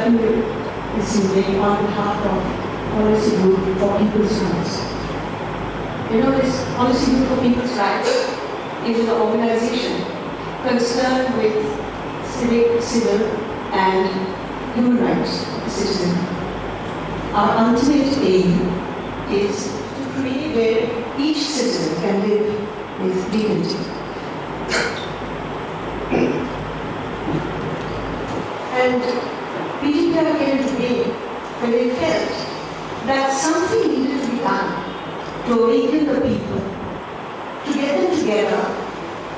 welcome you this evening on behalf of Policy Group for People's Rights. You know, this Policy Group for People's Rights is an organization concerned with civic, civil, and human rights of the citizen. Our ultimate aim is to create where each citizen can live with dignity. And Pgpr came to be when they felt that something needed to be done to awaken the people, to get them together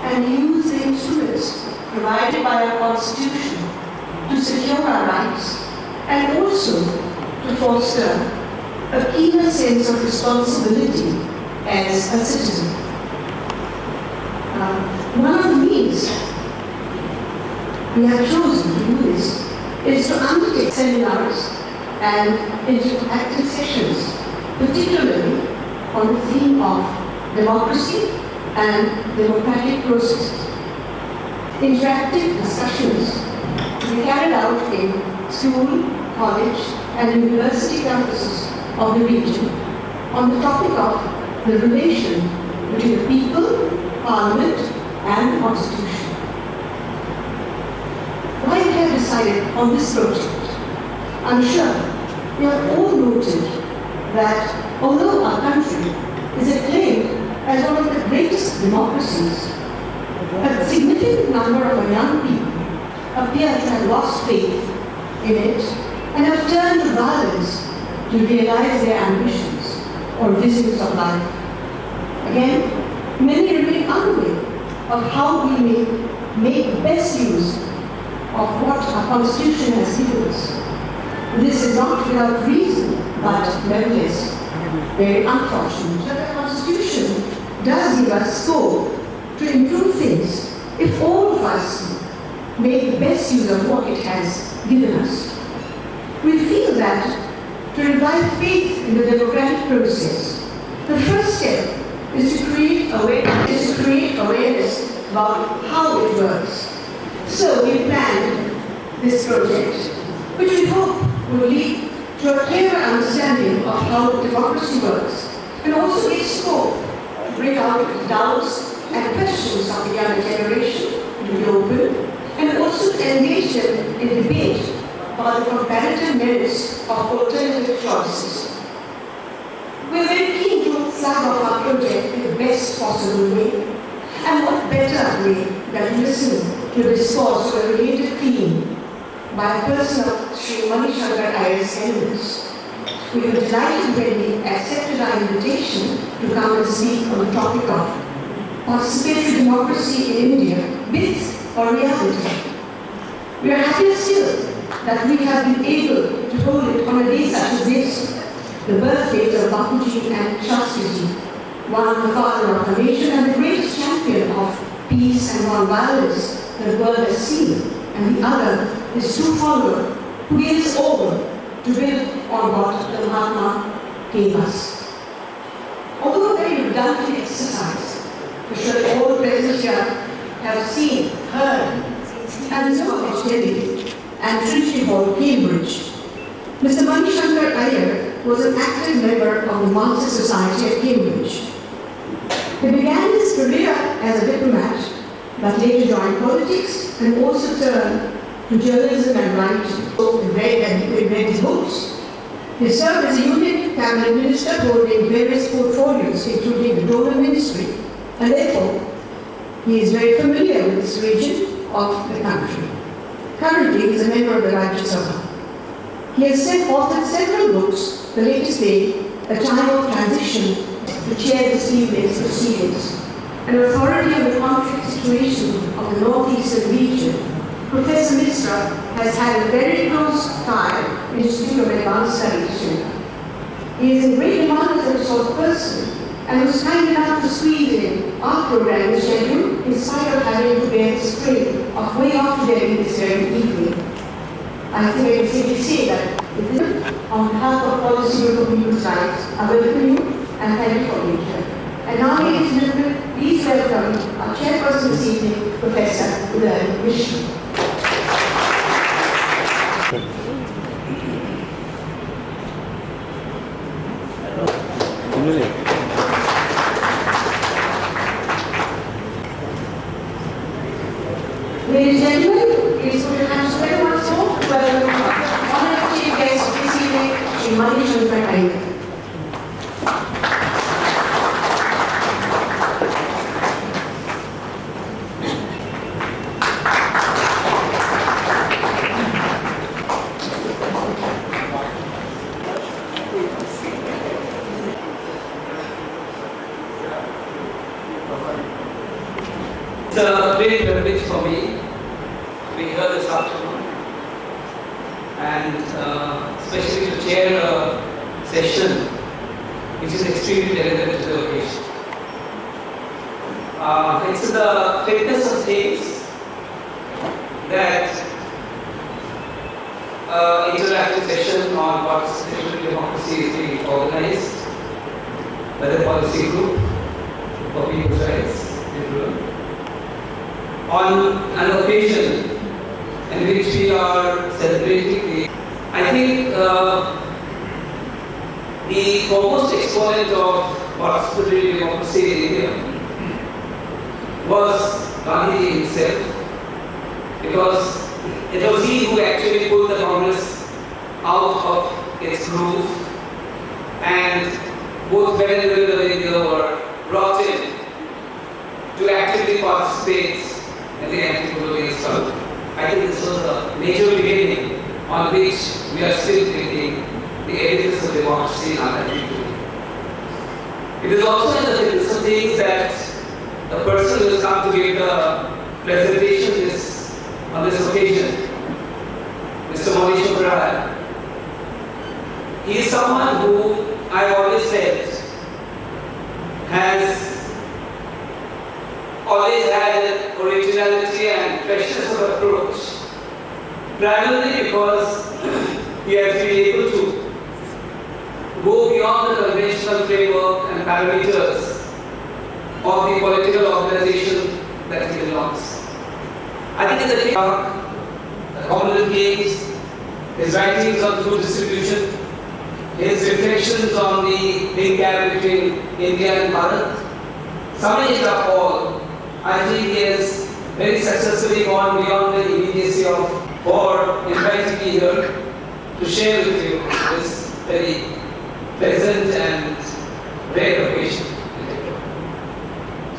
and use the instruments provided by our Constitution to secure our rights and also to foster a keener sense of responsibility as a citizen. One of the means we have chosen to do this is to undertake seminars and interactive sessions, particularly on the theme of democracy and democratic processes. Interactive discussions to be carried out in school, college, and university campuses of the region on the topic of the relation between the people, Parliament, and the Constitution. Why we have decided on this project? I'm sure we have all noted that although our country is acclaimed as one of the greatest democracies, a significant number of our young people appear to have lost faith in it and have turned to violence to realize their ambitions or visions of life. Again, many remain unaware of how we may make the best use of what our Constitution has given us. This is not without reason, but nevertheless very unfortunate. But the Constitution does give us scope to improve things if all of us make the best use of what it has given us. We feel that to revive faith in the democratic process, the first step is to create awareness about how it works. So we planned this project, which we hope will lead to a clearer understanding of how democracy works, and also give scope to bring out doubts and questions of the younger generation to be open, and also to engage them in debate about the comparative merits of alternative choices. We are very keen to flag off our project in the best possible way, and what better way than to listen to a discourse on a related theme by a person of Sri Manishankar Iyer's eminence. We were delighted when he accepted our invitation to come and speak on the topic of participatory democracy in India, myth or reality. We are happy still that we have been able to hold it on a day such as this, the birthdays of Bapuji and Shastriji, one the father of our nation and the greatest champion of peace and non-violence the world has seen, and the other his true follower, who gave us all to build on what the Mahatma gave us. Although a very redundant exercise, I'm sure all present here have seen, heard, and know of Delhi and Trinity Hall, Cambridge. Mr. Manishankar Iyer was an active member of the Master Society at Cambridge. He began his career as a diplomat, but later joined politics and also turned to journalism and writing. He read his books. He served as a Union Cabinet Minister holding various portfolios, including the Donor Ministry, and therefore he is very familiar with this region of the country. Currently, he is a member of the Rajya Sabha. He has authored several books, the latest being A Time of Transition, to chair this evening's proceedings. An authority on the conflict situation of the northeastern region, Professor Misra has had a very close tie in Institute of Advanced Studies here. He is in great demand as a resource person and was kind enough to squeeze in our program schedule in spite of having to bear the strain of way off to Delhi this very evening. I think I can safely say that on behalf of Policy Group for People's Rights, I welcome you and thank you for being here. And now, ladies and gentlemen, please welcome our chairperson this evening, Professor Uday Vishnu. Ladies and gentlemen, please put your hands together once more. Welcome to honored chief guest this evening, Shri Manish Iyer. It's a great privilege for me to be here this afternoon and especially to chair a session which is extremely relevant to the occasion. It's the fitness of things that interactive session on participatory democracy is being organized by the policy group for people's rights in rural. On an occasion in which we are celebrating I think the foremost exponent of participatory democracy in India was Gandhi himself, because it was he who actually pulled the Congress out of its groove, and both men and women of India were brought in to actively participate in the anti-colonial struggle. I think this was a major beginning on which we are still building the edifice of democracy in our country today. It is also in the fitness of things that the person who has come to give the presentation on this occasion, Mr. Pgpr, he is someone who I always felt has always had an originality and freshness of approach, primarily because he has been able to go beyond the conventional framework and parameters of the political organization that he belongs. I think in the case of the Commonwealth Games, his writings on food distribution, his reflections on the big gap between India and Bharat, summing it up all, I think he has very successfully gone beyond the immediacy of for inviting me here to share with you this very pleasant and rare occasion.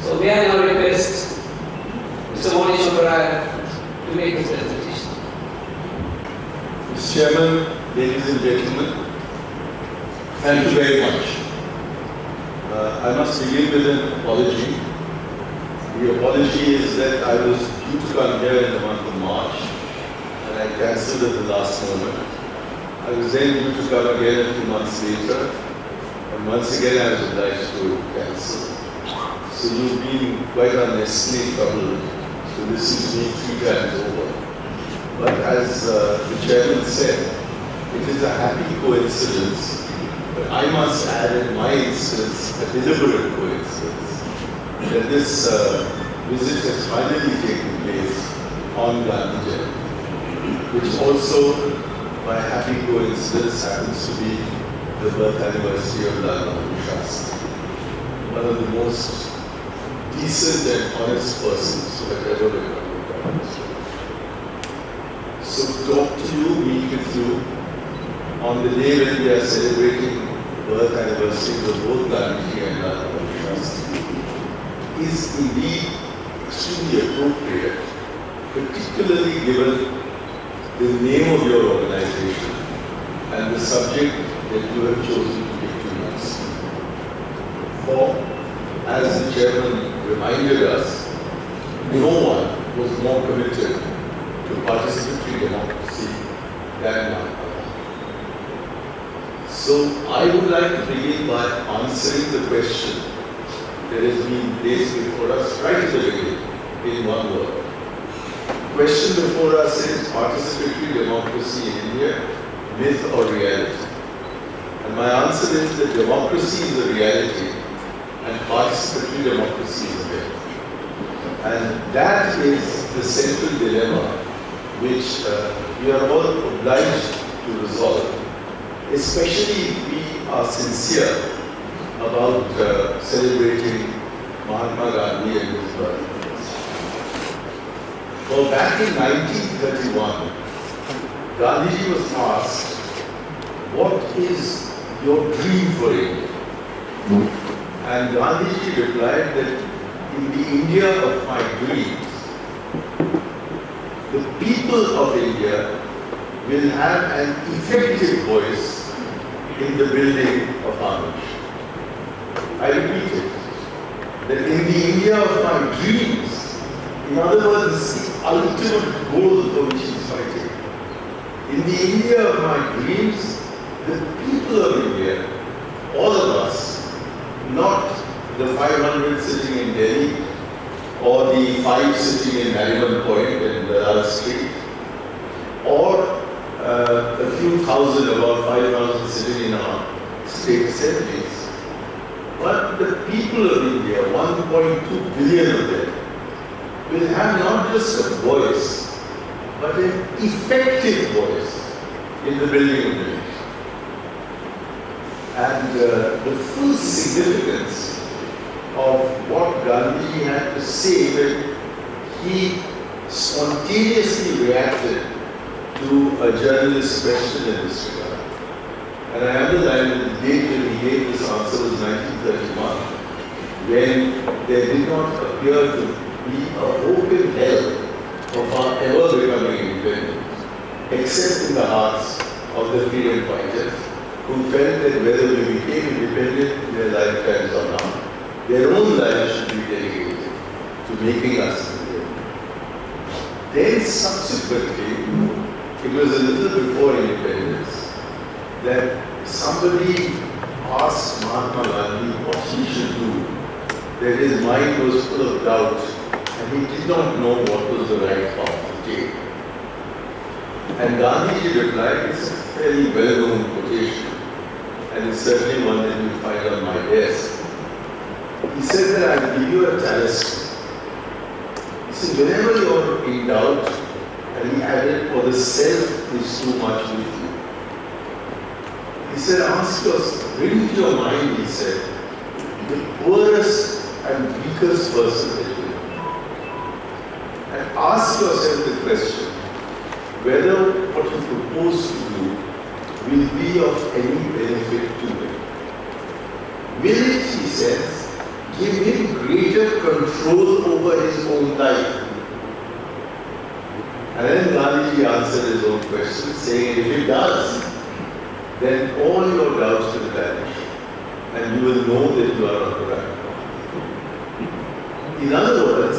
So may I now request Mr. Pgpr to make his presentation. Mr. Chairman, ladies and gentlemen, thank you very much. I must begin with an apology. The apology is that I was due to come here in the month of March and I cancelled at the last moment. I was then due to come again a few months later, and once again I was obliged to cancel. So you've been quite unnecessarily troubled to listen to me 3 times over. But as the chairman said, it is a happy coincidence, but I must add in my instance a deliberate coincidence, that this visit has finally taken place on Gandhi Jayanti, which also, by happy coincidence, happens to be the birth anniversary of Lal Bahadur Shastri, one of the most decent and honest persons who have ever been on the Prime. So to talk to you, meet with you, on the day when we are celebrating the birth anniversary of both Gandhi and Lal Bahadur Shastri is indeed extremely appropriate, particularly given the name of your organization and the subject that you have chosen to give to us. For, as the chairman reminded us, no one was more committed to participatory democracy than Lal Bahadur. So I would like to begin by answering the question that has been placed before us right at the beginning in one word. The question before us is participatory democracy in India, myth or reality? And my answer is that democracy is a reality and participatory democracy is a myth. And that is the central dilemma which we are all obliged to resolve. especially if we are sincere about celebrating Mahatma Gandhi and his birth. Well, back in 1931, Gandhiji was asked, "What is your dream for India?" And Gandhiji replied that in the India of my dreams, the people of India will have an effective voice in the building of our nation. I repeat it, that in the India of my dreams, in other words, the ultimate goal for which he is fighting. In the India of my dreams, the people of India, all of us, not the 500 sitting in Delhi or the 5 sitting in Nariman Point and Dalal Street, or a few thousand, about 5,000 sitting in our state assemblies, but the people of India, 1.2 billion of them, will have not just a voice, but an effective voice in the building of the nation. And the full significance of what Gandhiji had to say when he spontaneously reacted to a journalist's question in this regard. And I underline that the date when he gave this answer was 1931, when there did not appear to be a hope in hell of our ever becoming independent, except in the hearts of the freedom fighters, who felt that whether we became independent in their lifetimes or not, their own lives should be dedicated to making us independent. Then subsequently, it was a little before independence, that somebody asked Mahatma Gandhi what he should do, that his mind was full of doubt and he did not know what was the right path to take. And Gandhiji replied, it's a fairly well-known quotation, and it's certainly one that you find on my desk. He said that I'll give you a telescope. He said, whenever you're in doubt, and he added, or the self is too much with you. He said, ask yourself, bring to your mind, he said, the poorest and weakest person that you know. And ask yourself the question, whether what you propose to do will be of any benefit to him. Will it, he says, give him greater control over his own life? And then Gandhiji answered his own question, saying, if it does, then all your doubts will vanish, and you will know that you are on the right path. In other words,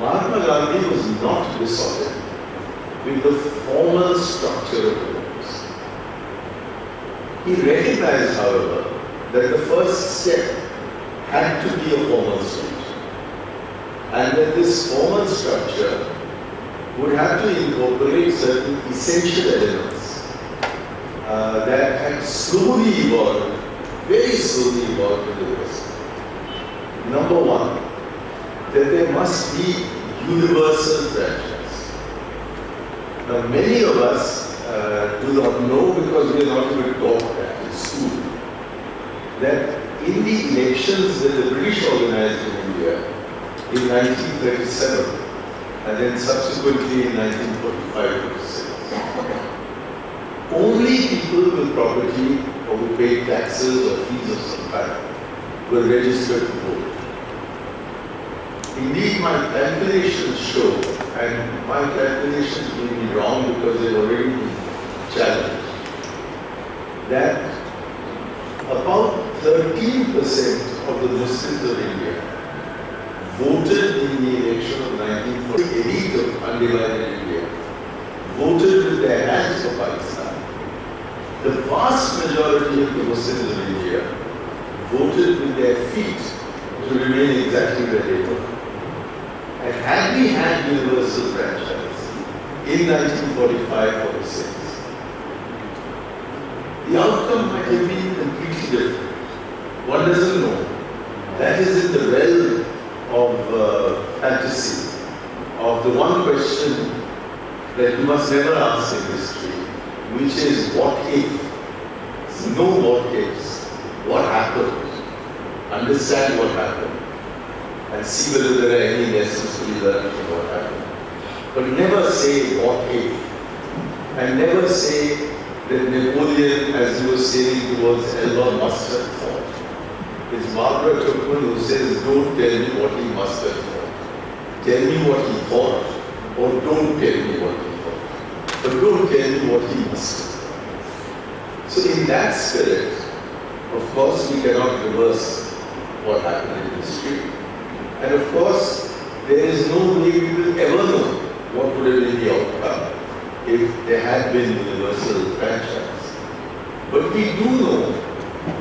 Mahatma Gandhi was not besotted with the formal structure of the laws. He recognized, however, that the first step had to be a formal structure, and that this formal structure would have to incorporate certain essential elements that had slowly evolved, very slowly evolved in the West. Number one, that there must be universal franchise. Now, many of us do not know, because we are not even taught that in school, that in the elections that the British organized in India in 1937, and then subsequently in 1945-46, only people with property or who paid taxes or fees of some kind were registered to vote. Indeed, my calculations show, and my calculations may be wrong because they've already been challenged, that about 13% of the Muslims of India voted in the election of 1940. The elite of undivided India voted with their hands for Pakistan. The vast majority of the Muslims of India voted with their feet to remain exactly where they were. And had we had universal franchise in 1945-46, the outcome might have been completely different. One doesn't know. That is in the realm of fantasy, of the one question that you must never ask in history, which is what if know what ifs, what happened, understand what happened, and see whether there are any lessons to be learned from what happened. But never say what if, and never say that Napoleon, as he was sailing towards Elba, must have thought. It's Barbara Tuchman who says, don't tell me what he must have thought. Tell me what he thought, or don't tell me what he thought. But don't tell me what he must have thought. So in that spirit, of course, we cannot reverse what happened in history. And of course, there is no way we will ever know what would have been the outcome if there had been universal franchise. But we do know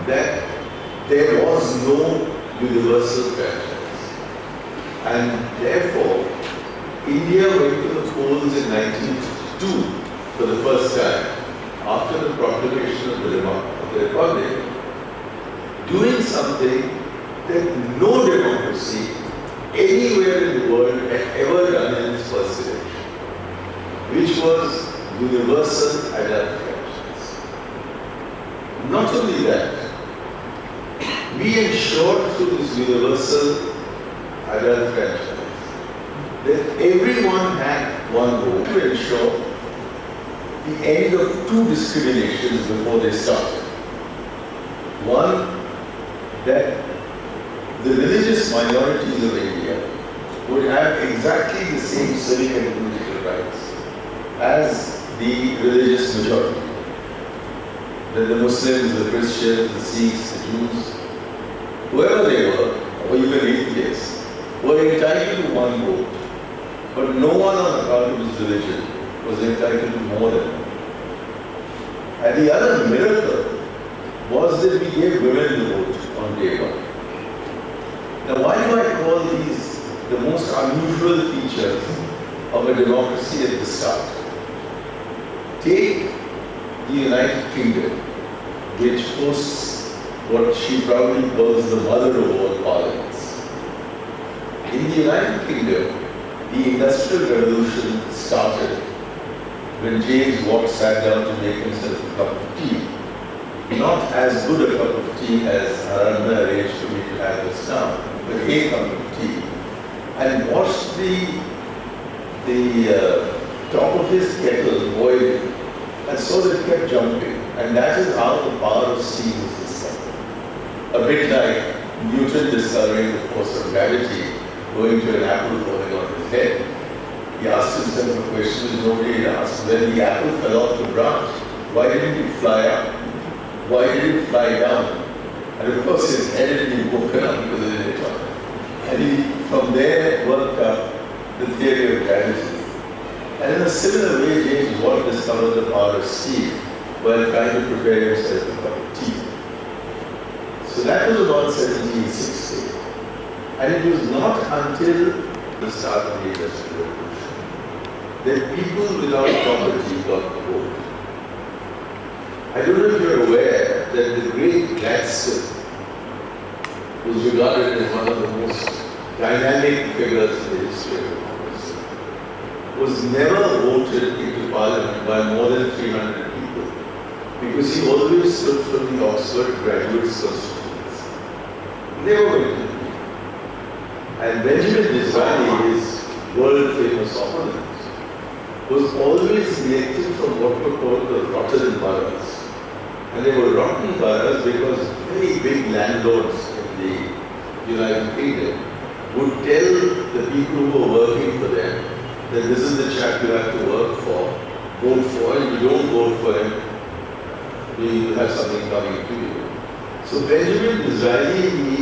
that there was no universal franchise. And therefore, India went to the polls in 1952 for the first time after the proclamation of the Republic, doing something that no democracy anywhere in the world had ever done in its first election, which was universal adult franchise. Not only that, we ensured through this universal adult franchise that everyone had one vote to ensure the end of two discriminations before they started. One, that the religious minorities of India would have exactly the same civic and political rights as the religious majority. That the Muslims, the Christians, the Sikhs, the Jews, whoever they were, or even atheists, were entitled to one vote. But no one on account of his religion was entitled to more than one. And the other miracle was that we gave women the vote on day one. Now, why do I call these the most unusual features of a democracy at the start? Take the United Kingdom, which hosts what she proudly calls the mother of all parliaments. In the United Kingdom, the Industrial Revolution started when James Watt sat down to make himself a cup of tea. Not as good a cup of tea as Aranda arranged for me to have just now, but a cup of tea, and watched the top of his kettle boiling, and so it kept jumping. And that is how the power of steam was discovered. A bit like Newton discovering the force of gravity, going to an apple falling on his head. He asked himself a question which nobody had asked. When the apple fell off the branch, why didn't it fly up? Why did it fly down? And of course his head had been woken up because of it. And he, from there, worked up the theory of gravity. And in a similar way, James Watt discovered the power of steam while trying to prepare himself a cup of tea. So that was about 1760. And it was not until the start of the Industrial Revolution that people without property got the vote. I don't know if you're aware that the great Gladstone was regarded as one of the most dynamic figures in the history of democracy, was never voted into parliament by more than 300 people because he always stood from the Oxford Graduates' Constituency. Never went to the people. And Benjamin Disraeli, his world-famous opponent, was always elected from what were called the rotten boroughs. And they were rotten boroughs because very big landlords in the United Kingdom would tell the people who were working for them that this is the chap you have to work for, vote for, and if you don't vote for him, we will have something coming to you. So Benjamin Disraeli in the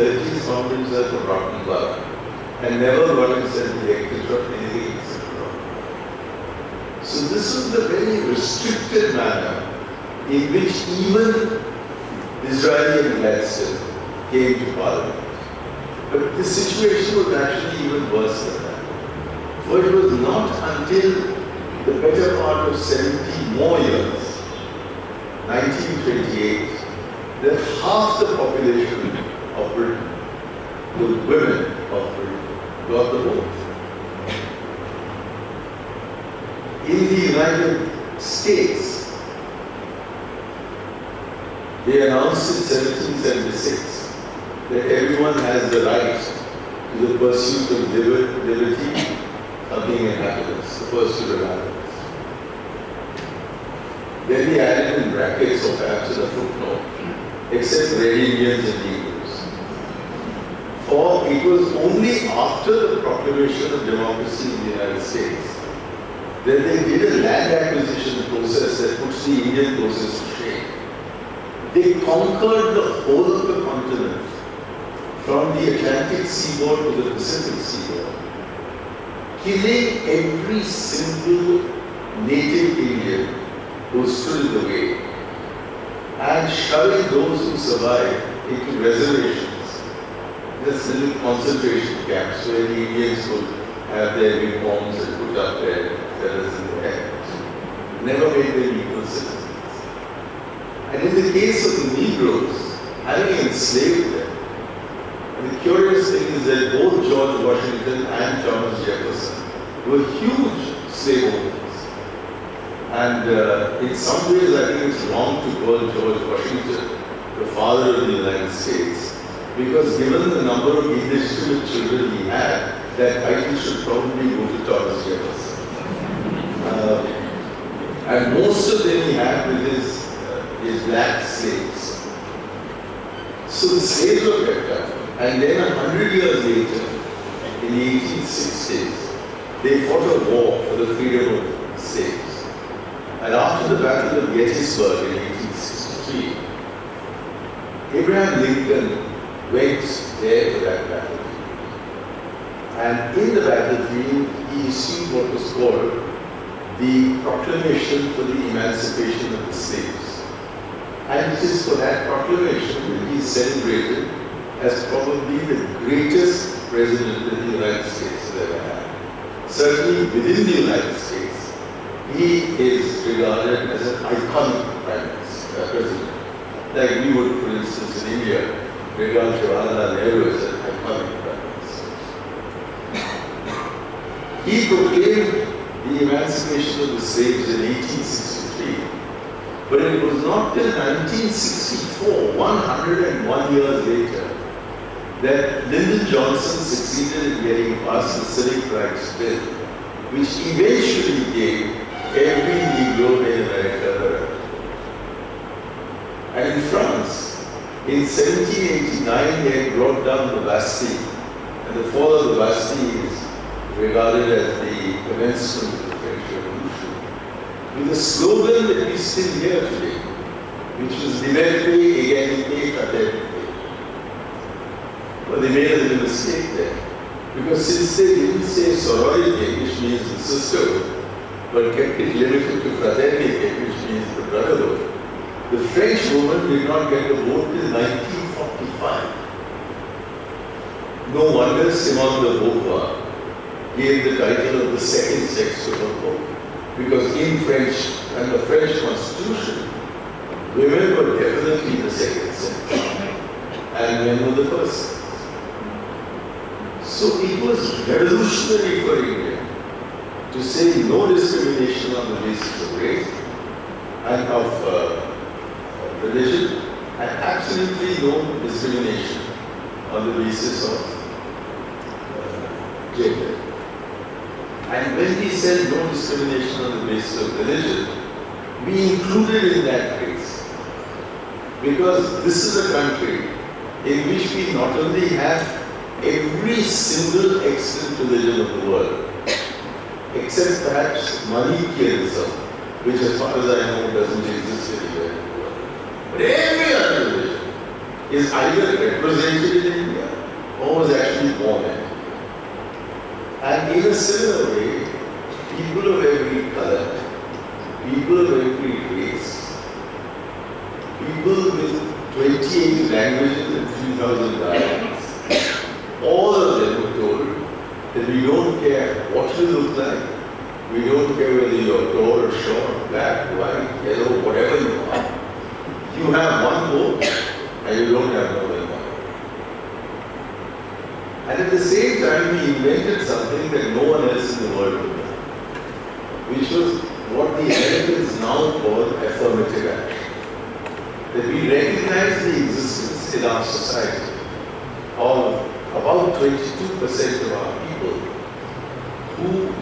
1830s found himself a rotten borough and never got himself elected for anything except a rotten borough. So this was the very restricted manner in which even Disraeli and Gladstone came to Parliament. But the situation was actually even worse than that. For it was not until the better part of 70 more years, 1928, that half the population of Britain, the women of Britain, got the vote. In the United States, They announced in 1776 that everyone has the right to the pursuit of liberty, something and happiness, the pursuit of happiness. Then they added in brackets or perhaps in a footnote, except Red Indians and Negroes. For it was only after the proclamation of democracy in the United States that they did a land acquisition process that puts the Indian process to shame. They conquered the whole of the continent, from the Atlantic seaboard to the Pacific seaboard, killing every single native Indian who stood in the way, and shoving those who survived into reservations, just little concentration camps where the Indians could have their uniforms and put up their feathers in their hair. Never made them equal citizens. And in the case of the Negroes, having enslaved them, and the curious thing is that both George Washington and Thomas Jefferson were huge slaveholders. And in some ways, I think it's wrong to call George Washington the father of the United States, because given the number of illegitimate children he had, that title should probably go to Thomas Jefferson. And most of them he had with his black slaves. So the slaves were kept up. And then 100 years later, in the 1860s, they fought a war for the freedom of slaves. And after the Battle of Gettysburg in 1863, Abraham Lincoln went there for that battlefield. And in the battlefield, he issued what was called the Proclamation for the Emancipation of the Slaves. And it is for that proclamation that he is celebrated as probably the greatest president that the United States has ever had. Certainly within the United States, he is regarded as an iconic president. Like we would, for instance, in India, regard Jawaharlal Nehru as an iconic prime minister. He proclaimed the emancipation of the slaves in 1863, but it was not till 1964, 101 years later, that Lyndon Johnson succeeded in getting past the Civic Rights Bill, which eventually gave every Negro in America the right. And in France, in 1789, they had brought down the Bastille, and the fall of the Bastille is regarded as the commencement of the French Revolution, with a slogan that we still hear today, which was Liberté, Égalité, Fraternité. Well, they made a little mistake there, because since they didn't say sorority, which means the sisterhood, but kept it limited to fraternité, which means the brotherhood, the French woman did not get a vote till 1945. No wonder Simone de Beauvoir gave the title of the second sex to her book, because in French and the French Constitution, women were definitely the second sex, and men were the first sex. So it was revolutionary for India to say no discrimination on the basis of race and of religion, and absolutely no discrimination on the basis of gender. And when we said no discrimination on the basis of religion, we included in that phrase, because this is a country in which we not only have every single excellent religion of the world, except perhaps Manichaeism, which as far as I know doesn't exist anywhere in the world. But every other religion is either represented in India or was actually born in India. And in a similar way, people of every color, people of every race, people with 28 languages and 3,000 dialects, all of them were told that we don't care what you look like, we don't care whether you're tall or short, black, white, yellow, whatever you are. You have one vote and you don't have more than one. And at the same time, we invented something that no one else in the world would do, which was what the Americans now call affirmative action. that we recognize the existence in our society of about 22% of our people who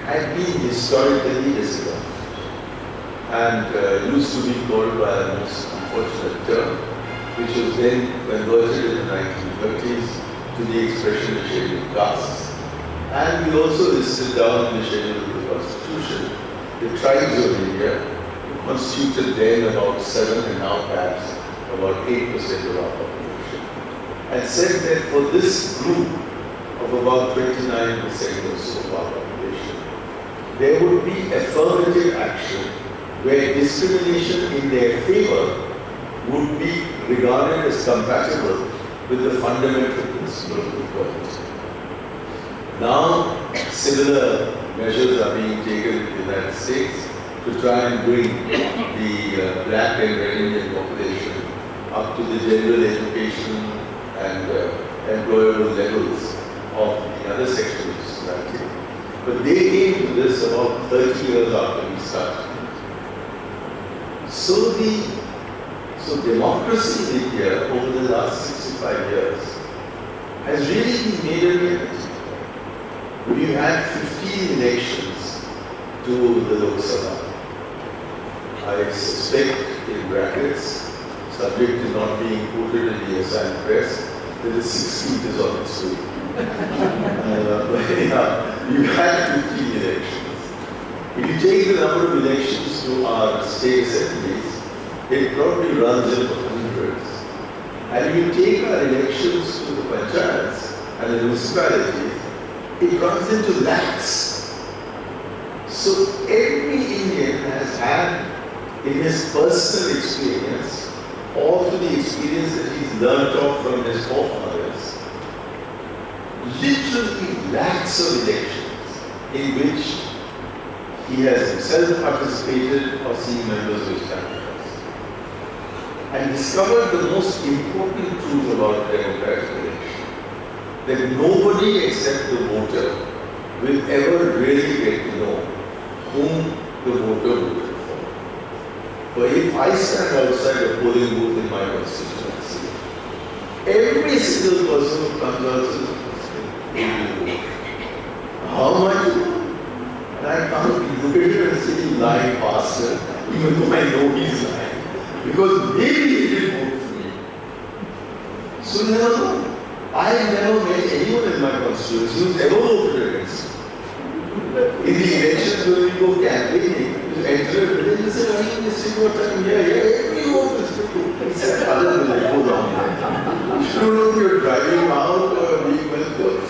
had been historically disadvantaged and used to be called by a most unfortunate term, which was then converted in the 1930s to the expression of scheduled castes. And we also listed down in the schedule of the Constitution the tribes of India, who constituted then about 7 and now perhaps about 8% of our population, and said that for this group of about 29% or so of our population, there would be affirmative action where discrimination in their favor would be regarded as compatible with the fundamental principle of equality. Now, similar measures are being taken in the United States to try and bring the black and red Indian population up to the general education and employable levels of the other sections of society. But they came to this about 30 years after we started. So democracy in India over the last 65 years has really been made a reality. We've had 15 elections to the Lok Sabha. I suspect, in brackets, subject to not being quoted in the assigned press, that the 16th is on its way. But yeah, we've had 15 elections. If you take the number of elections to our state assemblies, it probably runs into hundreds. And if you take our elections to the panchayats and the municipalities, it runs into lakhs. So every Indian has had, in his personal experience, or through the experience that he's learnt of from his forefathers, literally lakhs of elections in which he has himself participated or seen members of his family, and discovered the most important truth about democratic election, that nobody except the voter will ever really get to know whom the voter voted for. But if I stand outside a polling booth in my constituency, every single person who comes out says, will vote. How much? And I can't look at him and say, you lying bastard, even though I know he's lying. Because maybe he didn't vote for me. So you never know. I have never met anyone in my constituency who's ever voted against me. In the elections when we go campaigning, you enter a village and say, why are you wasting your time here? Every vote is good. He said, other than I go down there. You don't know if you're driving out or being welcome.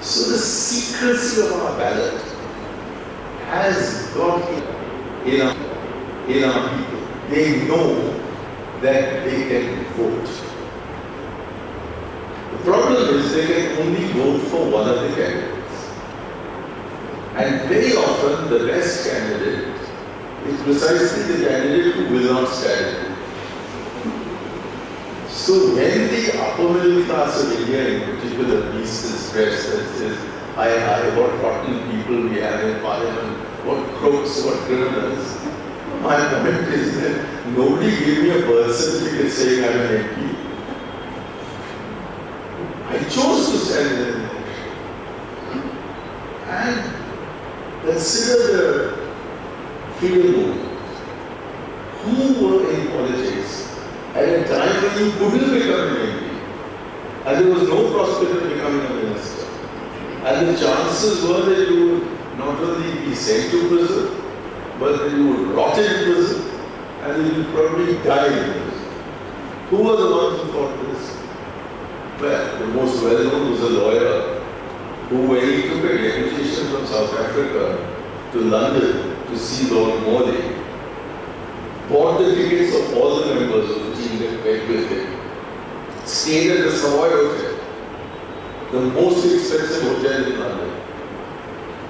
So the secrecy of our ballot has got in our people. They know that they can vote. The problem is they can only vote for one of the candidates. And very often the best candidate is precisely the candidate who will not stand. So when the upper middle class of India in particular beats this press that says, hi, what rotten people we have in parliament, what crooks, what criminals. My point is that nobody gave me a birth certificate saying I'm an MP. I chose to stand in an election. And consider the freedom movement. Who were in politics at a time when you couldn't become an MP and there was no prospect of becoming a minister? And the chances were that you would not only be sent to prison, but that you would rot in prison and that you would probably die in prison. Who were the ones who thought this? Well, the most well-known was a lawyer who, when he took a deputation from South Africa to London to see Lord Morley, bought the tickets of all the members of the team that went with him, stayed at the Savoy Hotel, the most expensive hotel in London.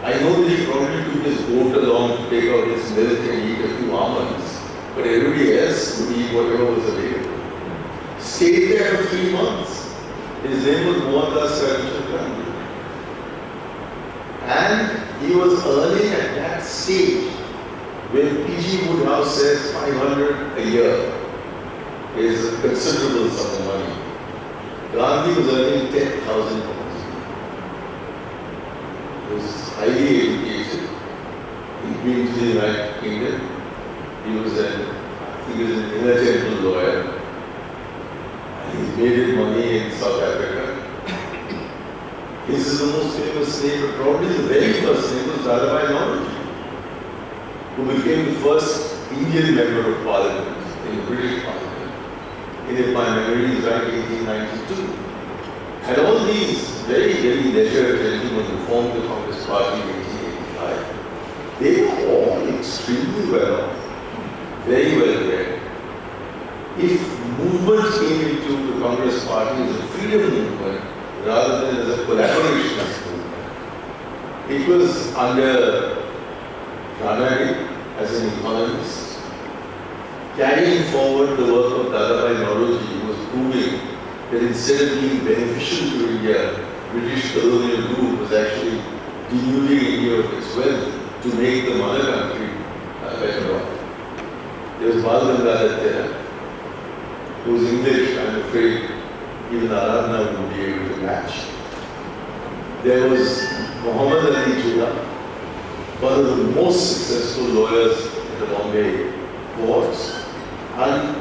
I know that he probably took his boat along to take out his milk and eat a few almonds, but everybody else would eat whatever was available. Stayed there for 3 months. His name was Mohandas Karamchand. And he was earning at that stage, when P.G. Woodhouse says 500 a year, is a considerable sum of money. Gandhi was earning 10,000 pounds. He was highly educated. He'd been to the United Kingdom. He was an inner temple lawyer. And he made his money in South Africa. His is the most famous name, but probably the very first name was Dadabhai Naoroji, who became the first Indian member of Parliament in the British Parliament. And if my memory is right, 1892. And all these very, very leisured gentlemen who formed the Congress Party in 1885, they were all extremely well off, very well read. If movement came into the Congress Party as a freedom movement rather than as a collaborationist movement, it was under Ranade as an economist, carrying forward the work of Dadabhai Naoroji, who was proving that instead of being beneficial to India, British colonial rule was actually denuding India of its wealth to make the mother country better off. There was Bal Gangadhar Tilak, whose English, I'm afraid, even Aradhana would be able to match. There was Muhammad Ali Jinnah, one of the most successful lawyers in the Bombay courts, and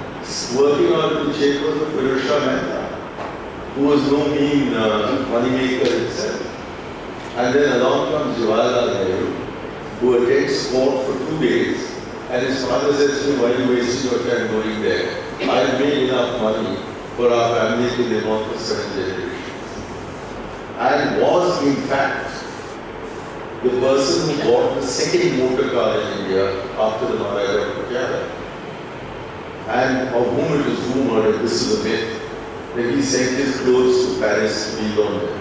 working out of the chambers of Firoz Shah Mehta, who was no mean moneymaker himself. And then along comes Jawaharlal Nehru, who attends court for 2 days, and his father says to him, "Why are you wasting your time going there? I've made enough money for our family to live on for 7 generations." And was in fact the person who bought the second motor car in India after the Maharaja of Pgpr, and of whom it was rumored, and this is a myth, that he sent his clothes to Paris to be laundered.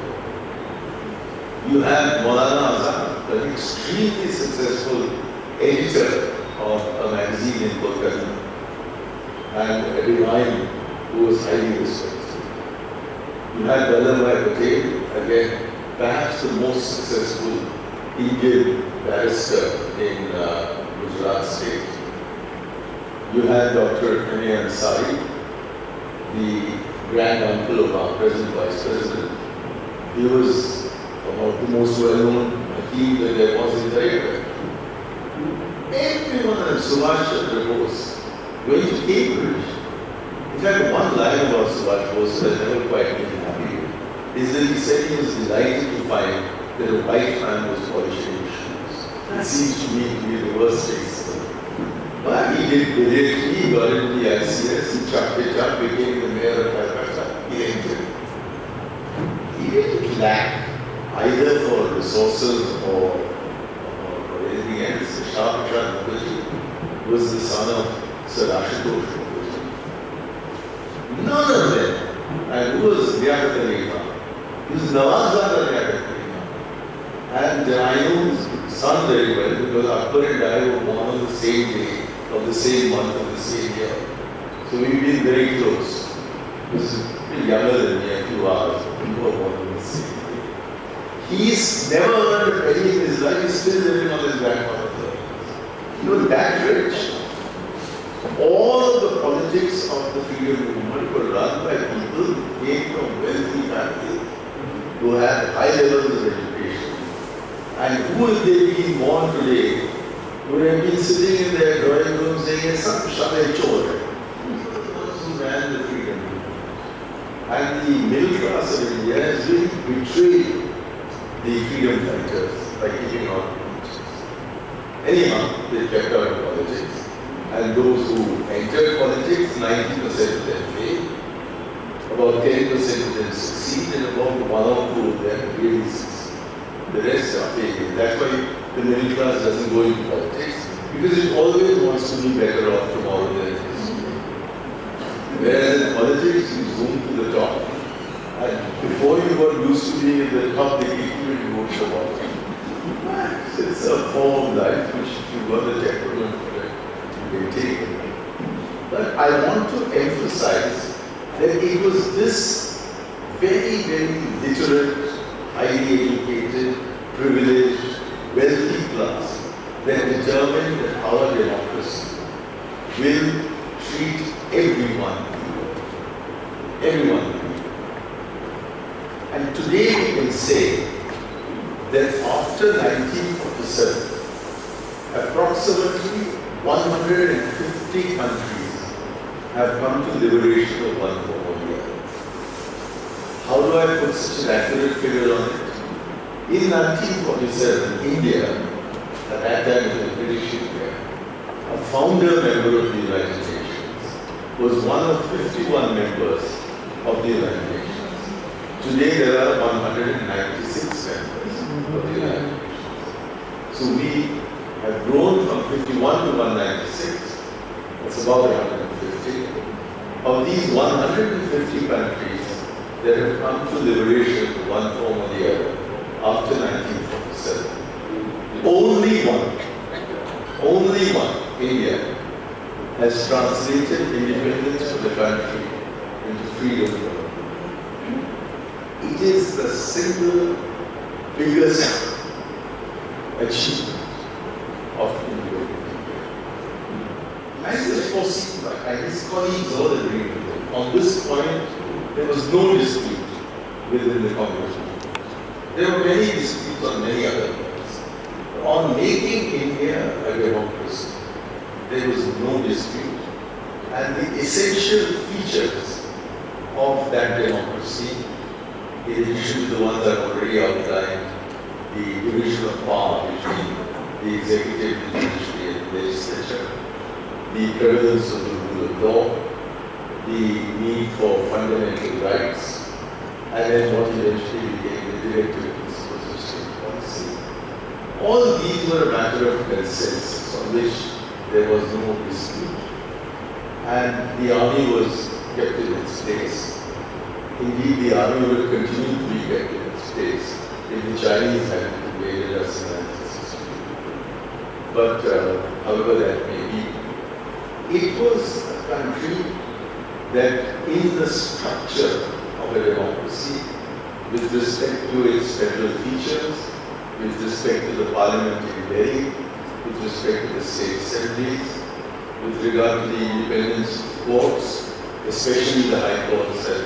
You have Maulana Azad, an extremely successful editor of a magazine in Kolkata, and a divine who was highly respected. You had Vallabhbhai Patel, again, perhaps the most successful Indian barrister in Gujarat state. You had Dr. M.A. Ansari, the grand uncle of our present vice president. He was about the most well-known Hakim that there was in the area. Everyone at Subhash Chandra Bose going to Cambridge. In fact, one line about Subhash Bose that I never quite made me happy with is that he said he was delighted to find that a white man was polishing his shoes. That seems to me to be the worst case. But he did brilliantly, he got into the ICS, he chucked it up, became the mayor of Calcutta, he entered. He didn't lack either for resources or anything else. Shah Prashad Mukherjee was the son of Sir Ashutosh Mukherjee. None of them. And who was Liaquat Ali Khan? He was Nawazada Liaquat Ali Khan. And I know his son very well because Akbar and I were born on the same day of the same month of the same year. So we've been very close. He was younger than me a few hours. We were born on the same day. He's never earned a penny in his life. He's still living on his grandfather's earnings. He was that rich. All the politics of the freedom movement were run by people who came from wealthy families, who had high levels of education. And who, if they been born today, would have been sitting in their drawing room saying, "Some Shale Chor." Those who ran the freedom movement. And the middle class of India has really betrayed the freedom fighters by keeping out of politics. Anyhow, they kept out of politics. And those who entered politics, 90% of them failed. About 10% of them succeed, and about 1 or 2 of them really succeed. The rest are failures. That's why the middle class doesn't go into politics, because it always wants to be better off tomorrow than it is today. Whereas in politics, you zoom to the top. And before you got used to being at the top, they kick you and you go to the bottom. It's a form of life which you've got the temperament for it to maintain. But I want to emphasize that it was this very, very literate, highly educated, privileged, wealthy class that determined that our democracy will treat everyone everyone. And today we can say that after 1947, approximately 150 countries have come to liberation of one form or the other. How do I put such an accurate figure on it? In 1947, India, at that time it was British India, a founder member of the United Nations, was one of 51 members of the United Nations. Today there are 196 members of the United Nations. So we have grown from 51 to 196. That's about 150. Of these 150 countries that have come to liberation in one form or the other after 1947, only one, India, has translated independence for the country into freedom. It is the single biggest achievement of India. As is foreseen by his colleagues all agreed with him. On this point, there was no dispute within the Congress. There were many disputes on many other points. On making India a democracy, there was no dispute. And the essential features of that democracy, in addition to the ones I've already outlined, the division of power between the executive, the judiciary, and the legislature, the prevalence of the rule of law, the need for fundamental rights, and then what eventually became the directive principles of state policy. All these were a matter of consensus on which there was no dispute. And the army was kept in its place. Indeed, the army would continue to be kept in its place if the Chinese hadn't invaded us in 1962. But however that may be, it was a country that in the structure of a democracy, with respect to its federal features, with respect to the parliament in Delhi, with respect to the state assemblies, with regard to the independence of courts, especially the High Courts and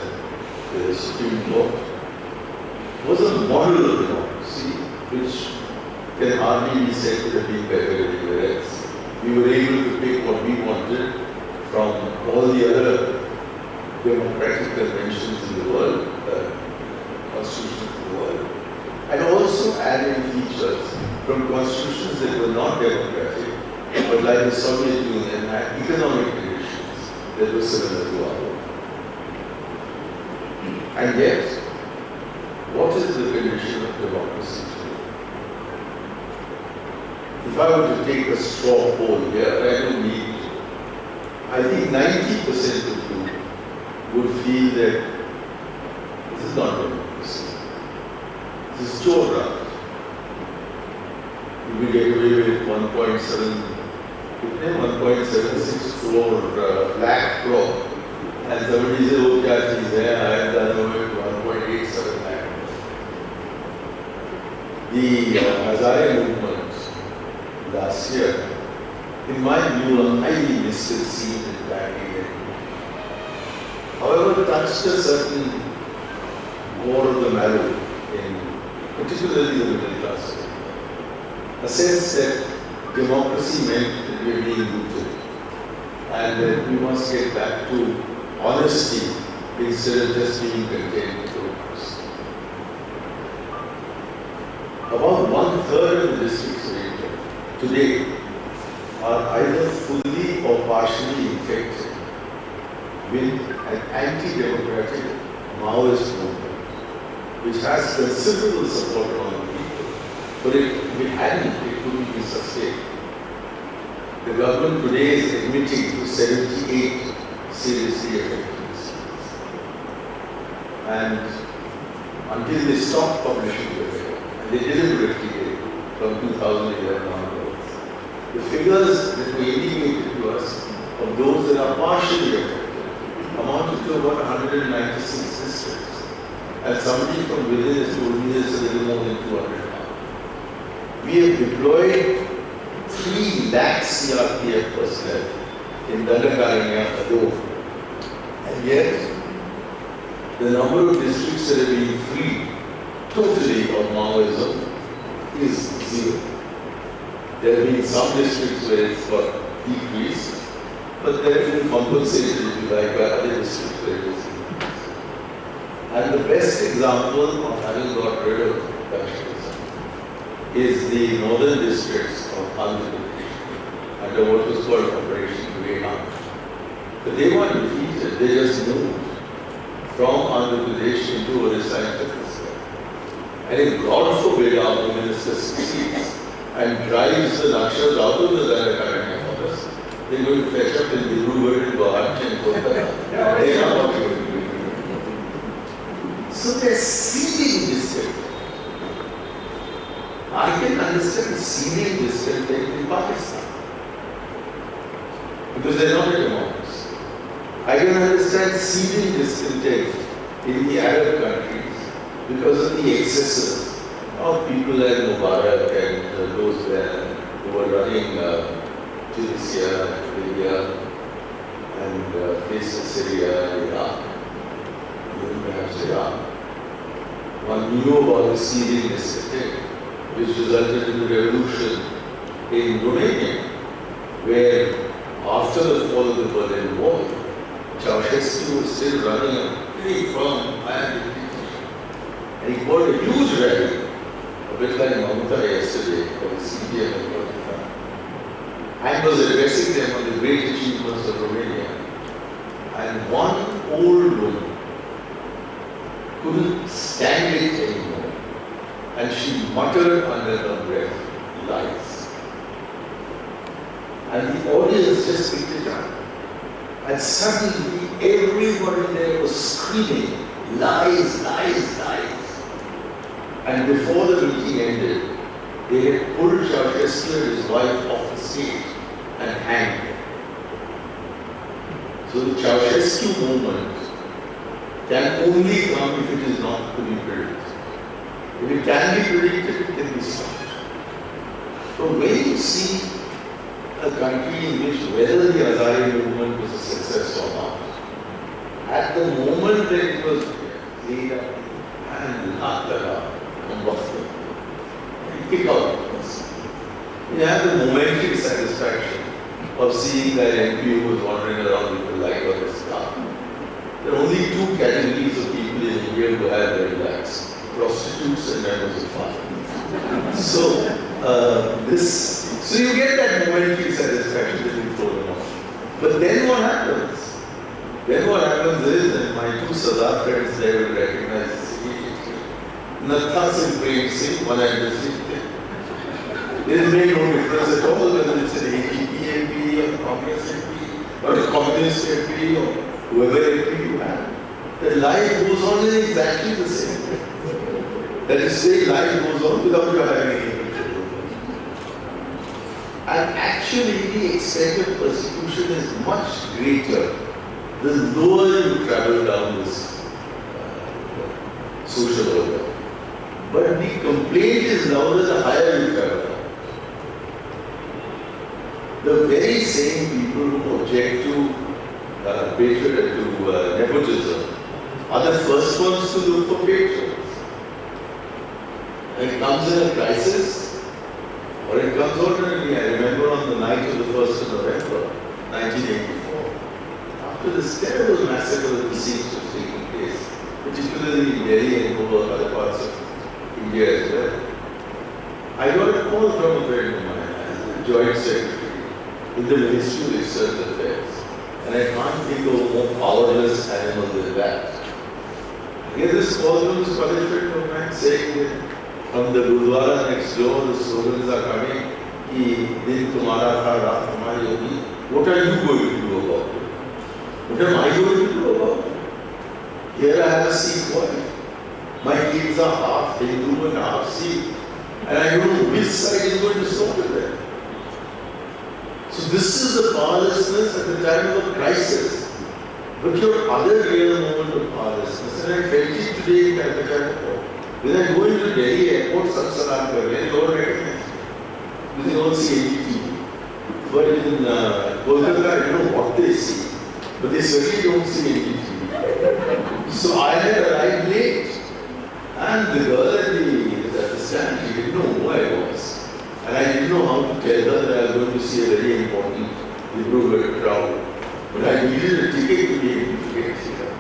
the Supreme Court, was a model of democracy which can hardly be said to have been better anywhere else. We were able to pick what we wanted from all the other democratic conventions in the world, constitutions of the world, and also add in features from constitutions that were not democratic, but like the Soviet Union had economic conditions that were similar to our own. And yet, what is the condition of democracy today? If I were to take a straw poll here, I don't need, I think 90% of you would feel that this is not democracy. This is Chora. You will get away with 1.76 crore lakh crore. And somebody says, oh, kya cheez hai? I have done away with 1.87 lakh. The Hazare movement last year, in my view, a highly misconceived and badly, however, touched a certain core of the marrow in particularly the middle class. A sense that democracy meant that we are being rooted and that we must get back to honesty instead of just being content with democracy. About 1/3 of the districts of India today are either fully or partially infected with an anti-democratic Maoist movement, which has considerable support among people, but if it hadn't, it couldn't be sustained. The government today is admitting to 78 seriously affected districts. And until they stopped publishing the figure, and they deliberately did from 2011 onwards, the figures that were indicated to us of those that are partially affected amounted to about 196 districts. And somebody from within has told me there's a little more than 200 now. We have deployed 3 lakh CRPF personnel in Dandakaranya alone. And yet, the number of districts that have been freed totally of Maoism is zero. There have been some districts where it's got decreased, but they have been compensated, if you like, by other districts where it is increased. And the best example of having got rid of Kashmirism is the northern districts of Andhra Pradesh under what was called Operation Greyhound. But they weren't defeated, they just moved from Andhra Pradesh into Orissa and Chhattisgarh. And if God forbid our Home Minister succeeds and drives the Nakshas out of the Dandakaranya forest, they're going to fetch up in Dhirubad and Guwahati and Kolkata. They are not going to do it. So they're seeding distant. I can understand seeding distant in Pakistan, because they're not a democracy. I can understand seeding discontent in the Arab countries because of the excesses of people like Mubarak and those who were running Tunisia, Libya, and places Syria, Iraq, even perhaps Iran. One knew about the seeding discontent, which resulted in the revolution in Romania, where after the fall of the Berlin Wall, Ceausescu was still running a pretty firm iron dictatorship. And he called a huge rally, a bit like Mamata yesterday, for the CPM in Kolkata, and was addressing them on the great achievements of Romania. And one old woman couldn't stand it anymore, and she muttered under her breath, lies. And the audience just picked it up. And suddenly everyone in there was screaming, lies, lies, lies. And before the meeting ended, they had pulled Ceausescu and his wife off the stage and hanged them. So the Ceausescu movement can only come if it is not to be predicted. If it can be predicted, it can be stopped. So when you see a country in which whether the Azari movement was a success or not, at the moment that it was laid up and knocked around, combusted, and kick out the person. You have the momentary satisfaction of seeing that MP who was wandering around with the light of his car. There are only two categories of people in India who have their lives: prostitutes and members of parliament. So you get that momentary satisfaction that you throw them off. But then what happens? Then what happens is, and my two Sadar friends there will recognize this immediately, Natha Singh, Prem Singh, one and the same thing. There is no difference at all whether it's an ATP MP or a Congress MP or a Communist MP or whoever MP you have. The life goes on in exactly the same way. That is to say, life goes on without you having any. And actually, the extent of persecution is much greater the lower you travel down this social order. But the complaint is louder the higher you travel down. The very same people who object to nepotism are the first ones to look for patrons. When it comes in a crisis, or it comes ordinarily. I remember on the night of the 1st of November, 1984, after this terrible massacre of the Sikhs was taking place, particularly in Delhi and over other parts of India as well, I got a call from a friend of mine as a joint secretary in the Ministry of External Affairs. And I can't think of a more powerless animal than that. I get this call from this college friend of mine saying that from the Gurdwara next door, the slogans are coming, ki din tumhara tha, raat hamari hogi. What are you going to do about it? What am I going to do about it? Here I have a Sikh wife. My kids are half Hindu and half Sikh. And I don't know which side is going to stop it there. So this is the powerlessness at the time of a crisis. But your other real moment of powerlessness, and I felt it today in Calcutta. When I go into Delhi airport, they don't recognize me. Because they don't see NDTV. But in Kolkata, I don't know what they see. But they certainly don't see NDTV. So I had arrived late. And the girl at the stand, she didn't know who I was. And I didn't know how to tell her that I was going to see a very important Dibrugarh crowd. But I needed a ticket to be able to get here.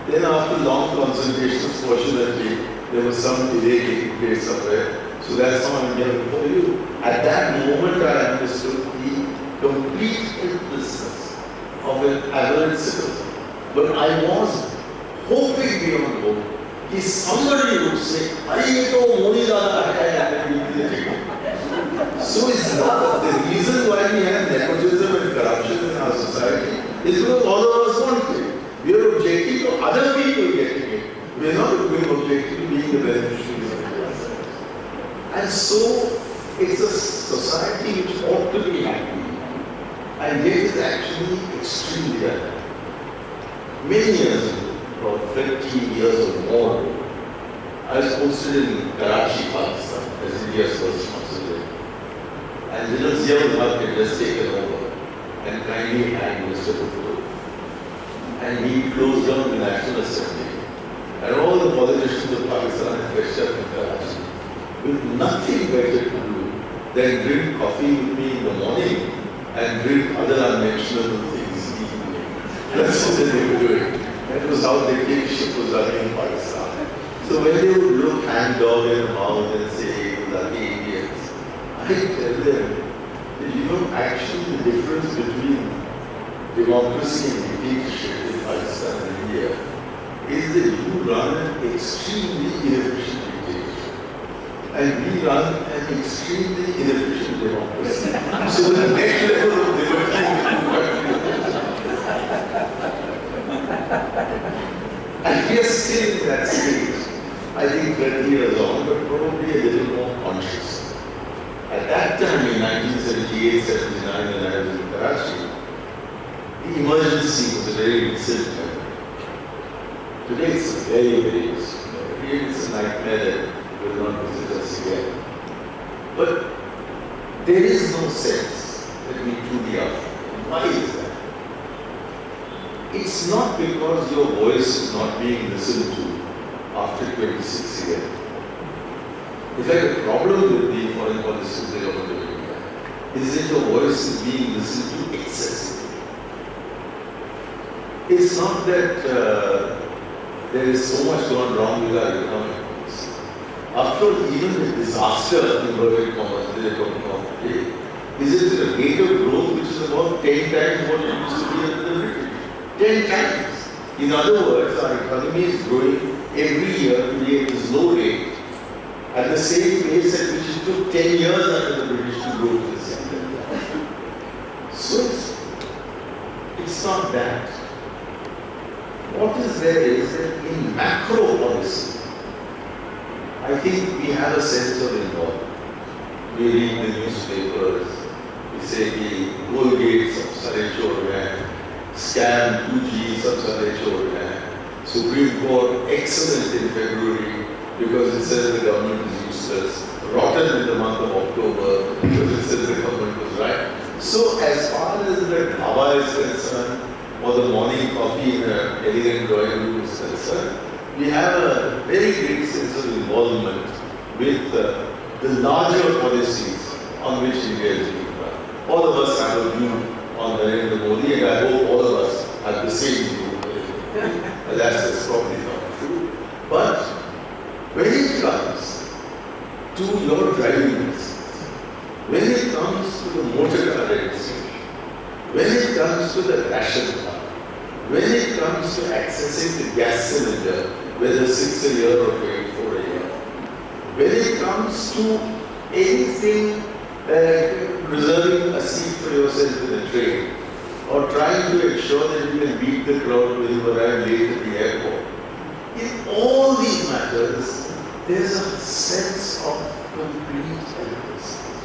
Then after long consultations, fortunately, there was some delay taking place somewhere. So that's how I'm here before you. At that moment, I understood the complete helplessness of an average citizen. But I was hoping beyond hope. If somebody would say, "I to Modi Dada hai," and then give me the ticket. So it's not the reason why we have nepotism and corruption in our society is because all of us want it. We are objecting to other people getting it. We are not objecting to being the beneficiaries of it. And so it's a society which ought to be happy, and yet is actually extremely unhappy. Many years ago, about 30 years or more, I was posted in Karachi, Pakistan, as India's first consulate. And General Ziaul Haq had just taken over and kindly hanged Mr. Bhutto. And he closed down the National Assembly. And all the politicians of Pakistan had fetched up in Karachi with nothing better to do than drink coffee with me in the morning and drink other unmentionable things in the evening. That's what they were doing. That was how the dictatorship was running in Pakistan. So when they would look hand-dog in the mouth and say, "Lucky Indians," I tell them that actually the difference between democracy and dictatorship in Pakistan and India is that you run an extremely inefficient dictatorship. And we run an extremely inefficient democracy. So the next level of liberty and we are still in that stage. I think 30 years on, but probably a little more conscious. At that time, in 1978-79, when I was in Karachi, the emergency was a very recent memory. Today it's a very, very recent memory. It's a nightmare that will not visit us again. But there is no sense that we truly are. Why is that? It's not because your voice is not being listened to after 26 years. In fact, the problem with the foreign policy of the government of India is that your voice is being listened to excessively. It's not that there is so much gone wrong with our economic policy. After all, even the disaster, inverted commas, they are talking about today, is at a rate of growth which is about 10 times what it used to be under the British. 10 times. In other words, our economy is growing every year to be at this low rate at the same pace at which it took 10 years under the British to grow to this extent. So it's not that. What is there is that in macro policy, I think we have a sense of involvement. We read the newspapers, we say the Colgate of Sarechor and scam 2G of Sarechor and Supreme Court excellent in February because it says the government is useless, rotten in the month of October because it says the government was right. So as far as the dhaba is concerned, or the morning coffee in an elegant drawing room is concerned, we have a very great sense of involvement with the larger policies on which India is being run. All of us have a view on Narendra Modi, and I hope all of us have the same view. That's probably not true. But when it comes to your driving license, when it comes to the motor car registration, when it comes to the ration card, when it comes to accessing the gas cylinder, whether 6 a year or 24 a year, when it comes to anything reserving a seat for yourself in a train, or trying to ensure that you can beat the crowd when you arrive late at the airport, in all these matters, there's a sense of complete helplessness.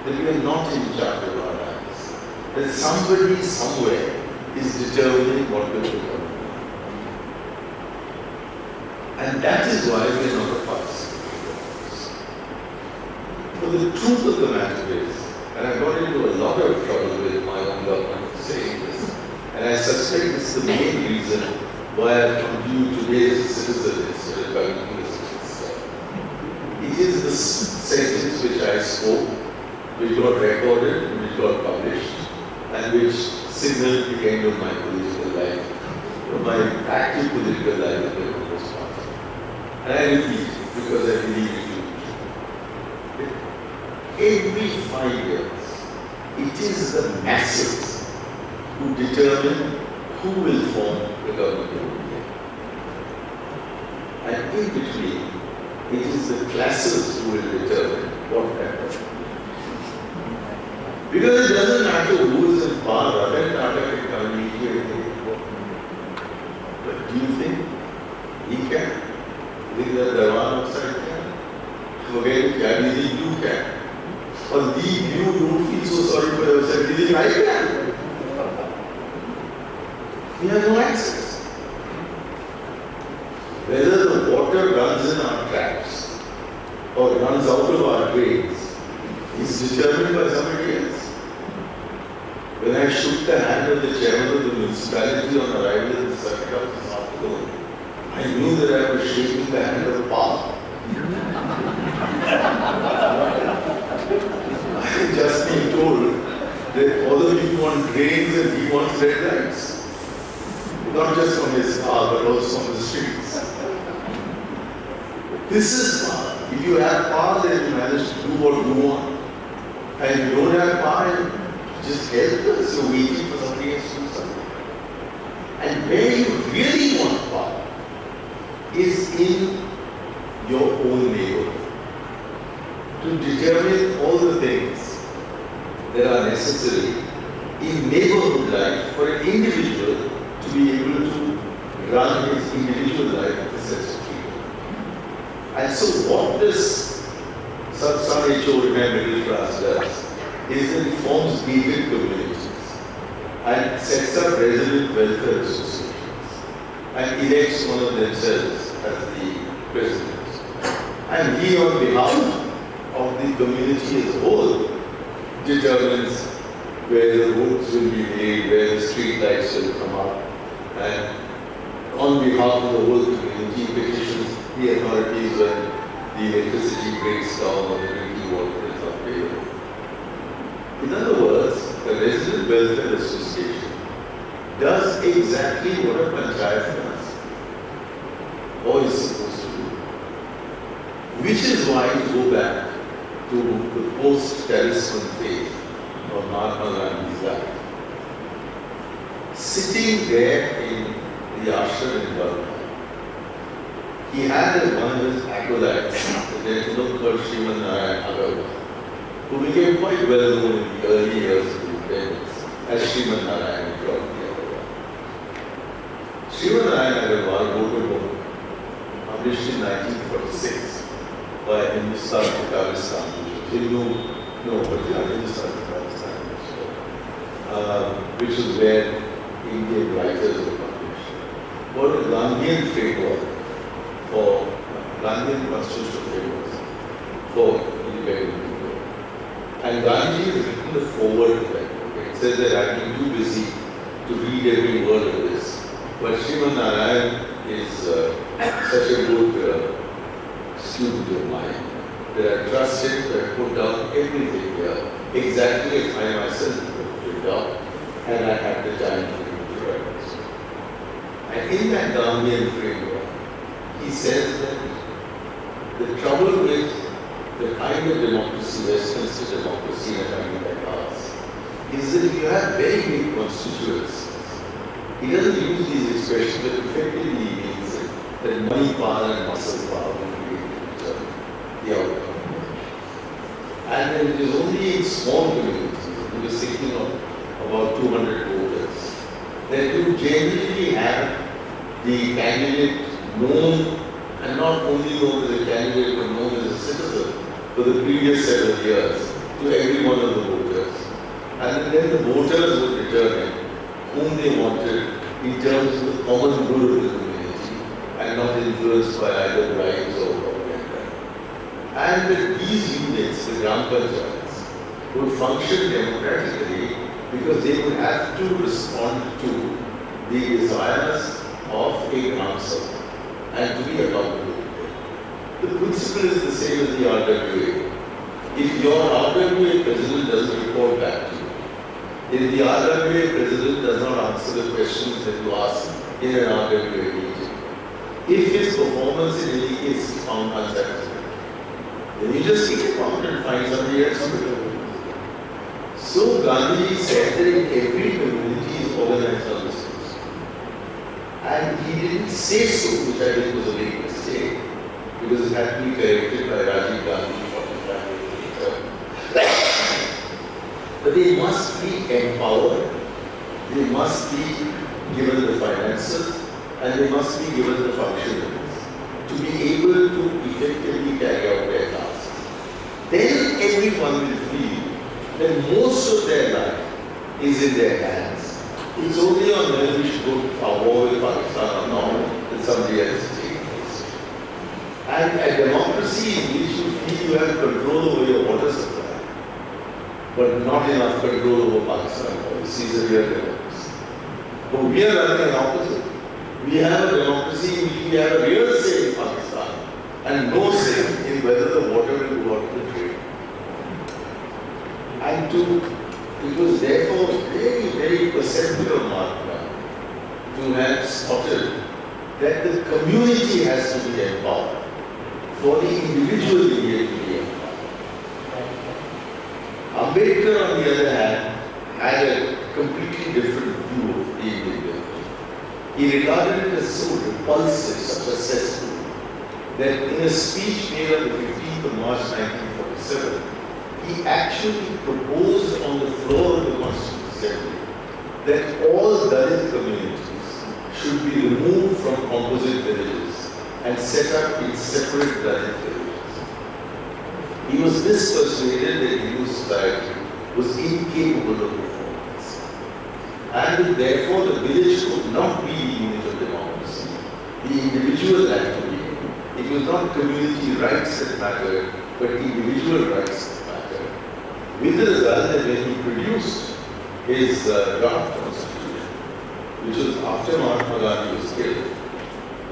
That we are not in charge of our lives. That somebody somewhere is determining what will become. And that is why we are not a participant. But the truth of the matter is, and I got into a lot of trouble with my own government saying this, and I suspect this is the main reason why I've come to you today as a citizen instead of coming to the citizen. It is this sentence which I spoke, which got recorded, which got published, and which signaled the end of my political life, my active political life in the Congress Party. And I repeat it because I believe it to be true. Every 5 years, it is the masses who determine who will form the government of India. And in between, it is the classes who will determine what happens. Because it doesn't matter who is in power, other Tata can come and eat anything. But do you think he can? You think that Darwan outside can? Forget it, can. You think you can? Or you don't feel so sorry for yourself, you think I can? We have no access. Whether the water runs in our taps or runs out of our drains is determined by somebody else. When I shook the hand of the chairman of the municipality on arrival in the circuit house this afternoon, I knew that I was shaking the hand of power. I had just been told that although you want drains and he wants red lights. Not just from his car, but also from the streets. This is power. If you have power, then you manage to do what you want. And if you don't have power, you just helpless. You're waiting for somebody else to do something. And where you really want power is in your own neighborhood. To determine all the things that are necessary in neighborhood life for an individual to be able to run his individual life with a sense of freedom. And so what this some HOMM middle class does is that it forms gated communities and sets up resident welfare associations and elects one of themselves as the president. And he, on behalf of the community as a whole, determines where the roads will be made, where the street lights will come up, and on behalf of the whole community, petitions the authorities when the electricity breaks down or the drinking water is not available. In other words, the Resident Welfare Association does exactly what a panchayat does, or is supposed to do. Which is why, to go back to the post-talisman phase of Mahatma Gandhi's life, sitting there in the ashram in Burma, he had as one of his acolytes, a gentleman called Sriman Narayan Agarwal, who became quite well known in the early years of independence as Sriman Narayan Agarwal. Sriman Narayan Agarwal wrote a book published in 1946 by Hindustan Pakistan, which was where Indian writers were published, what a Gandhian framework for Gandhian constitutional frameworks for independent people. And Gandhi has written the foreword to that book. It says that I've been too busy to read every word of this. But Sriman Narayan is such a good student of mine that I trust him to have put down everything here exactly as I myself put it down, and I had the time to read the writings. And in that Gandhian framework, he says that the trouble with the kind of democracy, Westminster democracy in a country like ours, is that if you have very big constituencies, he doesn't use these expressions, but effectively he means that money power and muscle power will create the outcome. And then it is only in small communities, he was thinking of about 200 voters, that you generally have the candidate known, and not only known as a candidate, but known as a citizen for the previous several years to every one of the voters. And then the voters would determine whom they wanted in terms of the common good of the community and not influenced by either bribes or propaganda. And that these units, the Gram Panchayats, would function democratically because they would have to respond to the desires of a ground server and to be accountable. The principle is the same as the RWA. If your RWA president doesn't report back to you, if the RWA president does not answer the questions that you ask in an RWA meeting, if his performance in any case is found unsatisfactory, then you just take it out and find somebody else to do it. So Gandhi said that in every community is organized on this basis. And he didn't say so, which I think was a big mistake, because it had to be corrected by Rajiv Gandhi 45 years later. But they must be empowered, they must be given the finances, and they must be given the functionaries to be able to effectively carry out their tasks. Then everyone will feel that most of their life is in their hands. It's only on whether we should go to our war with Pakistan or not that somebody else is taking place. And a democracy in which you feel you have control over your water supply, but not enough control over Pakistan policy is a real democracy. But we are running an opposite. We have a democracy in which we have a real say in Pakistan and no say in whether the water will go out to the trade. And it was therefore very, very perceptible of Mahatma to have spotted that the community has to be empowered for the individual India to be empowered. Ambedkar, on the other hand, had a completely different view of the Indian. He regarded it as so repulsive, such a cesspool, that in a speech made on the 15th of March 1947, he actually proposed on the floor of the Constituent Assembly that all Dalit communities should be removed from composite villages and set up in separate Dalit villages. He was persuaded that Hindu society was incapable of performance, and that therefore the village could not be the unit of democracy. The individual had to be. It was not community rights that mattered, but individual rights that mattered. With the result that when he produced his draft constitution, which was after Mahatma Gandhi was killed,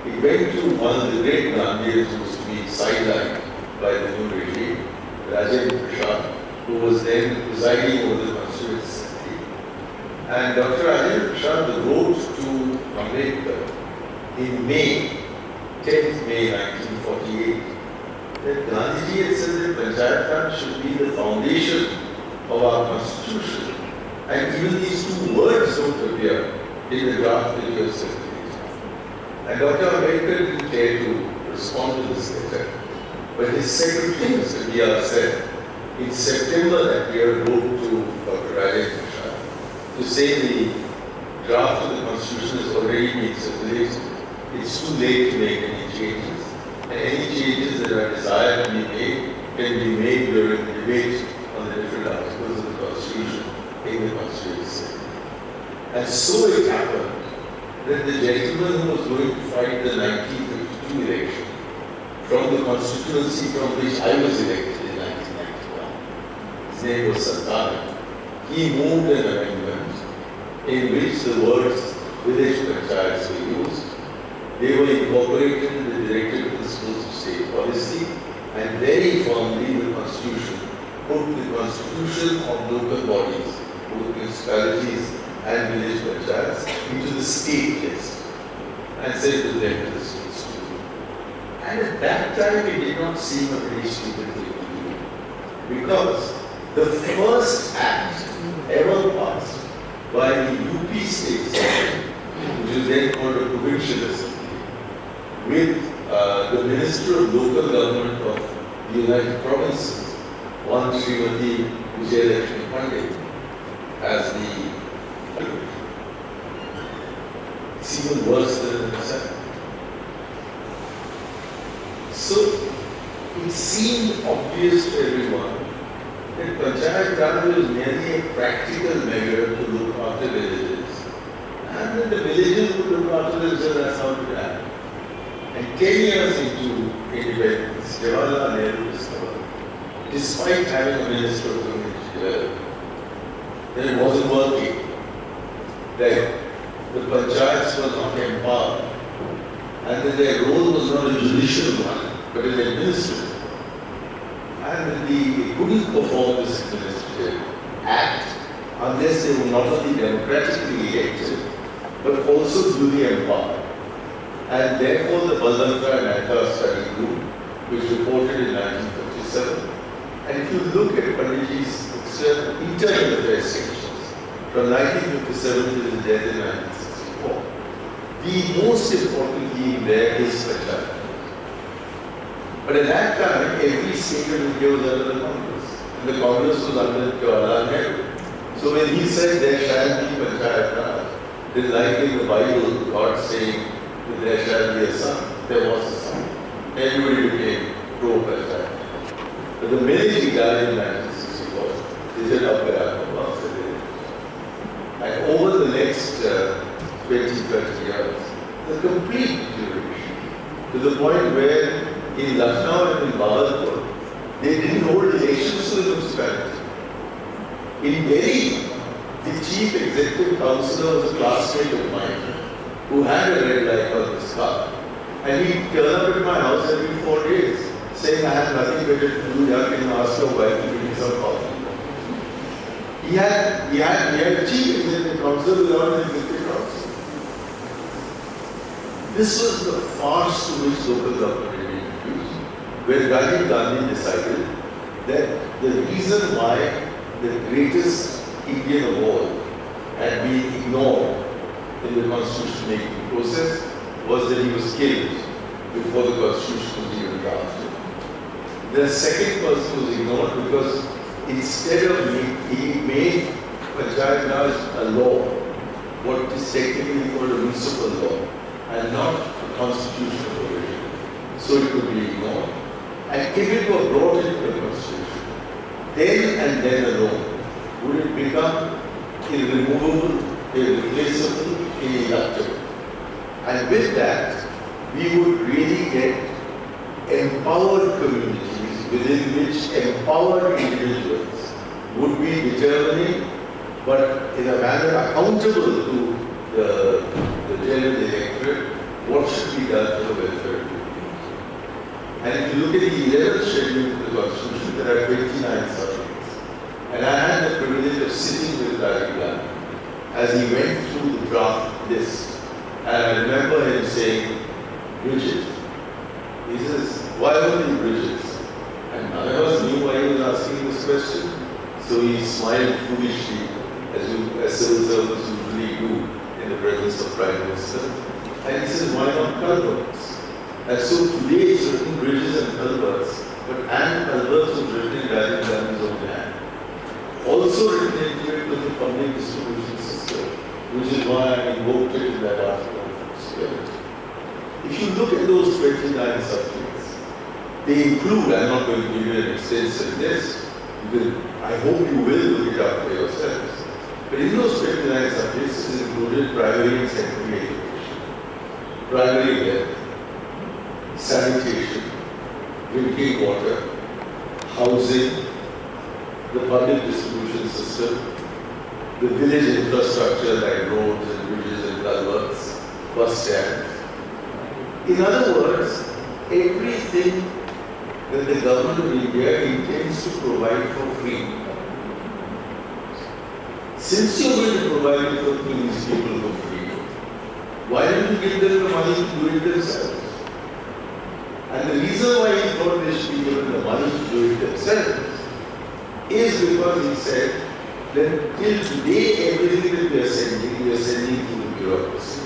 he went to one of the great Gandhians who was to be sidelined by the new regime, Rajendra Prasad, who was then presiding over the Constituent Assembly. And Dr. Rajendra Prasad wrote to Ambedkar in May, 10th May 1948, that Gandhiji had said that Panchayat Raj should be the foundation of our constitution. And even these two words don't appear in the draft that you have circulated. And Dr. Ambedkar didn't care to respond to this letter. But his secretary, Mr. P.R. said, in September that year, wrote to Dr. Rajendra Prasad to say the draft of the constitution has already been circulated. It's too late to make any changes. And any changes that are desired to be made can be made during the debate on the different articles of the Constitution in the Constituent Assembly. And so it happened that the gentleman who was going to fight the 1952 election from the constituency from which I was elected in 1991, his name was Santana, he moved an amendment in which the words village panchayats were used. They were incorporated in the directive principles of state policy, and very firmly the Constitution put the constitution of local bodies, both municipalities and village panchayats, into the state list and said to them to the states to do. And at that time it did not seem a very stupid thing to do, because the first act ever passed by the UP State Assembly, which was then called a provincial assembly, with the Minister of Local Government of the United Provinces, one Srimati Vijayalakshmi Pandey, as the it's even worse than the Senate. So it seemed obvious to everyone that Panchayat Raj was merely a practical measure to look after villages, and that the villages would look after themselves. That's how it happened. And 10 years into independence, Jawaharlal Nehru discovered, despite having a Minister of Community Development, that it wasn't working. That the panchayats were not empowered, and that their role was not a judicial one, but an administrative. And that they couldn't perform this administrative act unless they were not only democratically elected, but also duly empowered. And therefore the Ballantra and Ankara study group, which reported in 1957, and if you look at Panditji's internal affairs sections, from 1957 to his death in 1964, the most important theme there is Panchayat. But at that time, every state of India was under the Congress. And the Congress was under Jawaharlal Nehru. So when he said there shall be Panchayat Raj, then like in the Bible, God saying that there shall be a son, there was a son. Everybody became pro-Panchayat. But the minute he died in 1964, they said, and over the next 20, 30 years, the complete deterioration, to the point where in Lucknow and in Bahadurpur, they didn't hold elections to the municipality. In Delhi, the chief executive councillor was a classmate of mine who had a red light on his car. And he'd turn up at my house every 4 days, saying, I have nothing better to do, I can ask your wife to give me some coffee. He had a chief executive councillor without an executive council. This was the farce to which local government had been introduced, where Rajiv Gandhi decided that the reason why the greatest Indian of all had been ignored in the constitution making process was that he was killed before the constitution was even drafted. The second person was ignored because instead of he made Panchayat Raj a law, what is technically called a municipal law, and not a constitutional provision. So it could be ignored. And if it were brought into the constitution, then and then alone would it become irremovable, irreplaceable, ineluctable. And with that, we would really get empowered communities within which empowered individuals would be determining, but in a manner accountable to the general electorate, what should be done for the welfare of people. And if you look at the 11th schedule of the Constitution, there are 29 subjects. And I had the privilege of sitting with Rajiv Gandhi as he went through the draft list. And I remember him saying, bridges. He says, why only bridges? And none of us knew why he was asking this question. So he smiled foolishly, as civil servants usually do in the presence of Prime Minister. And he says, why not culverts? And so today it's written bridges and culverts, but and culverts was written in Rajiv Gandhi's own hand. Also written into it was the public distribution system, which is why I invoked it in that article of spirit. If you look at those 29 subjects, they include, I'm not going to give you an extensive list, because I hope you will look it up for yourselves. But in those 29 subjects is included primary and secondary education, primary health, sanitation, drinking water, housing, the public distribution system, the village infrastructure like roads and bridges and culverts, bus stands. In other words, everything that the government of India intends to provide for free. Since you're going to provide it for these people for free, why don't you give them the money to do it themselves? And the reason why he thought they should be given the money to do it themselves is because he said that till today everything that we are sending to the bureaucracy.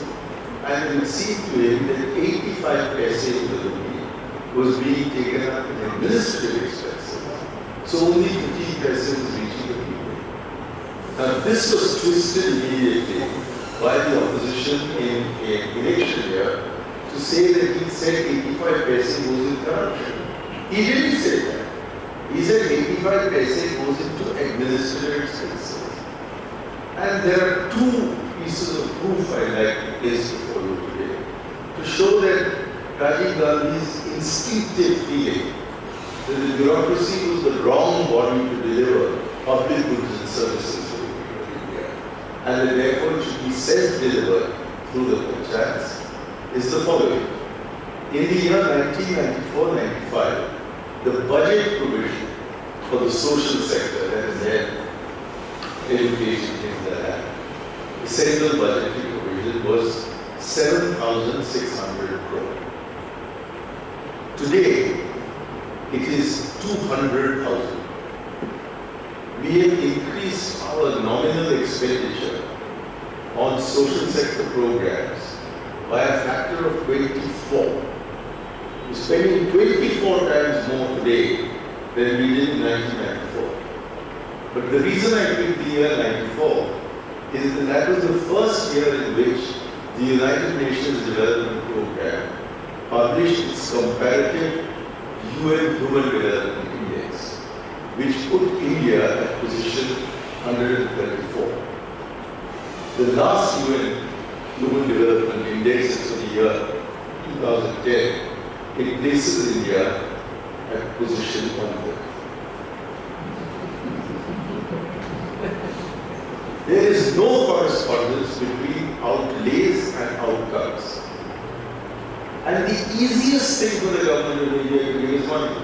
And it seemed to him that 85 paise of the rupee was being taken up in administrative expenses. So only 15 paise was reaching the people. Now this was twisted immediately by the opposition in election year to say that he said 85 paise goes in corruption. He didn't say that. He said 85 paise goes into administrative expenses. And there are two pieces of proof I'd like to place before you today to show that Rajiv Gandhi's instinctive feeling that the bureaucracy was the wrong body to deliver public goods and services to the people of India, and that therefore it should be self-delivered through the panchayats is the following. In the year 1994-95, the budget provision for the social sector, that is health, education, things like that, the central budgetary provision was 7,600 crore. Today, it is 200,000. We have increased our nominal expenditure on social sector programs by a factor of 24. We're spending 24 times more today than we did in 1994. But the reason I picked the year 94 is that that was the first year in which the United Nations Development Programme published its comparative UN Human Development Index, which put India at position 134. The last UN Human Development Index is for the year 2010. It places India at position 130. There is no correspondence between outlays and outcomes. And the easiest thing for the government of India to give is money.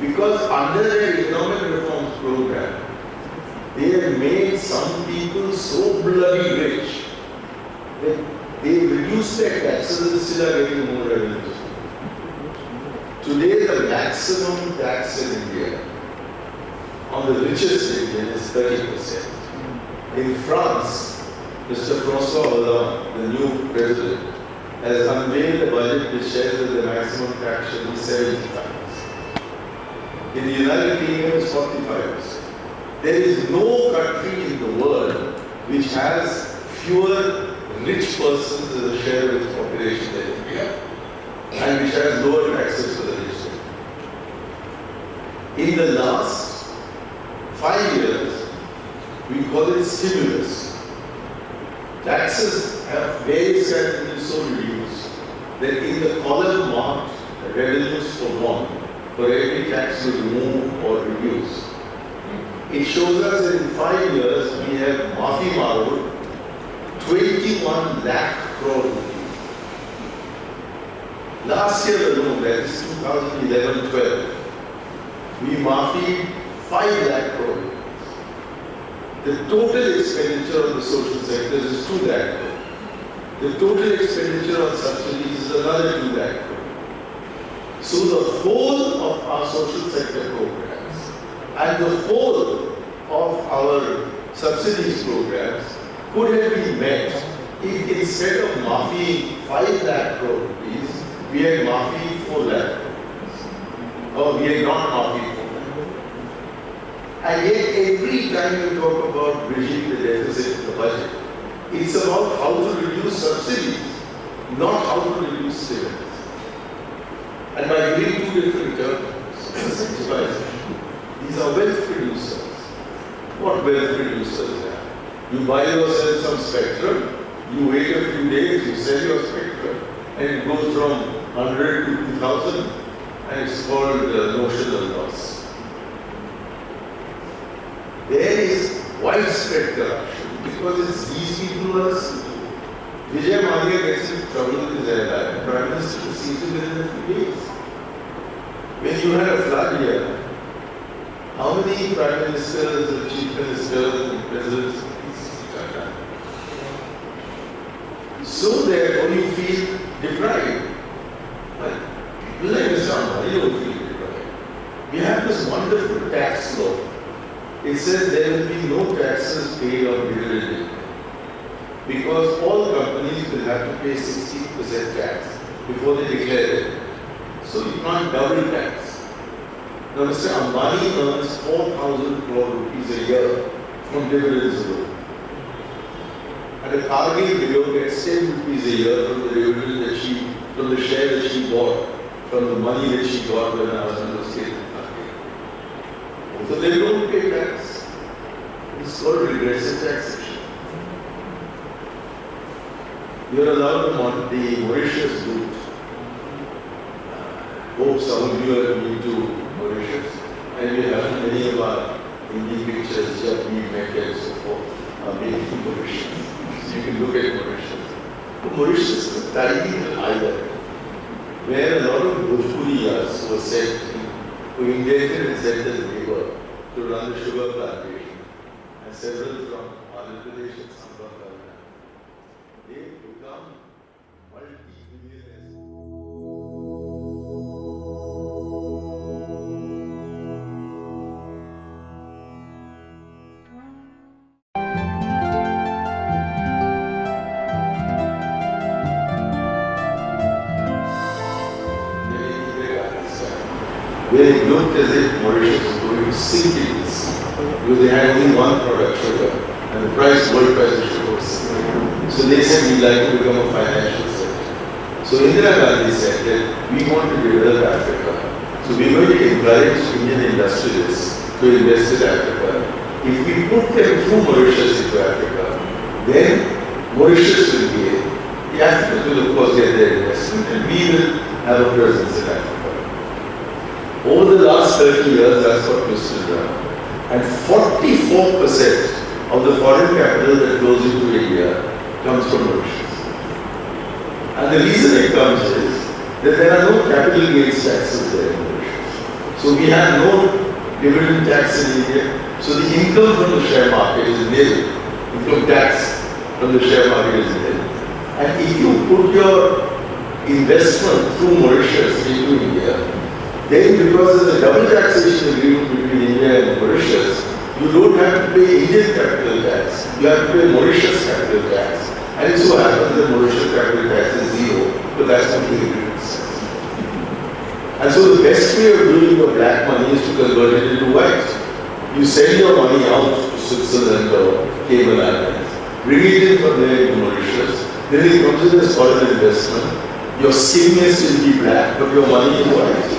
Because under their economic reforms program, they have made some people so bloody rich that they reduce their taxes and still are getting more revenue. Today, the maximum tax in India on the richest Indian is 30%. In France, Mr. François Hollande, the new president, has unveiled a budget which says that the maximum tax should be 75%. In the United Kingdom, it's 45%. There is no country in the world which has fewer rich persons as a share of its population than India, and which has lower taxes for the rich. In the last 5 years, we call it stimulus. Taxes have various kinds of been so reduced that in the column marked revenues for one, for every tax you remove or reduce, it shows us that in 5 years we have Maafi Marul 21 lakh crore rupees. Last year alone, that is 2011-12, we Maafi 5 lakh crore rupees. The total expenditure on the social sectors is 2 lakh crore. The total expenditure on subsidies is another 2 lakh crore. So the whole of our social sector programs and the whole of our subsidies programs could have been met if instead of Maafi 5 lakh crore rupees, we had Maafi 4 lakh crore rupees. Or we had not Maafi 4 lakh. And yet every time you talk about bridging the deficit in the budget, it's about how to reduce subsidies, not how to reduce stimulus. And by giving two different terms, incentivization. These are wealth producers. What wealth producers are? You buy yourself some spectrum, you wait a few days, you sell your spectrum, and it goes from 100 to 2,000, and it's called notional loss. There is widespread corruption because it's these people who are Vijay Mallya gets in trouble with his airline. The Prime Minister receives it within a few days. When you had a flood here, how many Prime Ministers, Chief Ministers, and Presidents done? So therefore you feel deprived. But people like Mr. Ambani don't feel deprived. We have this wonderful tax law. It says there will be no taxes paid on dividend income because all companies will have to pay 16% tax before they declare it. So you can't double tax. Now Mr. Ambani earns 4,000 crore rupees a year from dividends alone. And a Cargill widow gets 10 rupees a year from the dividend that from the share that she bought, from the money that she got when her husband was killed. So they don't pay tax. It's called regressive taxation. You are allowed the Mauritius route. Hope some of you have been to Mauritius, and we have many of our Indian pictures, Japanese, Mecca, and so forth, are made in Mauritius. So you can look at Mauritius. Mauritius is a tiny little island where a lot of Bhojpuriyas were sent, who indented and sent as labor to run the sugar plantation, and several from Andhra Pradesh and some from Tamil Nadu. They become multi-billionaires. Where it looked as if Mauritius was going to sink in this, because they had only one product, sugar, and the world price of sugar was sinking. So they said, we'd like to become a financial center. So Indira Gandhi said that we want to develop Africa. So we're going to encourage Indian industrialists to invest in Africa. If we put them through Mauritius into Africa, then Mauritius will be it. The Africans will of course get their investment, and we will have a presence in Africa. Over the last 30 years, that's what twisted around. And 44% of the foreign capital that flows into India comes from Mauritius. And the reason it comes is that there are no capital gains taxes there in Mauritius. So we have no dividend tax in India. So the income from the share market is nil. Income tax from the share market is nil. And if you put your investment through Mauritius into India, then because there's a double taxation agreement between India and Mauritius, you don't have to pay Indian capital tax, you have to pay Mauritius capital tax. And it so happens that Mauritius capital tax is zero, but that's what the agreement says. And so the best way of doing your black money is to convert it into white. You send your money out to Switzerland or Cayman Islands, bring it in from there into Mauritius, then it comes in as foreign investment. Your skin may still be black, but your money is white.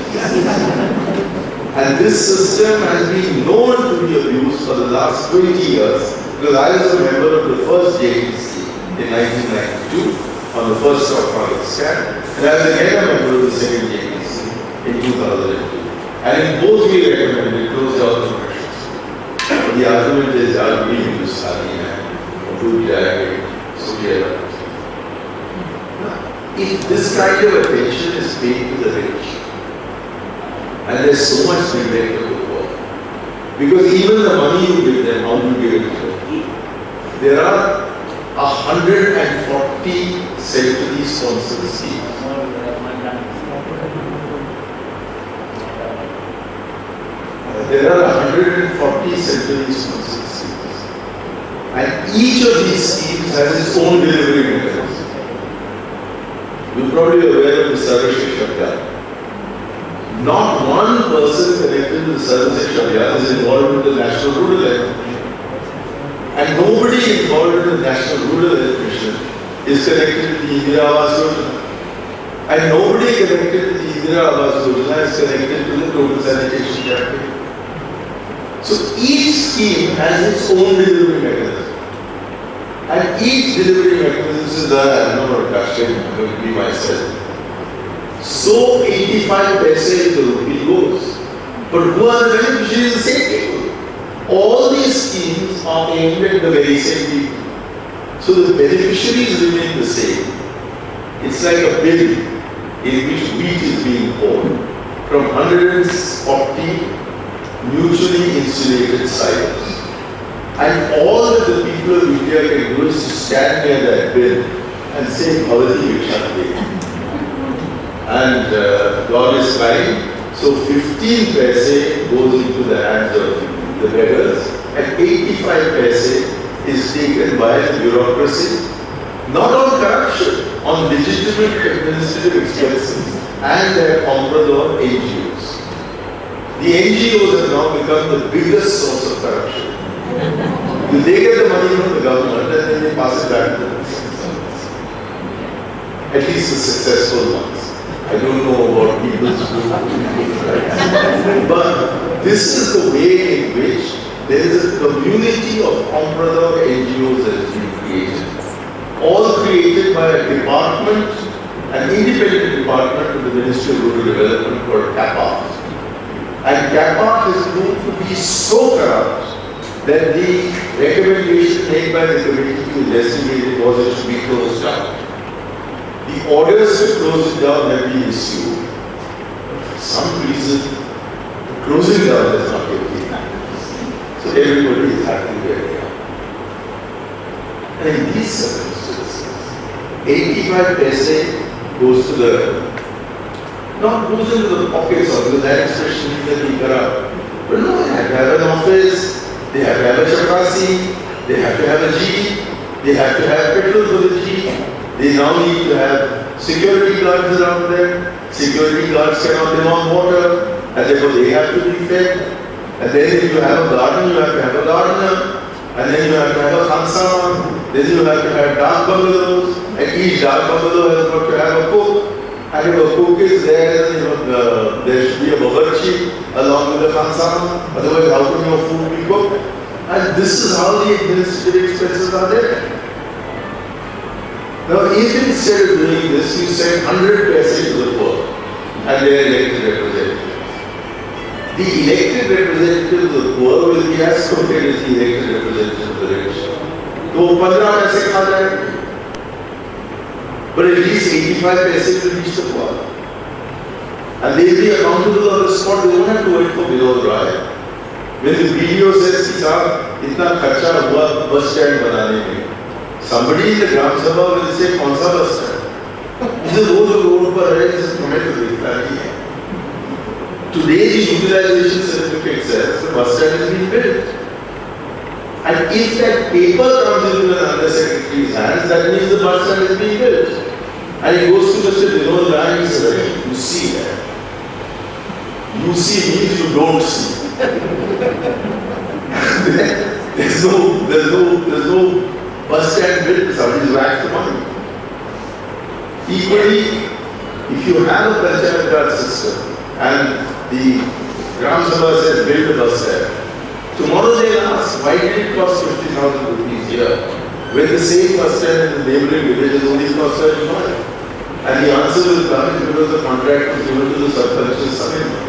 And this system has been known to be abused for the last 20 years, because I was a member of the first JTC in 1992 on the first stock market scan, and I was again a member of the second JTC in 2002. And in both we recommended close down the Mauritius. The argument is that we Hindustani and food jacket, so if this kind of attention is paid to the rich, and there's so much neglect of the poor, because even the money you give them, how do you give it to them? There are 140 centrally sponsored schemes. There are 140 centrally sponsored schemes, and each of these schemes has its own delivery mechanism. You're probably aware of the Sarva Shiksha Abhiyan. Not one person connected to the Sarva Shiksha Abhiyan is involved in the National Rural Health Mission. And nobody involved in the National Rural Health Mission is connected to the Indira Awas Yojana. And nobody connected to the Indira Awas Yojana is connected to the Total Sanitation Campaign. So each scheme has its own delivery mechanism. And each delivery mechanism says that I'm not going to touch it, I'm going to be myself. So 85 paise the rupee goes. But who are the beneficiaries? The same people. All these schemes are aimed at the very same people. So the beneficiaries remain the same. It's like a bill in which wheat is being poured from 140 mutually insulated silos. And all that the people of India can do is to stand near that bill and say, Bhavati Vikshante. And God is kind, so 15 paise goes into the hands of the beggars, and 85 paise is taken by the bureaucracy, not on corruption, on legitimate administrative expenses and their comprador NGOs. The NGOs have now become the biggest source of corruption. They get the money from the government and then they pass it back to the citizens. At least the successful ones. I don't know about people's group. But this is the way in which there is a community of comprador NGOs that has been created. All created by a department, an independent department of the Ministry of Rural Development called CAPART. And CAPART has proved to be so corrupt that the recommendation made by the committee to investigate it was it should be closed down. orders to close it down have been issued. For some reason, closing down has not yet been happened. So everybody is happy where they are. And in these circumstances, 85 paise goes to the, not goes into the pockets of, because that expression means that we corrupt. But no, they have to have an office, they have to have a chapasi, they have to have a jeep, they have to have petrol for the jeep, they now need to have security guards around them, security guards cannot live on water, and therefore they have to be fed. And then if you have a garden, you have to have a gardener, and then you have to have a khansama, then you have to have dark bungalows, and each dark bungalow has got to have a cook. And if a cook is there, there should be a babarchi along with the khansama, otherwise how can your food be cooked? And this is how the administrative expenses are there. Now if instead of doing this, you send 100 paise to the poor and their elected representatives, the elected representative of the poor will be as compared as the elected representative of the rich. So 15 paise kha jayega. But at least 85 paise will reach the poor. And they will be accountable on the spot, they don't have to wait for Vinod Rai. When the BDO says, ki sahab, itna kharcha hua bus stand banane mein, somebody in the Gram Sabha will say, kaun sa bus stand? This is road par hai, this is hame to dekhna nahi hai. Today the utilization certificate says the bus stand is being built. And if that paper comes into an undersecretary's hands, that means the bus stand is being built. And it goes to Mr. Vinod Rai and he says, you see that. You see means you don't see. there's no bus stand built, somebody's whacked the money. Equally, if you have a Panchayat Raj system and the Gram Sabha says build a bus stand, tomorrow they'll ask, why did it cost 50,000 rupees here when the same bus stand in the neighboring village is only cost 35? And the answer will come because the contract was given to the sub-collector's son-in-law.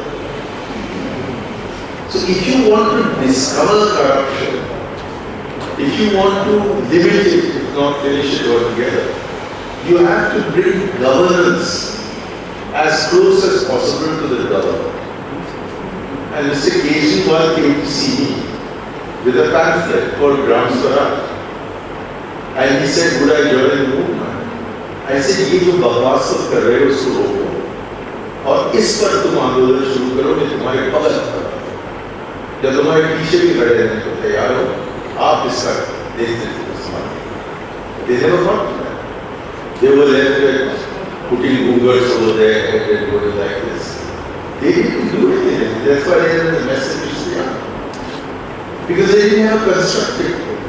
So if you want to discover corruption, if you want to limit it, if not finish it altogether, you have to bring governance as close as possible to the government. And Mr. Kejriwal came to see me with a pamphlet called Gram Swaraj. And he said, would I join the movement? I said, ये जो बकवास सब कर रहे हो उसको रोको और इस पर तुम आंदोलन शुरू करो मैं तुम्हारे बगल खड़ा हूं या तुम्हारे पीछे भी खड़े रहने को तैयार हो आप इसका They never got to that. They were left with putting Googles over there and going like this. They didn't do anything. That's why they had the message to stay out. Because they didn't have constructive program.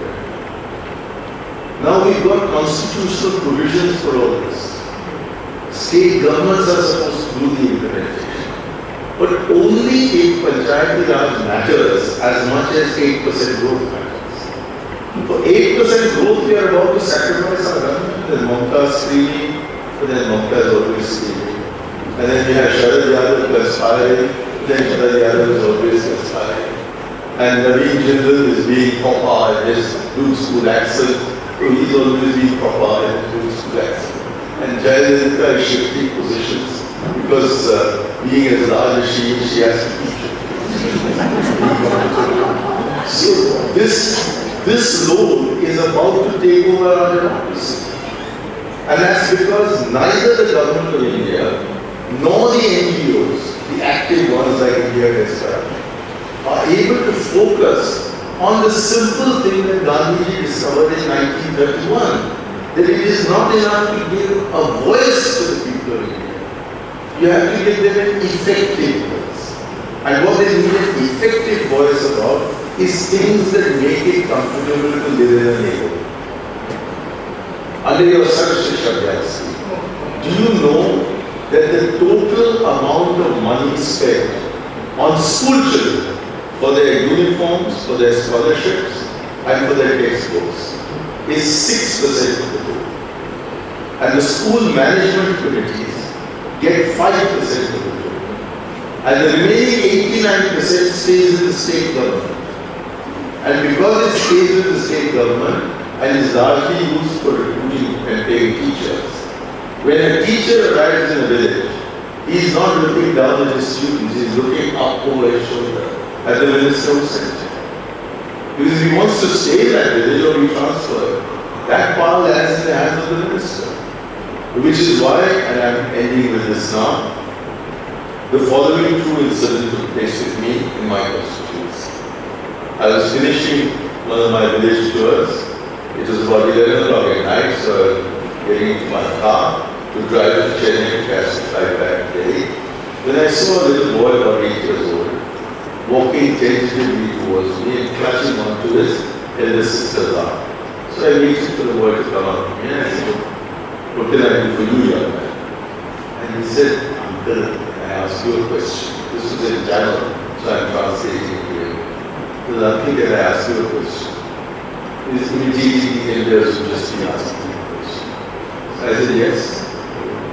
Now we've got constitutional provisions for all this. State governments are supposed to do the implementation. But only if Panchayati Raj matters as much as 8% growth matters. For 8% growth we are about to sacrifice our government. Then Mamta is screaming, but then Mamta is always screaming. And then we have Sharad Yadav conspiring, then Sharad Yadav is always conspiring. And Naveen Jindal is being Papa and just doing school accent. So he's always been Papa and doing school accent. And Jayalalitha is shifting positions because being as large as she is, she has to teach it. So this load is about to take over our democracy. And that's because neither the government of India nor the NGOs, the active ones like India Desktop, are able to focus on the simple thing that Gandhiji discovered in 1931, that it is not enough to give a voice to the people of India. You have to give them an effective voice. And what they need an effective voice about is things that make it comfortable to live in a neighborhood. Under your Sarvashri Shabdya scheme, do you know that the total amount of money spent on school children for their uniforms, for their scholarships, and for their textbooks is 6% of the total. And the school management committees get 5% of the total. And the remaining 89% stays in the state government. And because it stays with the state government and is largely used for recruiting and paying teachers, When a teacher arrives in a village, he is not looking down at his students, he is looking up over his shoulder at the minister who sent him. Because if he wants to stay in that village or be transferred, that power lands in the hands of the minister. Which is why, and I am ending with this now, the following true incident took place with me in my constituency. I was finishing one of my village tours. It was about 11 o'clock at night, so I was getting into my car to drive to Chennai to catch the flight back to Delhi. When I saw a little boy about 8 years old walking tentatively towards me and clutching onto his elder sister's arm. So I waited for the boy to come up to me and I said, "What can I do for you, young man?" And he said, "Uncle, can I ask you a question?" This was in Tamil, so I am translating it here. He said, "Uncle, can I ask you a question?" He is imitating the elders who just been asking me a question. So I said, "Yes,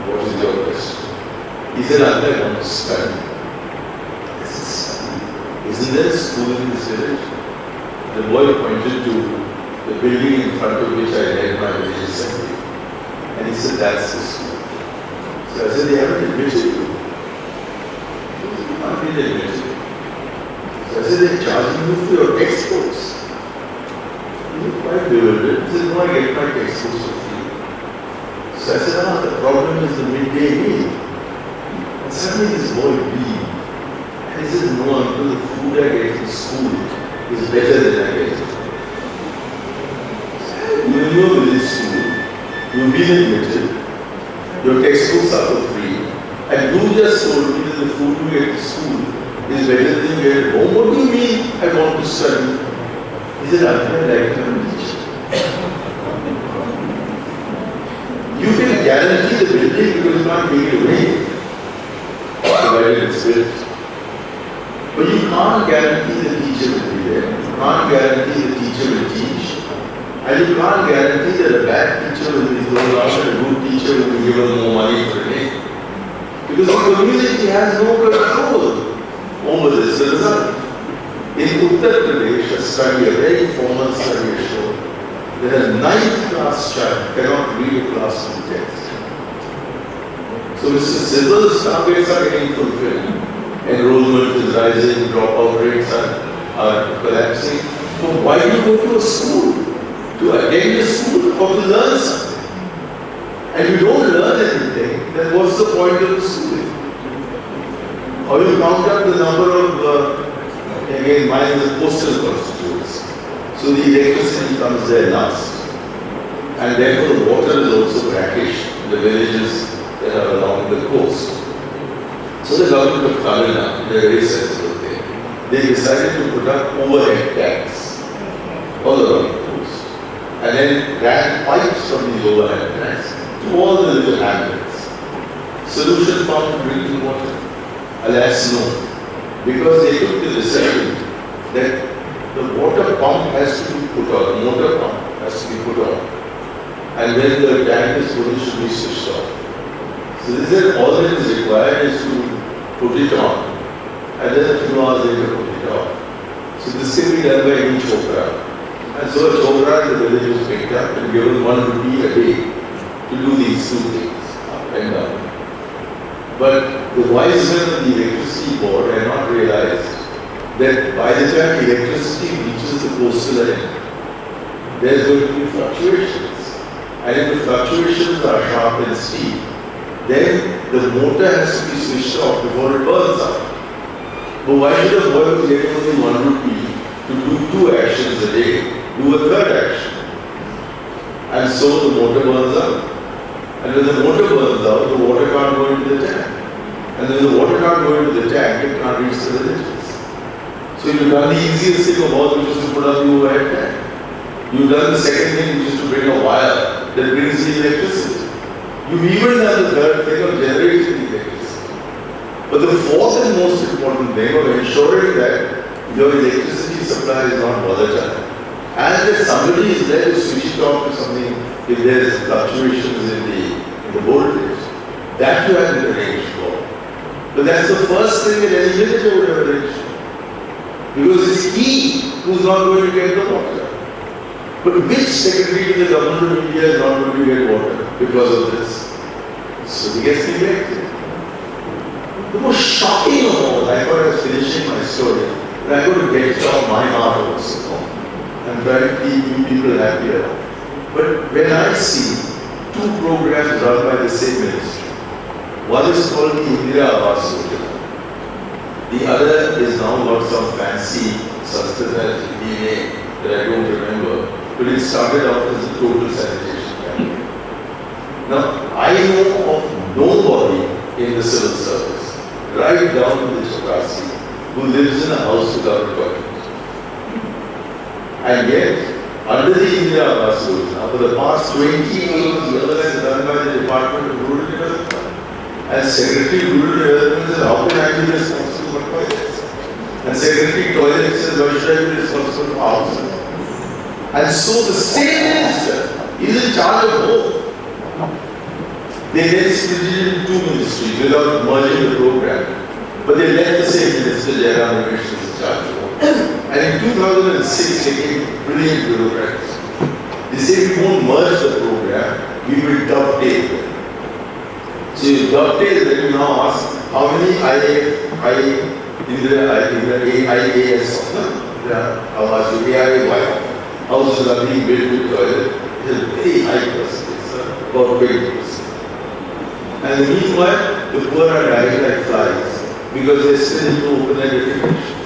what is your question?" He said, "Uncle, I want to study." I said, "Study? Isn't there a school in this village?" The boy pointed to the building in front of which I led my village assembly. And he said, "That's the school." So I said, "They haven't admitted you." He said, "Not been admitted." So I said, "They're charging you for your textbooks." He was quite bewildered. He said, "No, I get my textbooks for free." So I said, "The problem is the midday meal." And suddenly this boy beamed. And he said, "No, uncle, the food I get in school is better than I get at home." You know village school, you've been admitted, your textbooks are for free, and you just told me that the food you get at school is better than you get at home. What do you mean I want to study? He said, "Uncle, I'd like to teach." You can guarantee the building because you can't take it away, provided it's built. But you can't guarantee the teacher will be there. You can't guarantee the teacher will teach. And you can't guarantee that a bad teacher will be thrown out and a good teacher will be given more money for a day. Because the community has no control over this result. In Uttar Pradesh, a study, a very formal study has shown that a 9th class child cannot read a classroom text. So Mr. Sibal's targets are getting fulfilled. Enrollment is rising, dropout rates are collapsing. So why do you go to a school? To attend a school or to learn something? And you don't learn anything, then what's the point of the school? Or you count up the number of, again, mine is a postal constituency. So the electricity comes there last. And therefore the water is also brackish in the villages that are along the coast. So the government of Tamil Nadu, a very sensible thing, they decided to put up overhead tanks all along the coast. And then ran pipes from these overhead tanks to all the little hamlets. Solution found drinking water? Alas, no. Because they took the decision that the water pump has to be put on, the motor pump has to be put on. And when the tank is full, it should be switched off. So this is all that is required is to put it on. And then a few hours later put it off. So this can be done by any chopra. And so a chopra in the village was picked up and given 1 rupee a day to do these two things, up and down. But the wise men of the electricity board had not realized that by the time electricity reaches the coastal end, there's going to be fluctuations. And if the fluctuations are sharp and steep, then the motor has to be switched off before it burns out. But why should a boy who is getting only 1 rupee to do 2 actions a day do a 3rd action? And so the motor burns out. And when the motor burns out, the water can't go into the tank. And when the water can't go into the tank, it can't reach the villages. So you've done the easiest thing of all, which is to put up the overhead tank. You've done the second thing, which is to bring a wire that brings the electricity. You've even done the 3rd thing of generating the electricity. But the 4th and most important thing of ensuring that your electricity supply is not volatile. And that somebody is there to switch it off to something if there is fluctuations in the voltage. That you have to arrange for. But that's the first thing that any villager would have arranged for. Because it's he who's not going to get the water. But which secretary to the government of India is not going to get water because of this? So he gets neglected. The most shocking of all, I thought I was finishing my story, but I got to get it off my heart also. I'm trying to keep you people happier. But when I see two programs run by the same ministry, one is called the Indira Awas Yojana. The other is now got some fancy Sanskrit name that I don't remember, but it started out as a total sanitation campaign. Now, I know of nobody in the civil service, right down to the chaprasi, who lives in a house without a toilet. And yet, under the Indira Awas Yojana, for the past 28 years done by the Department of Rural Development, and Secretary of Rural Development says, how can I be responsible for toilets? And Secretary Toilet says, why should I be responsible for houses? And so the same minister is in charge of both. They then split it into two ministries without merging the program. But they left the same minister, Jairam Ramesh, in charge of both. And in 2006, they came brilliant bureaucrats. They said, we won't merge the program, we will dovetail it. So you dovetail that you now ask how many IAS houses are being built with toilet. It is a very high percentage, about 20%. And meanwhile, the poor are dying like flies because they still need to open their definition.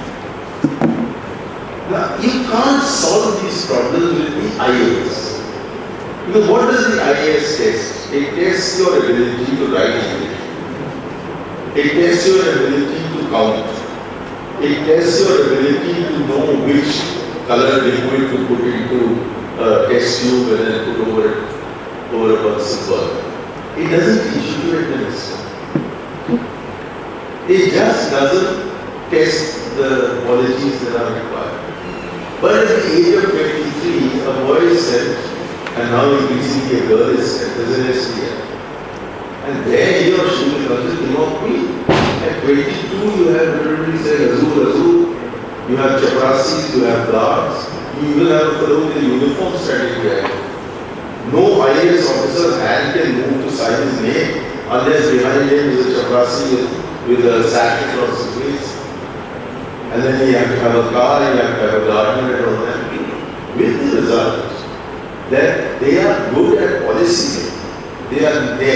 Now, you can't solve these problems with the IAS. Because what does the IAS test? It tests your ability to write English. It tests your ability to count. It tests your ability to know which color liquid to put into a test tube and then put over a Bunsen burner. It doesn't teach you to administer. It just doesn't test the qualities that are required. But at the age of 23, a boy is sent, and now increasingly a girl is sent as an SDM. And there he or she becomes a king of queen. At 22, you have everybody saying, Azul, you have chaprasis, you have guards, you even have a fellow with a uniform standing there. No IAS officer hand can move to sign his name unless behind him is a chaprasi with a sack across his waist. And then you have to have a car, you have to have a gardener and all that. With the result that they are good at policy. They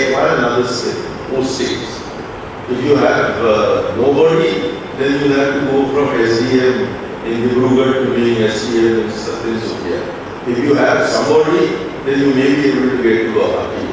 acquire another skill, most skills. If you have nobody, then you have to go from SDM in Dibrugarh to being SDM in Sofia. If you have somebody, then you may be able to get to Guwahati.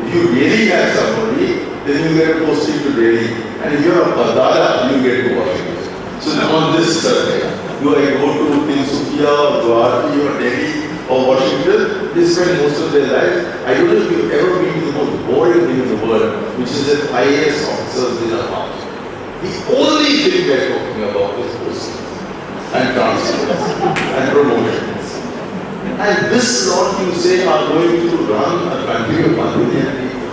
If you really have somebody, then you get posted to Delhi. And if you are a Badala, you get to Washington. So on this survey, do I go to Sofia or Guwahati or Delhi or Washington? They spend most of their lives. I don't know if you've ever been to the most boring thing in the world, which is that IAS officers in a house. The only thing they're talking about is postings and transfers and promotions. And this lot you say are going to run a country of 1 million people.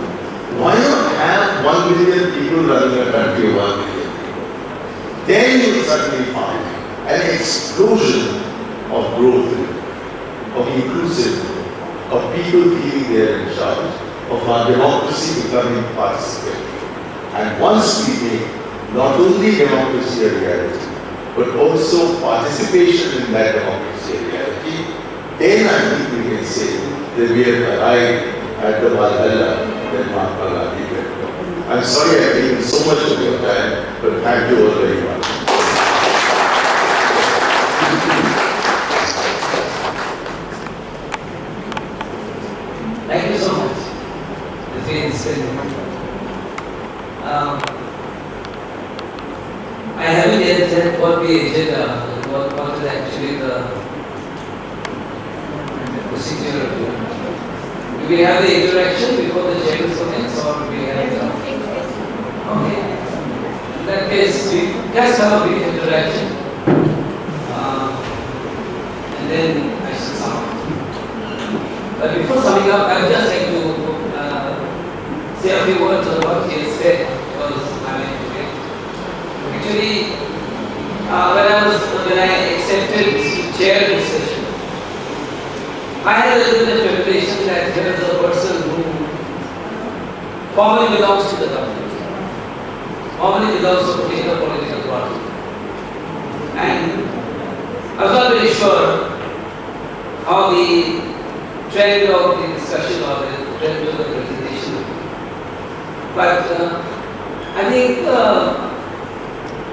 Why not have 1 million people running a country of 1 million people? Then you will suddenly find an explosion of growth, of inclusivity, of people feeling they're in charge, of our democracy becoming participatory. And once we make not only democracy a reality, but also participation in that democracy a reality, then I think we can say that we have arrived at the Valhalla that Mahatma Gandhi went to. I'm sorry I've taken so much of your time, but thank you all very much. Thank you so much. It's been inspiring. I haven't yet said what we did, what is actually the procedure. Do we have the interaction before the chairman's comments, or do we have the... Okay. In that case, we just have a brief interaction. And then I should sum up. But before summing up, I would just like to say a few words on what he has said, because I mean, actually, when I accepted to chair this session, I had a little bit of revelation that here is a person who formally belongs to the government, formally belongs to a particular political party. And I was not very sure how the trend of the discussion or the trend of the presentation will be. But I think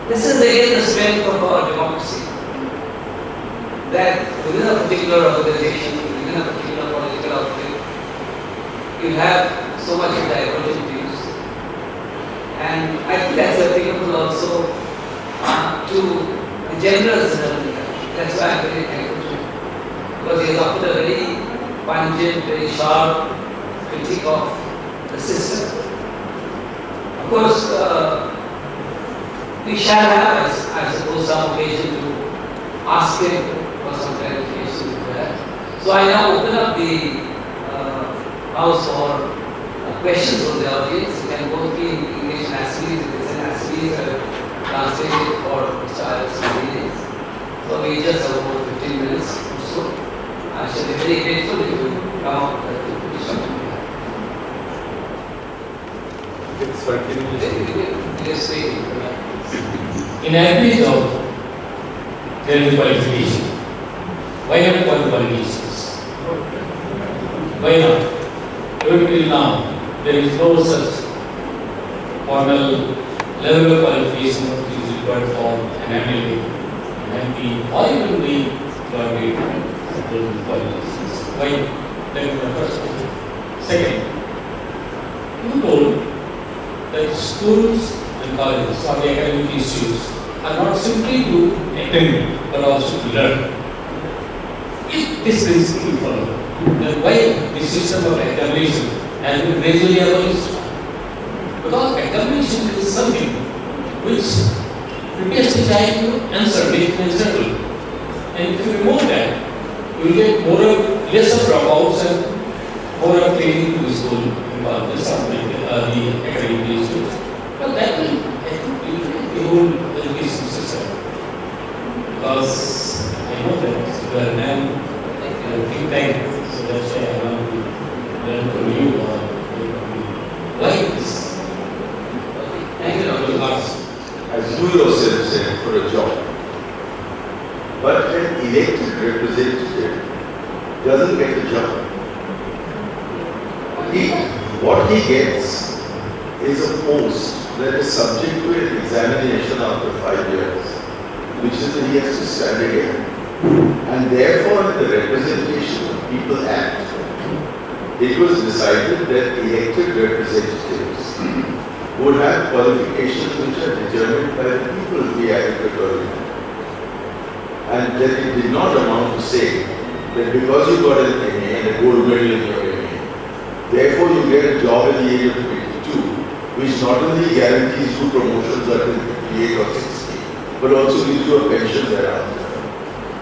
this is again the strength of our democracy, that within a particular organization, within a particular political outfit, you have so much divergent views. And I think that's applicable also to the generals in the country. That's why I'm very thankful to him, because he has offered a very pungent, very sharp critique of the system. Of course, we shall have, I suppose, some occasion to ask him for some clarification to that. So I now open up the house for questions from the audience. It can both be in English and Assamese. If it's in Assamese, I will translate it for Mr. Ayers. So we just have about 15 minutes or so. I shall be very grateful if you come up with a question. In advance of their qualification, why not qualifications? Why not? Even till now, there is no such formal level of qualification which is required for an MLA, MP, or even the graduate qualifications. Why? That is the first question. Second, you told that schools and colleges or the academic institutes are not simply to attend but also to learn. If this principle followed, then why the system of examination has been gradually abolished? Because examination is something which prepares the child to answer, make it settle. And if you remove that, you will get less of dropouts and more of training to the school and colleges or the academic institutes. But that will, I think, eliminate the whole education system. Because I know that you are a man, a think tank, so that's why I want to learn from you or why this. Thank you, Dr. Lars. As you yourself said, for a job. But an elected representative doesn't get a job. What he gets is a post that is subject to an examination after 5 years, which is that he has to stand again. And therefore, in the Representation of People Act, it was decided that elected representatives would have qualifications which are determined by the people of the adequate or not. And that it did not amount to say that because you got an MA and a gold medal in your MA, therefore you get a job at the age of 22, which not only guarantees you promotions until 58 or 60, but also gives you a pension thereafter.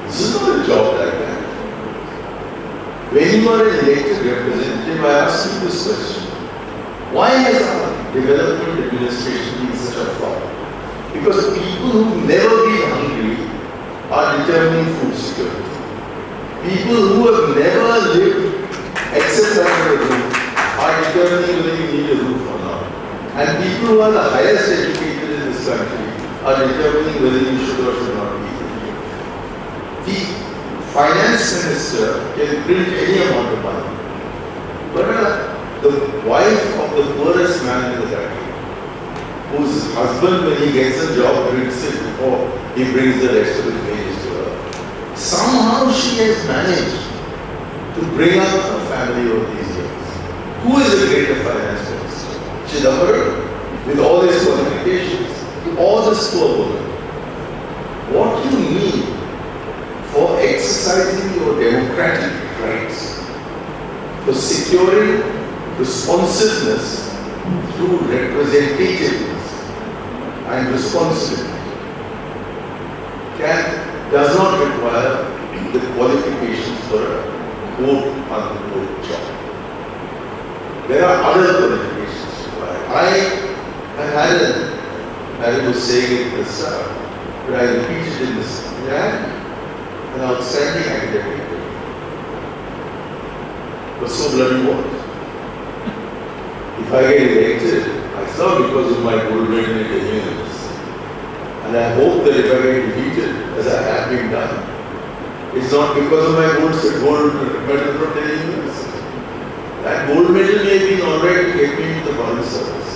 This is not a job like that. When you are an elected representative, I ask you this question. Why has our development administration been such a flop? Because people who've never been hungry are determining food security. People who have never lived except under a roof are determining whether you need a roof or not. And people who are the highest educated in this country are determining whether you should or should not be. The finance minister can print any amount of money. But the wife of the poorest man in the country, whose husband, when he gets a job, drinks it before he brings the rest of his wages to her, somehow she has managed to bring up her family over these years. Who is the greater finance minister? Chidambaram, with all his qualifications, or this poor woman? What you need for exercising your democratic rights, for securing responsiveness through representativeness and responsibility does not require the qualifications for a quote-unquote job. There are other qualifications required. I was saying it at the start, but I repeated in this. An outstanding academic career. But so bloody what? if I get elected, it's not because of my gold medal in the university. And I hope that if I get defeated, as I have been done, it's not because of my gold medal from the university. That gold medal may have been alright to get me into the public service.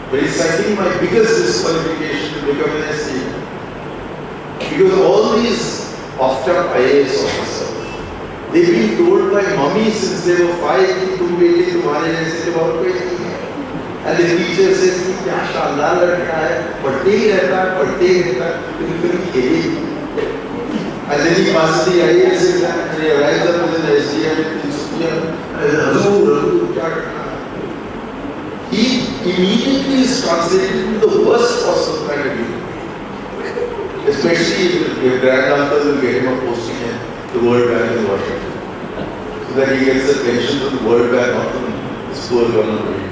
But it's, I think, my biggest disqualification to become an SC. Because all these oft-up IAS officers, they've been told by mummy since they were 5 to waiting to manage about waiting. And the teacher says, "Kya shandar ladka hai, padhte hi rehta, and then he passes the IAS exam and he arrives up with an SDM, he immediately is translated into the worst possible kind of human. Especially if your granduncle will get him a posting in the World Bank in Washington. So that he gets a pension from the World Bank, not from this poor government.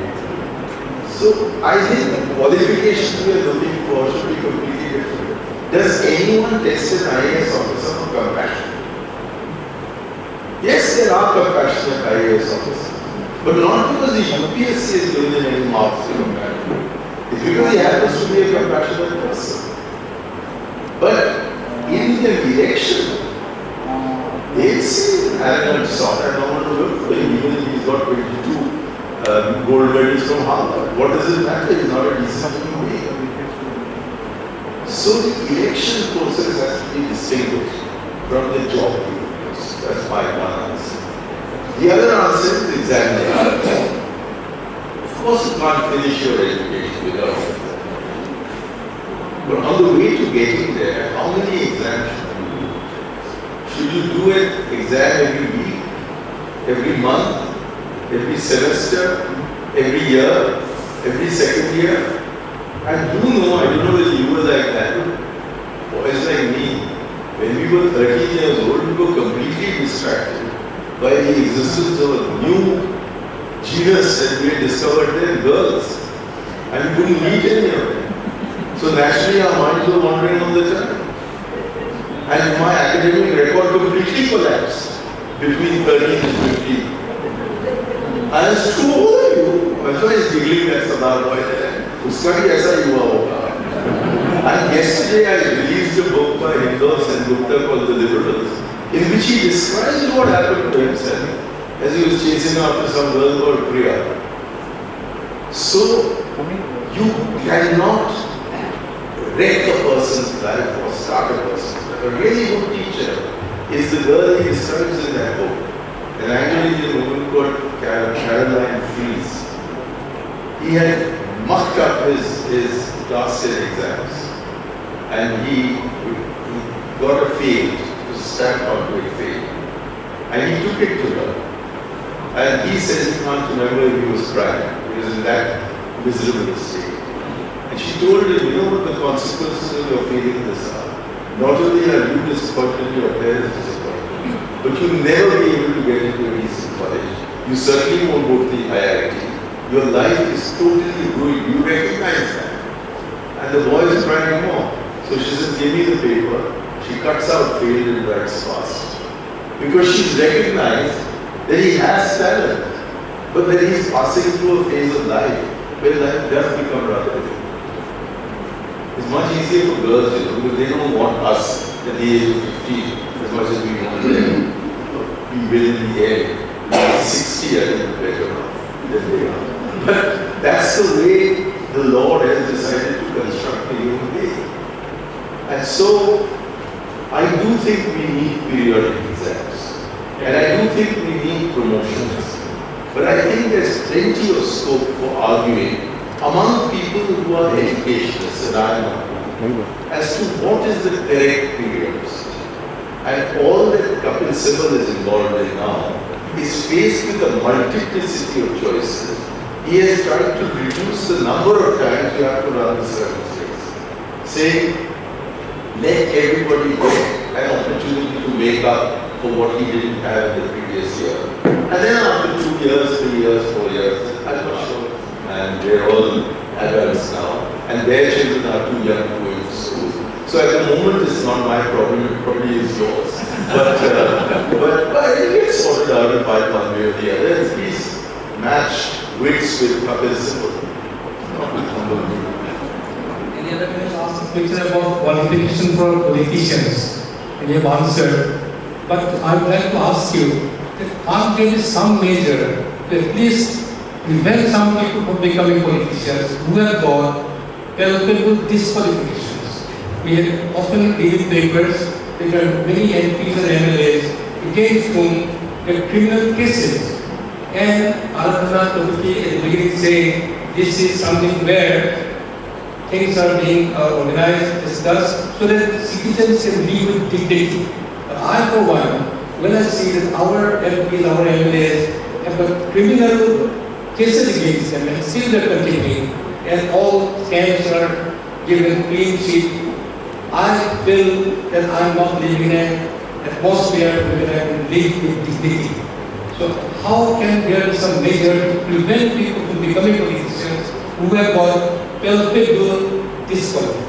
So I think the qualifications we are looking for should be completely different. Does anyone test an IAS officer for compassion? Yes, there are compassionate IAS officers. But not because the UPSC has given him any marks for compassion. It's because he happens to be a compassionate person. But in the election, they'll say, Alan Sort, I don't want to work for him, even if he's got 22 gold medals from Harvard. What does it matter? He's not a decent human being. So the election process has to be distinguished from the job. That's my one answer. The other answer is examination. Of course, you can't finish your education without it. But on the way to getting there, how many exams should you do? Should you do an exam every week, every month, every semester, every year, every second year? And you know, I don't know whether you were like that, boys like me, when we were 13 years old, we were completely distracted by the existence of a new genus that we had discovered there, girls. And we couldn't meet any of them. So naturally our minds were wandering all the time. And my academic record completely collapsed between 13 and 15. And it's too old of you. That's why he's giggling that Sadar boy there. Uska bhi aisa hi hua hoga. And yesterday I released a book by Hindus and Gupta called The Liberals, in which he describes what happened to himself as he was chasing after some girl called Priya. So, you cannot wreck a person's life or start a person's life. A really good teacher is the girl he describes in that book. An Anglican woman called Caroline Fries. He had mucked up his last year exams and he got a failed to stamp onto a fail. And he took it to her. And he says he can't remember if he was crying. He was in that miserable state. And she told him, you know what the consequences of your failing this are? Not only are you disappointed, your parents disappointed, but you'll never be able to get into a decent college. You certainly won't go to the IIT. Your life is totally ruined. You recognize that. And the boy is crying more. So she says, give me the paper. She cuts out failed and writes fast. Because she's recognized that he has talent, but that he's passing through a phase of life where life does become rather difficult. It's much easier for girls, you know, because they don't want us at the age of 15 as much as we want them. We will in the end. At 60, I think, better off than they are. But that's the way the Lord has decided to construct the human being. And so, I do think we need periodic exams. And I do think we need promotions. But I think there's plenty of scope for arguing among people who are educationists, and I am not one, as to what is the correct periodicity. And all that Kapil Sibal is involved in now is faced with a multiplicity of choices. He has tried to reduce the number of times you have to run the service, saying, let everybody get an opportunity to make up for what he didn't have in the previous year. And then after 2 years, 3 years, 4 years, I'm not sure. And they're all adults now. And their children are too young to go into school. So at the moment, it's not my problem, it probably is yours. But it gets sorted out in one way or the other. It's please match wits with Kapil Sindhu. Any other question? Ask a question about qualification for politicians. And you have answered. But I would like to ask you, can't there be some measure to at least prevent some people from becoming politicians who have got palpable disqualifications? We have often read in papers that there are many MPs and MLAs against whom there are criminal cases. And Aradhana Tobiki at the beginning saying this is something where things are being organized, discussed, so that citizens can live with dignity. But I, for one, when I see that our MPs, our MLAs have got criminal cases against them and still they're continuing, and all scams are given clean sheet, I feel that I'm not living in an atmosphere where I can live with dignity. So how can there be some measure to prevent people from becoming politicians who have got palpable disqualifications?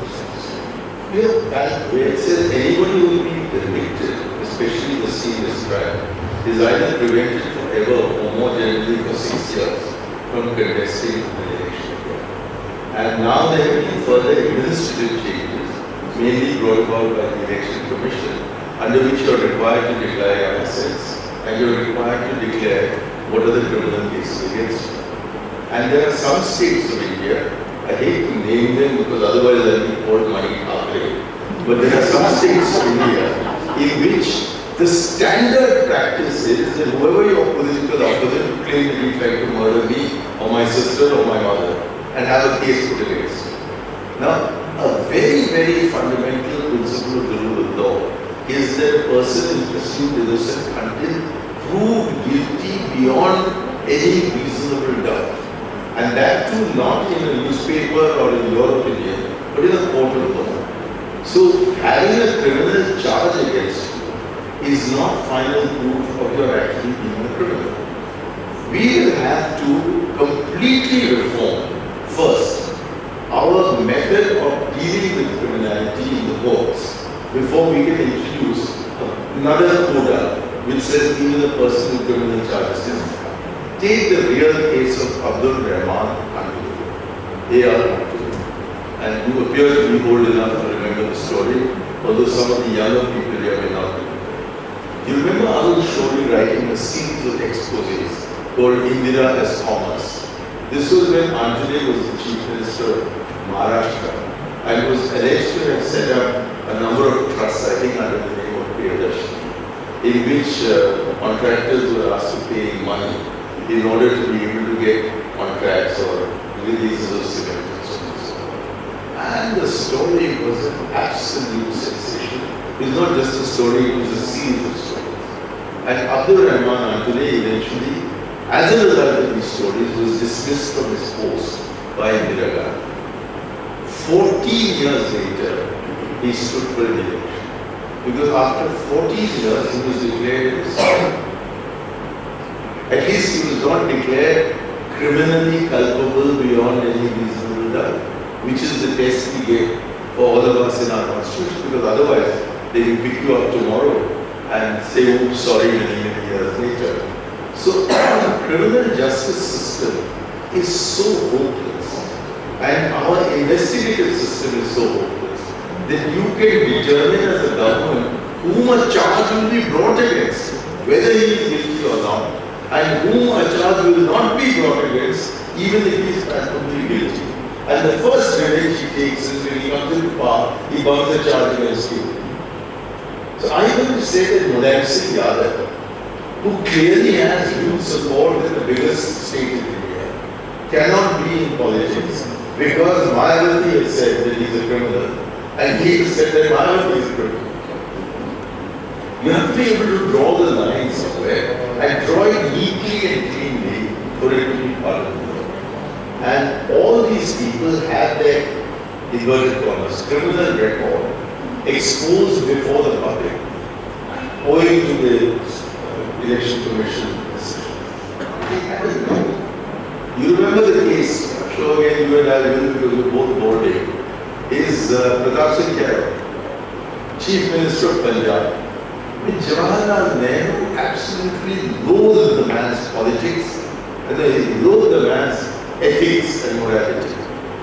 That way it says anybody who will be convicted, especially the serious crime, is either prevented forever or more generally for 6 years from contesting an election. And now there have been further administrative changes, mainly brought about by the Election Commission, under which you are required to declare your assets and you are required to declare what are the criminal cases against you. And there are some states of India, I hate to name them because otherwise I'll be called money after. But there are some states of India in which the standard practice is that whoever your political opponent claim that he tried to murder me or my sister or my mother and have a case put against him. Now, a very, very fundamental principle of the rule of law is that a person is presumed innocent until proved guilty beyond any reasonable doubt. And that too not in a newspaper or in your opinion, but in a court of law. So having a criminal charge against you is not final proof of your actually being a criminal. We will have to completely reform, first, our method of dealing with criminality in the courts before we can introduce another quota which says even a person with criminal charges is. Take the real case of Abdul Rahman A.R. And you appear to be old enough to remember the story, although some of the younger people here may not remember. You remember Arul Shori writing a series of exposés called Indira as Commerce. This was when Anjali was the Chief Minister of Maharashtra and was alleged to have set up a number of trusts, I think under the name of Priyadarshini, in which contractors were asked to pay money in order to be able to get contracts or releases of cement and so on and so on. And the story was an absolute sensation. It was not just a story, it was a series of stories. And Abdul Rahman Antule eventually, as a result of these stories, was dismissed from his post by Indira Gandhi. 14 years later, he stood for an election. Because after 14 years, he was declared innocent. At least he was not declared criminally culpable beyond any reasonable doubt, which is the test we get for all of us in our constitution, because otherwise they will pick you up tomorrow and say, oops, sorry, many years later. So the criminal justice system is so hopeless, and our investigative system is so hopeless, that you can determine as a government whom a charge will be brought against, whether he is guilty or not, and whom a charge will not be brought against, even if he is patently guilty. And the first revenge he takes is when he comes into power, he burns a charge against you. So I'm going to say that Mulayam Singh Yadav, who clearly has huge support in the biggest state in India, cannot be in politics because Mayawati has said that he's a criminal, and he has said that Mayawati is a criminal. You have to be able to draw the line somewhere and draw it neatly and cleanly for it to be part of the law. And all these people have their inverted commas criminal record exposed before the public, owing to the Election Commission decision. You remember the case, I'm sure again you and I will because we were both boarding, is Pratap Singh Kehra, Chief Minister of Punjab. Jawaharlal Nehru absolutely loathed the man's politics and he wrote the man's ethics and morality.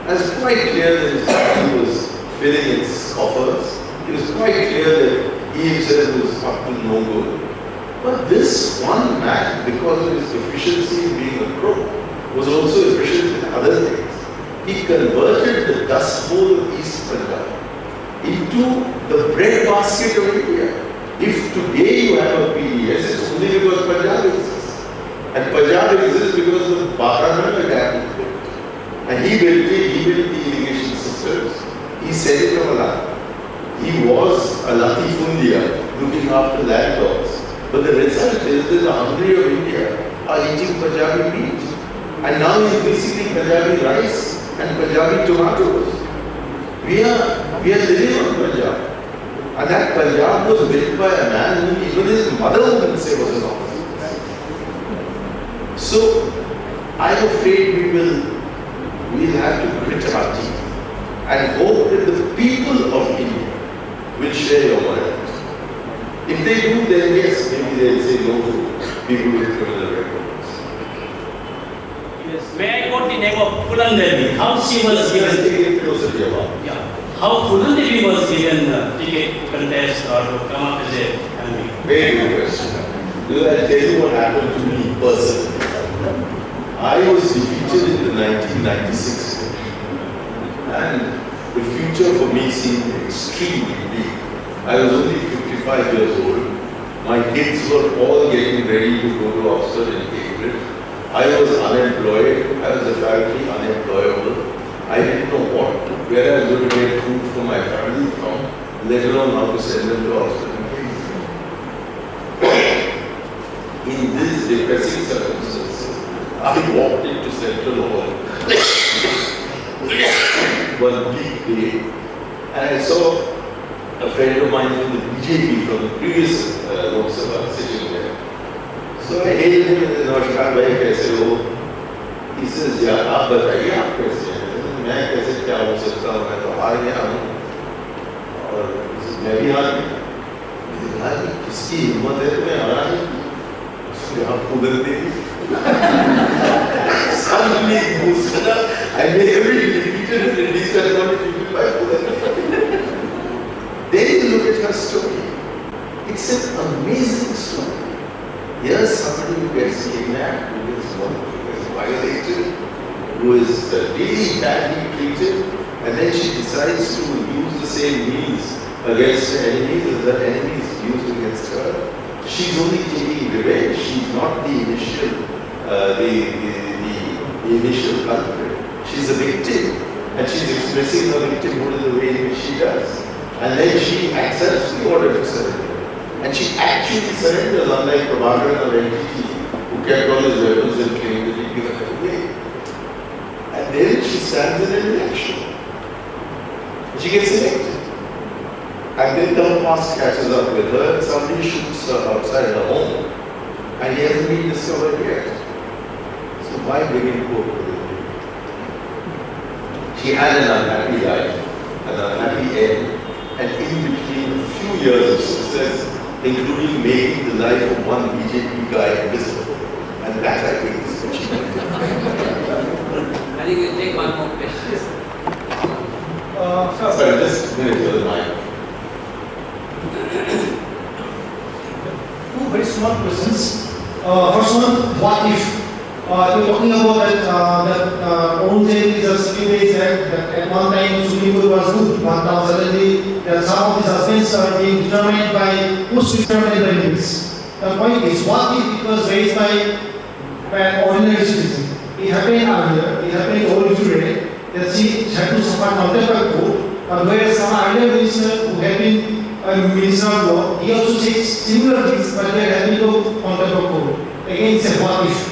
And it's quite clear that his family was filling its coffers. It was quite clear that he himself was up to no good. But this one man, because of his efficiency in being a crook, was also efficient in other things. He converted the Dust Bowl of East Punjab into the bread basket of India. If today you have a PDS, it's only because Punjab exists. And Punjab exists because the Bharananga dam was built. And he built it, he built the irrigation systems. He set it from alive. He was a latifundia looking after landlords. But the result is that the hungry of India are eating Punjabi meat. And now increasingly Punjabi rice and Punjabi tomatoes. We are living on Punjab. And that Punjab was built by a man whom even his mother wouldn't say was an officer. So, I'm afraid we'll have to grit our teeth and hope that the people of India will share your morality. If they do, then yes, maybe they'll say no to people with criminal records. Yes. May I quote the name of Puran Devi? How she was given? Take it closer to your mouth. Yeah. How Puran Devi was given ticket contest or to come up as a MP? Very good question. I'll tell you what happened to me personally. I was defeated in the 1996 election, and the future for me seemed extremely bleak. I was only 55 years old. My kids were all getting ready to go to Oxford and Cambridge. I was unemployed. I was apparently unemployable. I didn't know where I was going to get food for my family from, let alone how to send them to Oxford and Cambridge. In these depressing circumstances, I walked into Central Hall one bleak day, and I saw a friend of mine from the BJP from the previous Lok Sabha sitting there. So I hailed him and said, "Namaskar bhai, kaise ho?" He says, "Yeah, aap bataiye, aap kaise hain?" मैं कैसे क्या हो सकता हूँ, मैं तो हार गया हूँ। और मैं भी हार गया। किसकी हिम्मत है तुम्हें हारा नहीं? उसने आप कुदरत दी। Suddenly boosted up, I made every defeated and released and not defeated by kudarat. Then you look at her story. It's an amazing story. Here's somebody who gets kidnapped, who gets violated, who is really badly treated, and then she decides to use the same means against her enemies as her enemies used against her. She's only taking revenge. She's not the initial, the initial culprit. She's a victim, and she's expressing her victimhood in the way in which she does. And then she accepts the order to surrender, and she actually surrenders, unlike Prabhakaran of NTT, who kept all his weapons and claimed that he'd given them away. And then she stands in an election. She gets elected. And then the past catches up with her and somebody shoots her outside her home. And he hasn't been discovered yet. So why bring in hope with it? She had an unhappy life, an unhappy end, and in between a few years of success, including making the life of one BJP guy visible. And that I think is achievement. I think we'll take one more question. Sorry, just a minute for the mic. Two very small questions. First one, what if? You're talking about that Aurangzeb is a few days that at one time Supreme Court was good, but now suddenly that some of the husbands are being determined by post-determined benefits. The point is, what if it was raised by an ordinary citizen? It happened earlier, it happened over today, that she had to suffer contempt of court, but whereas some earlier minister who had been a minister of law, he also says similar things, but they are having no contempt of court. Again, it's a what if.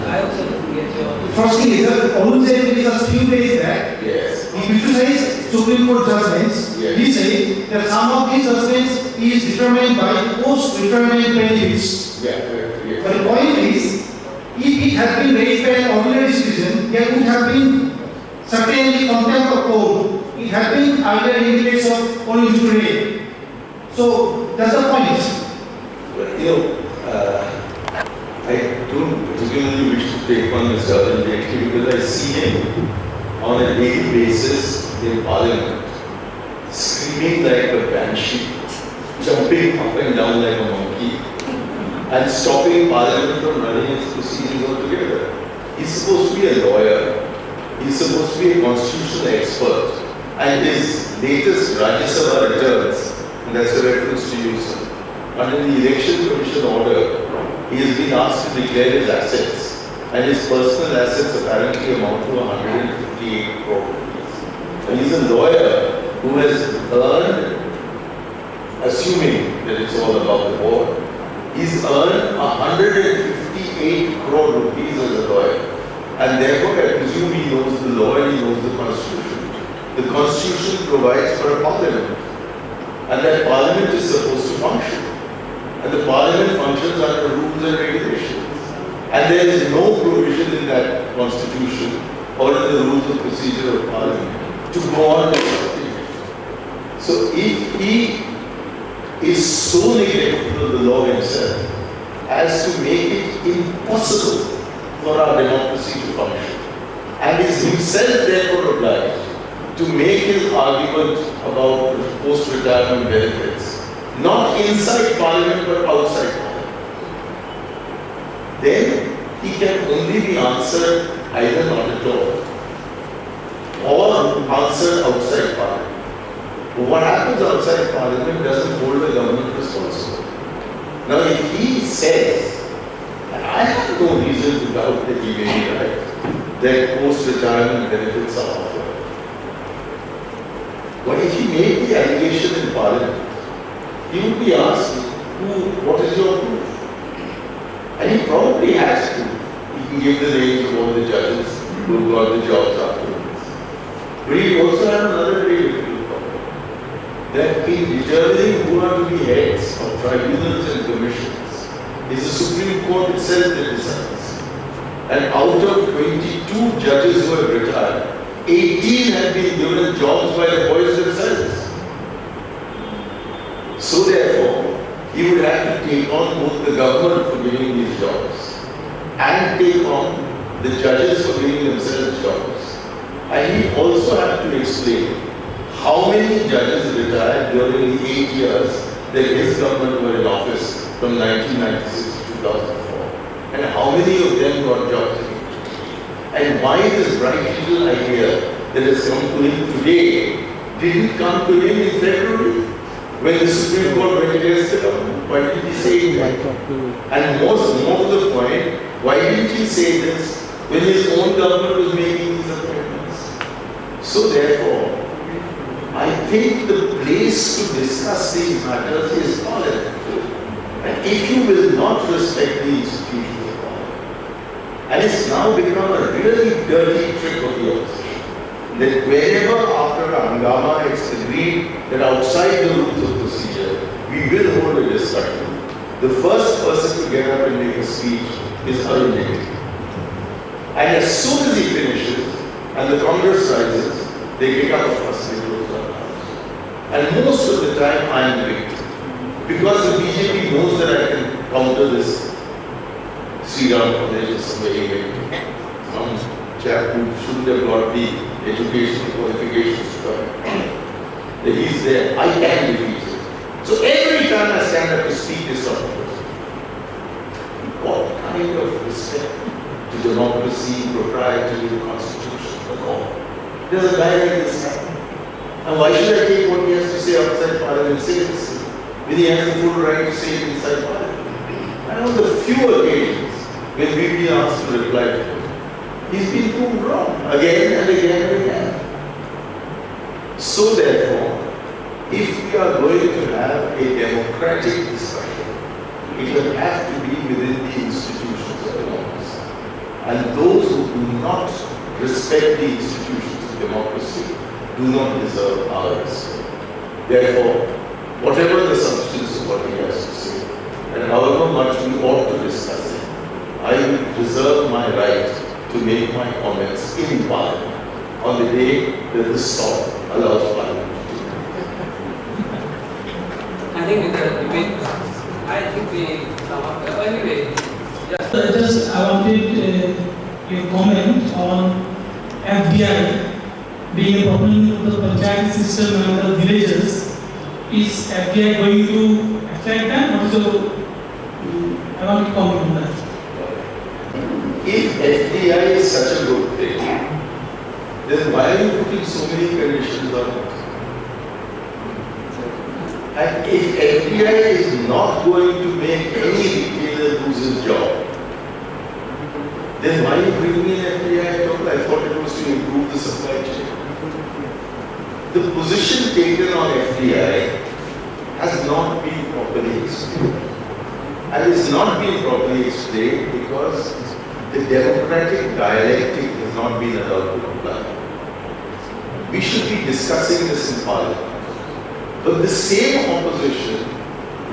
I also didn't get your... First thing is that Aurangzeb is a few days back, Yes. he criticized Supreme Court judgments. Yes. He said that some of these judgments is determined by post-retirement benefits. Yeah. But the point is, if it had been raised by an ordinary citizen, there would have been certainly contempt of court. It had been either in the case of injury. So that's the point. But particularly wish to take on Mr. Arun Jaitley because I see him on a daily basis in Parliament, screaming like a banshee, jumping up and down like a monkey, and stopping Parliament from running its proceedings altogether. He's supposed to be a lawyer, he's supposed to be a constitutional expert, and his latest Rajya Sabha returns, and that's a reference to you, sir. Under the Election Commission order, he has been asked to declare his assets, and his personal assets apparently amount to 158 crore rupees. And he's a lawyer who has earned, assuming that it's all about the war, he's earned 158 crore rupees as a lawyer. And therefore, I presume he knows the law and he knows the Constitution. The Constitution provides for a parliament, and that parliament is supposed to function. And the parliament functions under rules and regulations. And there is no provision in that Constitution or in the rules of procedure of parliament to go on with something. So if he is so neglectful of the law himself as to make it impossible for our democracy to function, and is himself therefore obliged to make his argument about post-retirement benefits, not inside Parliament but outside Parliament, then he can only be answered either not at all or answered outside Parliament. But what happens outside Parliament doesn't hold the government responsible. Now if he says, and I have no reason to doubt that he may be right, that post-retirement benefits are offered. But if he made the allegation in Parliament, he would be asked, what is your proof? And he probably has to. He can give the names of all the judges who got the jobs afterwards. But he also has another very difficult problem. That in determining who are to be heads of tribunals and commissions, is the Supreme Court itself that decides. And out of 22 judges who have retired, 18 have been given jobs by the boys themselves. So therefore, he would have to take on both the government for giving these jobs and take on the judges for giving themselves jobs. And he also had to explain how many judges retired during the 8 years that his government were in office from 1996 to 2004, and how many of them got jobs. And why this bright little idea that has come to him today didn't come to him in February when the Supreme Court went against the government. Why didn't he say that? And more to the point, why didn't he say this when his own government was making these appointments? So therefore, I think the place to discuss these matters is Parliament. And if you will not respect the institutions of Parliament, and it's now become a really dirty trick of the opposition, that whenever after a hangama it's agreed that outside the rules of procedure, we will hold a discussion, the first person to get up and make a speech is Arun Jaitley. And as soon as he finishes, and the Congress rises, they kick up a fuss and they close down the house. And most of the time I am the victim. Because the BJP knows that I can counter this Sri Ram College in some way. Some chap who shouldn't have got the educational qualifications to come. That he's there, I can defeat it. So every time I stand up to speak this sort of person, what kind of respect to democracy, propriety, the Constitution, the law? There's a guy like this guy. And why should I take what he has to say outside Parliament and say this? When he has the full right to say it inside Parliament. I know the few occasions when we've been asked to reply to him, he's been proved wrong again and again and again. So therefore, if we are going to have a democratic discussion, it will have to be within the institutions of democracy. And those who do not respect the institutions of democracy do not deserve our respect. Therefore, whatever the substance of what he has to say, and however much we ought to discuss it, I will reserve my right to make my comments in Parliament on the day that this law allows Parliament to do it. I think with the debate, I think we come up. Anyway, Just I wanted a comment on FDI being a proponent of the panchayat system and the villages. Is FDI going to affect that? Also, I want to comment on that. If FDI is such a good thing, then why are you putting so many conditions on it? And if FDI is not going to make any retailer lose his job, then why are you bringing in FDI at all? I thought it was to improve the supply chain. The position taken on FDI has not been properly explained. And it's not been properly explained because the democratic dialectic has not been allowed to apply. We should be discussing this in Parliament. But the same opposition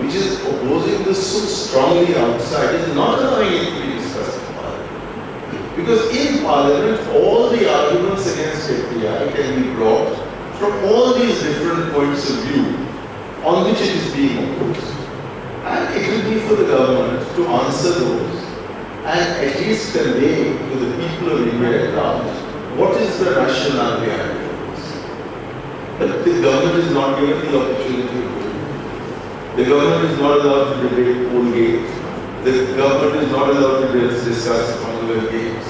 which is opposing this so strongly outside is not allowing it to be discussed in Parliament. Because in Parliament, all the arguments against FDI can be brought from all these different points of view on which it is being opposed. And it will be for the government to answer those and at least convey to the people of India at large what is the rationale behind it. But the government is not given the opportunity to do it. The government is not allowed to debate poll games. The government is not allowed to discuss Commonwealth games.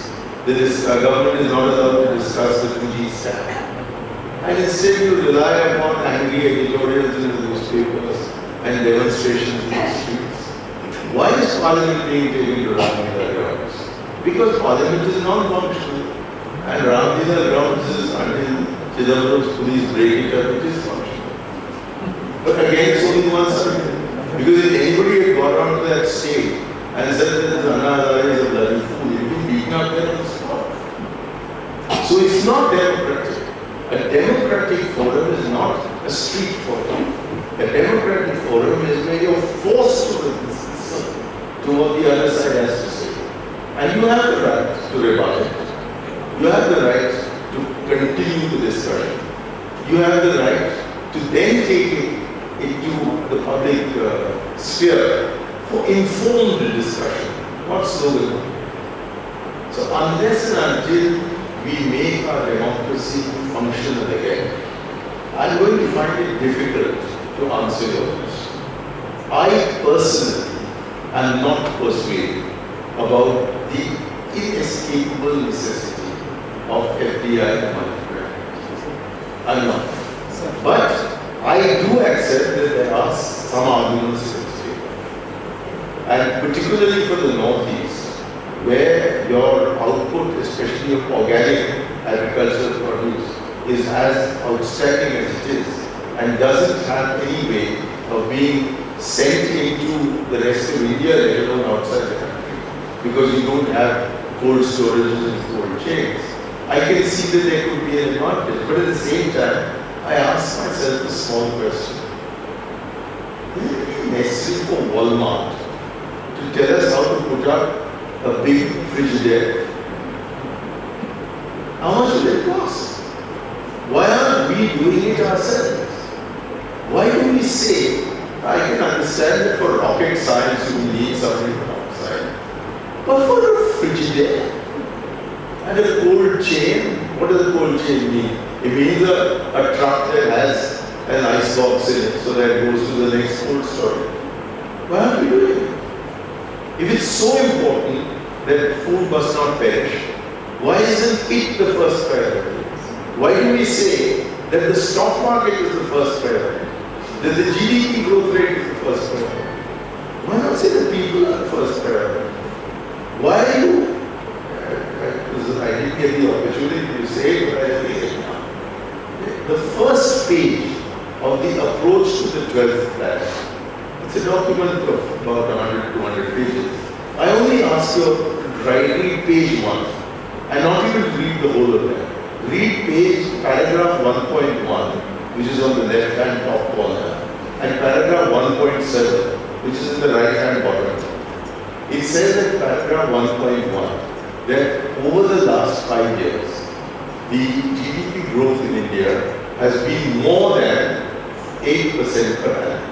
The government is not allowed to discuss the 2G stack. And instead you rely upon angry editorials in the newspapers and demonstrations in the streets. Why is Parliament being taken to Ramlila grounds? Because Parliament is non-functional. And Ramlila grounds is until Chidambaram's police break it up, it is functional. But again, it's only one side. Because if anybody had got onto that stage and said that this Anna Hazare is a bloody fool, he would be beaten up there on the spot. So it's not democratic. A democratic forum is not a street forum. A democratic forum is where you're forced to listen to what the other side has to say. And you have the right to rebut it. You have the right to continue the discussion. You have the right to then take it into the public sphere for informed discussion, not slogan. So unless and until we make our democracy functional again, I'm going to find it difficult to answer your question. I personally am not persuaded about the inescapable necessity of FDI and multi-brand. I'm not. But I do accept that there are some arguments in its favor. And particularly for the Northeast, where your output, especially of organic agricultural produce, is as outstanding as it is and doesn't have any way of being sent into the rest of India, let alone outside the country, because you don't have cold storages and cold chains. I can see that there could be an advantage, but at the same time, I ask myself a small question. Is it really necessary for Walmart to tell us how to put up a big Frigidaire? How much will it cost? Why aren't we doing it ourselves? Why do we say, I can understand that for rocket science you need something from outside, but for a Frigidaire and a cold chain, what does a cold chain mean? It means a truck that has an ice box in it so that it goes to the next cold storage. Why aren't we doing it? If it's so important that food must not perish, why isn't it the first priority? Why do we say that the stock market is the first priority? That the GDP growth rate is the first priority? Why not say that people are the first priority? Why are you? I didn't get the opportunity to say it, but I say it now. The first page of the approach to the 12th plan, it's a document of about 100, 200 pages. I only ask you to read page 1 and not even read the whole of that. Read paragraph 1.1, which is on the left-hand top corner, and paragraph 1.7, which is in the right-hand bottom. It says in paragraph 1.1 that over the last 5 years, the GDP growth in India has been more than 8% per annum.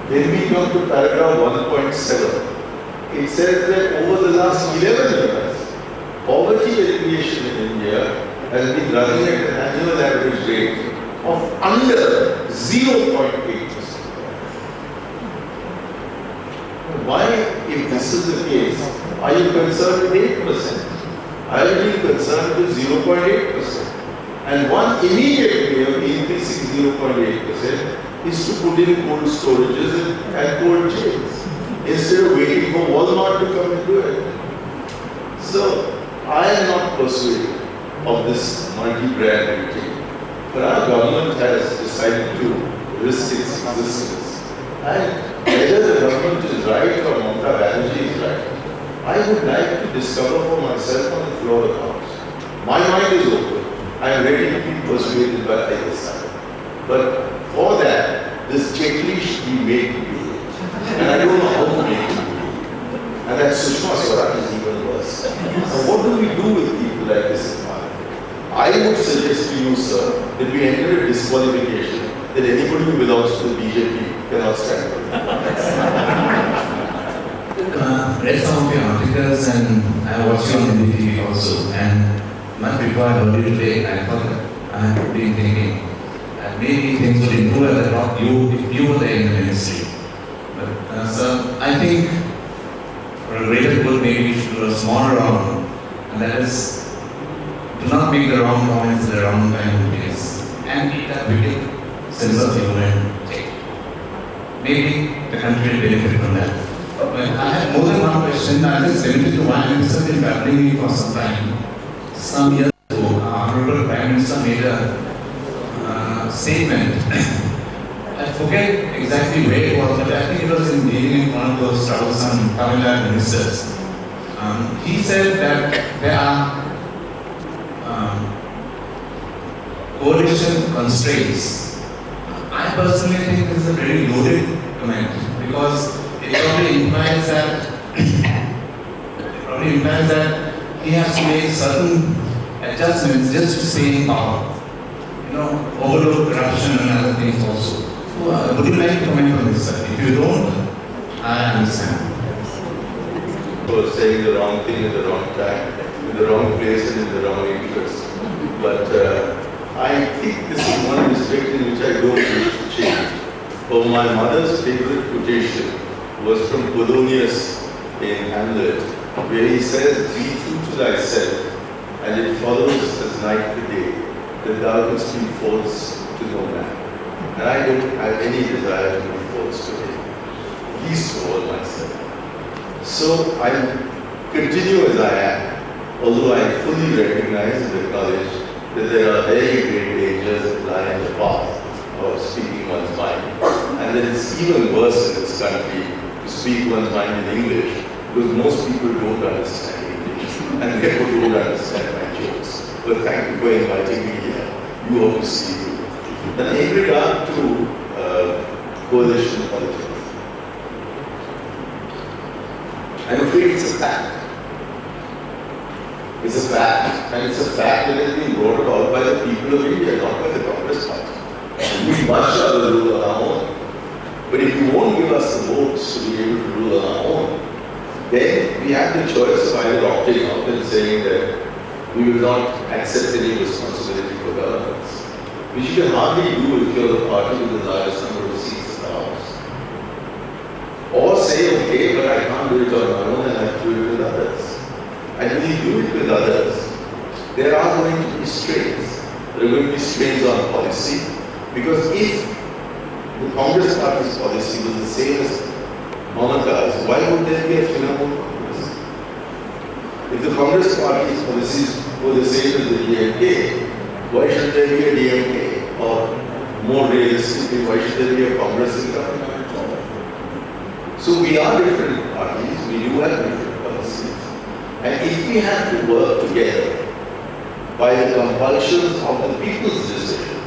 When we come to paragraph 1.7, it says that over the last 11 years, poverty alleviation in India has been running at an annual average rate of under 0.8%. Why, if this is the case, are you concerned with 8%? I have been concerned with 0.8%. And one immediate way of increasing 0.8% is to put in cold storages and cold chains instead of waiting for Walmart to come and do it. So, I am not persuaded of this multi-brand routine. But our government has decided to risk its existence. And whether the government is right or Mamata Banerjee is right, I would like to discover for myself on the floor of the House. My mind is open. I am ready to be persuaded by either side. But for that, this checklist should be made to be. And I don't know how to make it. And that Sushma Swaraj is even worse. Now what do we do with people like this in Parliament? I would suggest to you, sir, that we enter a disqualification that anybody who belongs to the Pgpr cannot stand for it. Read some of your articles and I watched you on the TV also. And much before I heard you today, I thought that I have been thinking that maybe things would improve as I thought if you were there in the ministry. But sir, I think for a greater good, maybe we should do a smaller round, and that is, do not make the wrong comments at the wrong time and place, and keep that wicked sense of humor and take. Maybe the country will benefit from that. But I have more than one question. I just limited to one. This has been troubling me for some time. Some years ago, our Honorable Prime Minister made a statement. I forget exactly where it was, but I think it was in dealing with one of those troublesome Tamil Nadu ministers. He said that there are coalition constraints. I personally think this is a very loaded comment because it probably implies that he has to make certain adjustments just to stay in power. Overlook corruption and other things also. So, would you like to comment on this, sir? If you don't, I understand. For saying the wrong thing at the wrong time, in the wrong place and in the wrong interest. But I think this is one respect in which I don't wish to change. For my mother's favorite quotation was from Polonius in Hamlet, where he says, "Be true to thyself, and it follows as night the day, that thou must be false to no man." And I don't have any desire to be false to him, least of all myself. So I continue as I am, although I fully recognize and acknowledge that there are very great dangers that lie in the path of speaking one's mind. And that it's even worse in this country to speak one's mind in English, because most people don't understand English, and therefore don't understand my jokes. But thank you for inviting me here. You obviously do. And in regard to coalition politics, I'm afraid it's a fact. It's a fact, and it's a fact that has been brought about by the people of India, not by the Congress Party. We much rather rule on our own. But if you won't give us the votes to be able to rule on our own, then we have the choice of either opting out and saying that we will not accept any responsibility for governance, which you can hardly do if you're the party with the largest number of seats in the House. Or say, okay, but I can't do it on my own and I have to do it with others. And when you do it with others, there are going to be strains. There are going to be strains on policy, because if the Congress Party's policy was the same as Mamata's, why would there be a Trinamool Congress? If the Congress Party's policies were the same as the DMK, why should there be a DMK? Or more realistically, why should there be a Congress in government? So we are different parties, we do have different policies. And if we have to work together by the compulsions of the people's decision,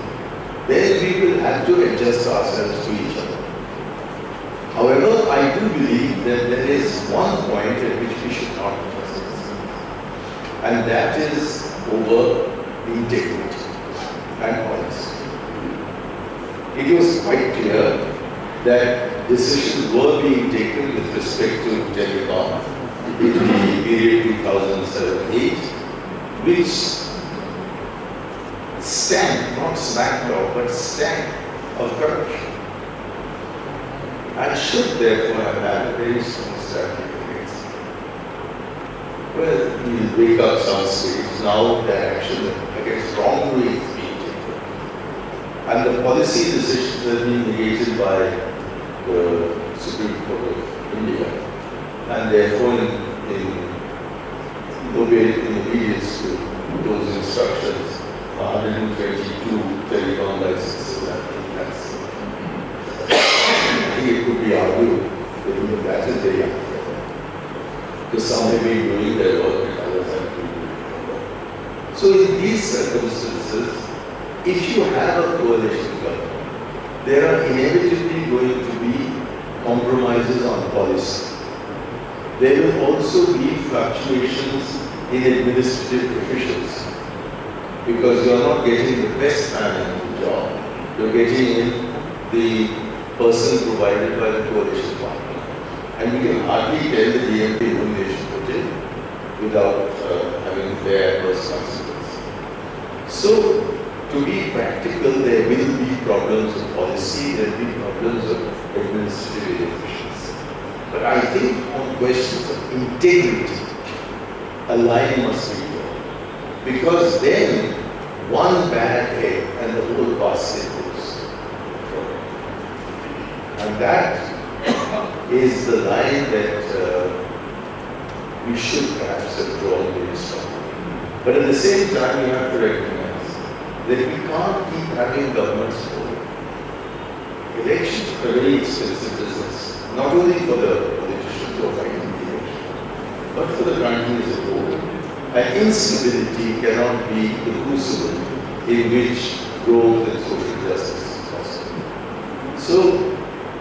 then we will have to adjust ourselves to each other. However, I do believe that there is one point at which we should not adjust ourselves, and that is over integrity and honesty. It was quite clear that that decisions were being taken with respect to telecom in the period 2007-8, which stank, not smacked off, but stank of corruption, and should therefore have had a very strong strategy against it. Well, we'll wake up some stage. Now the action against wrongdoing is being taken. And the policy decisions have been negated by the Supreme Court of India. And therefore, in obedience to those instructions, 122 telecom licenses have been cancelled. I think it could be argued that even that is very unfair, because some have been doing their work and others have been doing their work. So in these circumstances, if you have a coalition government, there are inevitably going to be compromises on policy. There will also be fluctuations in administrative officials, because you are not getting the best man in the job, you are getting in the person provided by the coalition partner. And we can hardly tell the DMP nomination put in without having fair adverse consequences. So, to be practical, there will be problems of policy, there will be problems of administrative efficiency. But I think on questions of integrity, a line must be drawn. Because then, one bad egg and the whole basket goes. And that is the line that we should perhaps have drawn very strongly. But at the same time, we have to recognize that we can't keep having governments forward. Elections are a very expensive business, not only for the politicians who are fighting the election, but for the country as a whole. And instability cannot be the crucible in which growth and social justice is possible. So,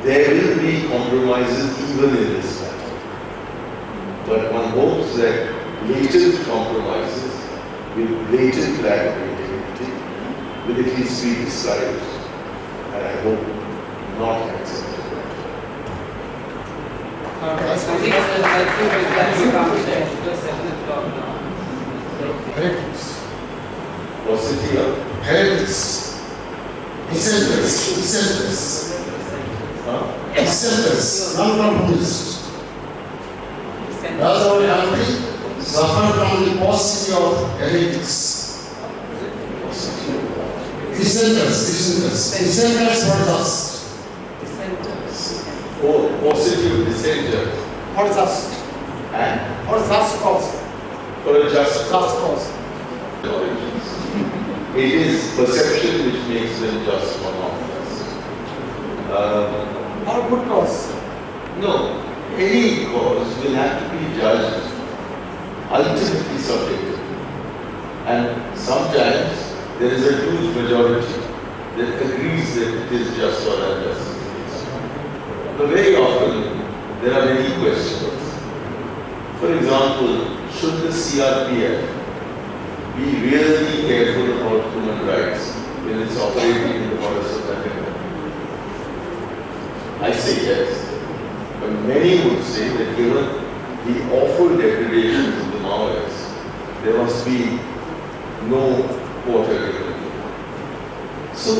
there will be compromises even in this matter. But one hopes that blatant compromises with blatant lack of integrity will at least be discouraged, and I hope not accepted. I think that's the conversation. Just 7 o'clock now. Heretics. What's it here? Heretics. Dissenters. Dissenters. Non-conformists. That's our country suffered from the paucity of heretics. Dissenters. Dissenters for just. Oh, positive dissenters. For just. And For just cause. for a just cause. It is perception which makes them just or not just. For good cause. No, any cause will have to be judged ultimately subjectively. And sometimes there is a huge majority that agrees that it is just or unjust. But very often there are many questions. For example, should the CRPF be really careful about human rights when it's operating in the borders of that country? I say yes. But many would say that given the awful degradations of the Maoists, there must be no quarter given. So,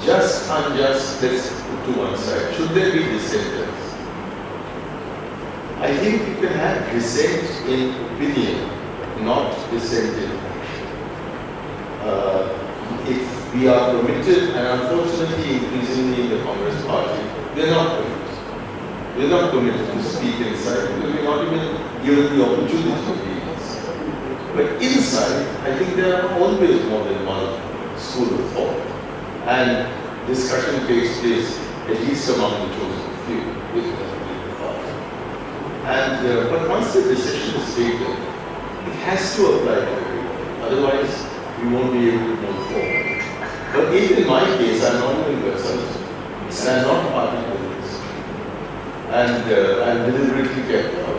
just, unjust, let's put to one side. Should there be dissenters? I think you can have dissent in opinion, not dissent in action. If we are permitted, and unfortunately increasingly in the Congress party, we are not permitted. We are not permitted to speak inside because we are not even given the opportunity to be inside. But inside, I think there are always more than one school of thought. And discussion takes place at least among the chosen few with the party. And but once the decision is taken, it has to apply to everyone. Otherwise, we won't be able to move forward. But if in my case, I'm not doing consultant, and I'm not party politics, and I'm deliberately kept out,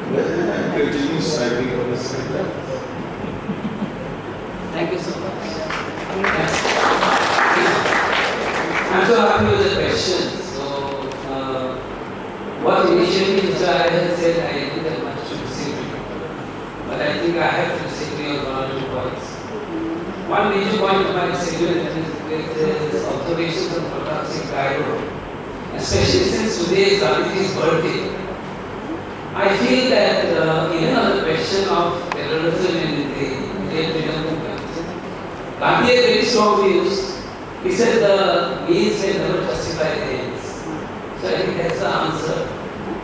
well, then I continue striving for the same level. Thank you so much. I'm so happy with the questions. So, Mr. Iyer said, I don't have much to say to you. But I think I have to say to you on one or two points. One major point of my segment is with his observations on Pratap Cairo, especially since today is Gandhi's birthday. I feel that even on the question of terrorism in the Indian freedom movement, Gandhi had very strong views. He said the means may never justify the ends. So I think that's the answer.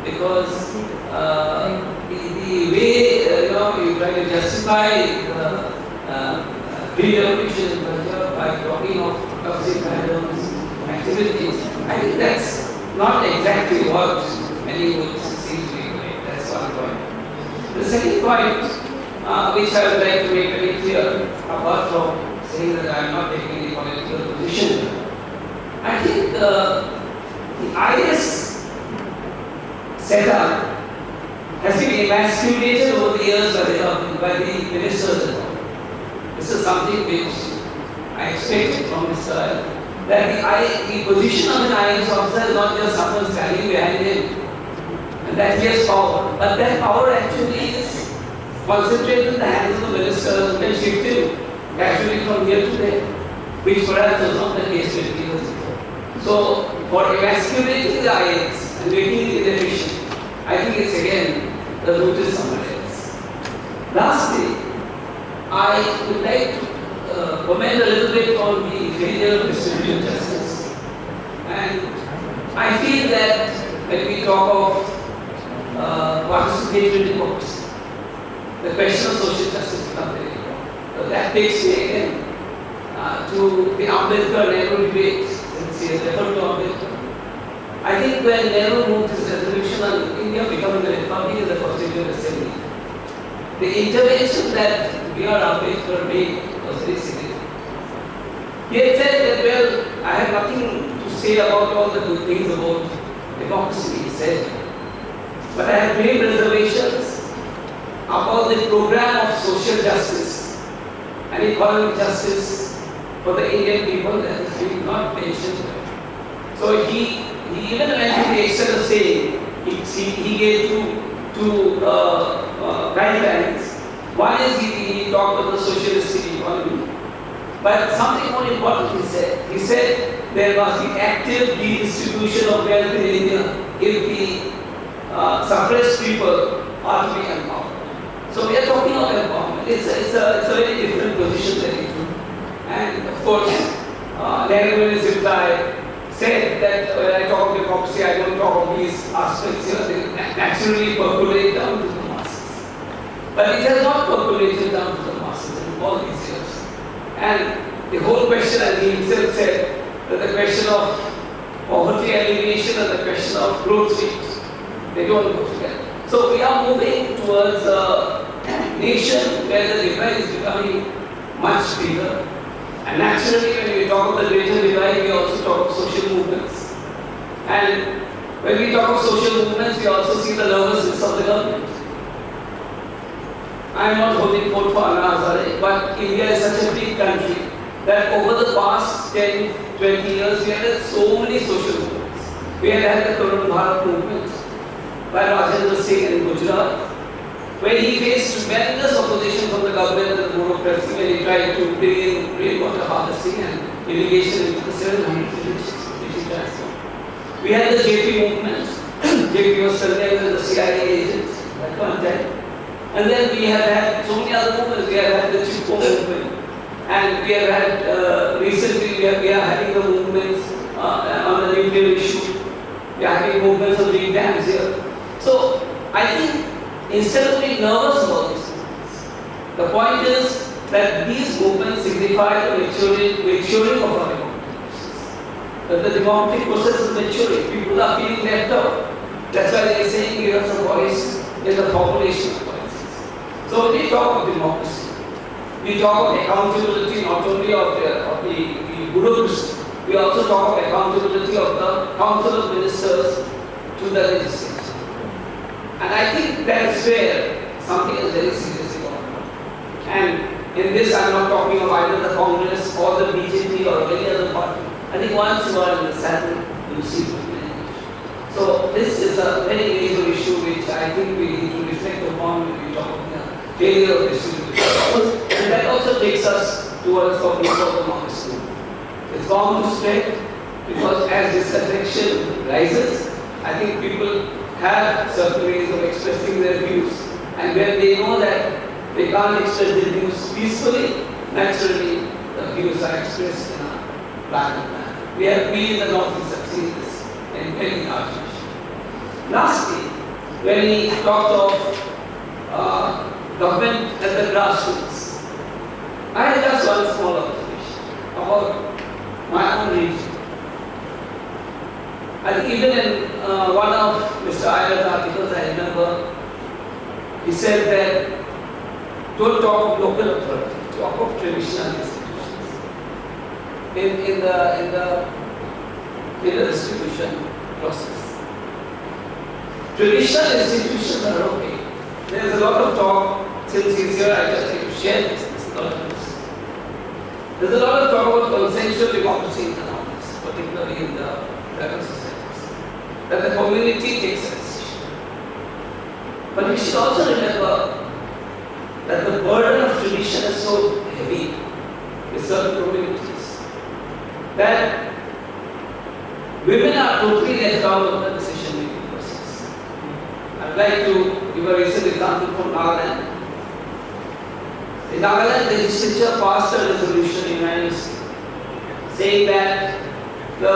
Because the way you try to justify the pre-revolution by talking of toxic activities, I think that's not exactly what many would seem to be doing. That's one point. The second point, which I would like to make very clear, apart from saying that I am not taking any political position, I think the IS setup has been emasculated over the years by the ministers and all. This is something which I expected from Mr. Iyer, that the position of an IS officer is not just someone standing behind him and that he has power, but that power actually is concentrated in the hands of the ministers who can shift him actually from here to there, which perhaps was not the case 20 years ago. So, for emasculating the IS and making it inefficient, I think it's again the root is somewhere else. Lastly, I would like to comment a little bit on the failure of distributive justice. And I feel that when we talk of participatory democracy, the question of social justice becomes very important. So that takes me again to the Ambedkar-Nehru debate, since he has referred to Ambedkar. I think when Nehru moved his resolution on India becoming a republic in the Constituent Assembly, the intervention that B.R. Ambedkar made was very significant. He had said that, well, I have nothing to say about all the good things about democracy, he said, but I have made reservations about the program of social justice and economic justice for the Indian people that has been not mentioned. So he even went to the extent of saying, he gave two guidelines. One is he talked about the socialistic economy, but something more important he said there must be active redistribution of wealth in India if the suppressed people are to be empowered. So we are talking of empowerment. It's a very different position that he took. And of course, Nehru in his reply said that when I talk of democracy, I don't talk of these aspects here. They naturally percolate down to the masses. But it has not percolated down to the masses in all these years. And the whole question, as he himself said, that the question of poverty alleviation and the question of growth rate, they don't go together. So we are moving towards a nation where the divide is becoming much bigger. And naturally, when we talk of the greater divide, we also talk of social movements. And when we talk of social movements, we also see the nervousness of the government. I am not holding forth for Anna Hazare, but India is such a big country that over the past 10, 20 years, we have had so many social movements. We have had the Karun Bharat movement by Rajendra Singh in Gujarat, where he faced tremendous opposition from the government and the bureaucracy when he tried to bring in rainwater harvesting and irrigation into the 700 villages which he transformed. We had the JP movement. JP was surveilled as a CIA agent at one time. And then we have had so many other movements. We have had the Chipko movement. And we have had, recently we are having the movements on the nuclear issue. We are having movements on big dams here. So I think instead of being nervous about these movements, the point is that these movements signify the maturing of our democratic process. That the democratic process is maturing. People are feeling left out. That's why they are saying give us a voice in the formulation of policies. So when we talk of democracy, we talk of accountability not only of the bureaucracy, we also talk of accountability of the Council of Ministers to the legislature. And I think that is where something is very seriously going on. And in this, I am not talking of either the Congress or the BJP or any other party. I think once you are in the saddle, you see the manage. So this is a very major issue which I think we need to reflect upon when we talk about the failure of distribution. And that also takes us towards what we call democracy. It's bound to spread because as disaffection rises, I think people have certain ways of expressing their views. And when they know that they can't express their views peacefully, naturally the views are expressed in a violent manner. We in the Northeast have seen this in very large measure. Lastly, when he talked of government at the grassroots, I had just one small observation about my own region. I think even in one of Mr. Iyer's articles, I remember, he said that don't talk of local authority, talk of traditional institutions. In the distribution process. Traditional institutions are okay. There is a lot of talk, since he's here, I just need to share this. There's a lot of talk about consensual democracy in the Northeast, particularly in the tribal societies, that the community takes a decision. But we should also remember that the burden of tradition is so heavy with certain communities that women are totally left out of the decision-making process. I'd like to give a recent example from Nagaland. The Nagaland legislature passed a resolution unanimously saying that the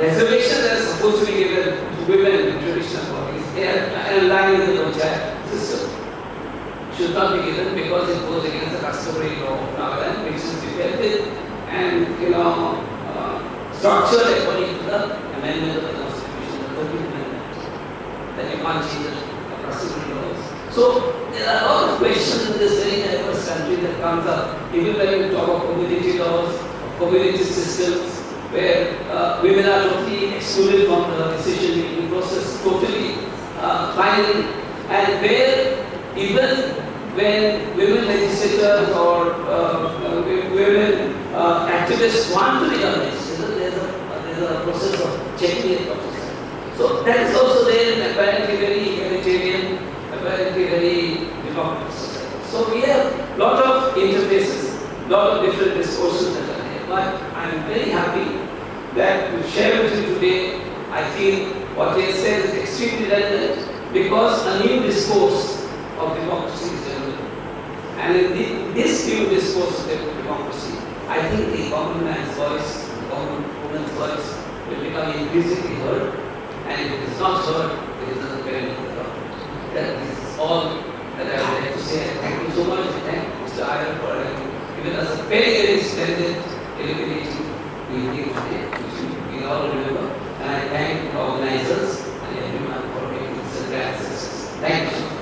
reservations that are supposed to be given to women in traditional bodies in line with the panchayat system should not be given because it goes against the customary law of Nagaland, which is defended and structured according to the amendment of the Constitution, the 13th Amendment, that you can't change the customary laws. So there are a lot of questions in this very diverse country that comes up, even when you talk of community laws, community systems, where women are totally excluded from the decision-making process, totally, finally, and where even when women legislators or women activists want to become legislators, there's a process of checking it process. So that is also there in apparently very egalitarian, apparently very democratic society. So we have a lot of interfaces, a lot of different discourses that are there. But I'm very happy that to share with you today, I feel what he has said is extremely relevant because a new discourse of democracy is developing. And in this new discourse of democracy, I think the common man's voice, the common woman's voice will become increasingly heard. And if it is not heard, it is a very good problem. That is all that I would like to say. Thank you so much. Thank Mr. Iyer for giving us a very, very splendid, illuminating meeting today, which we all remember. And I thank the organizers and everyone for making this a grand success. Thank you so much.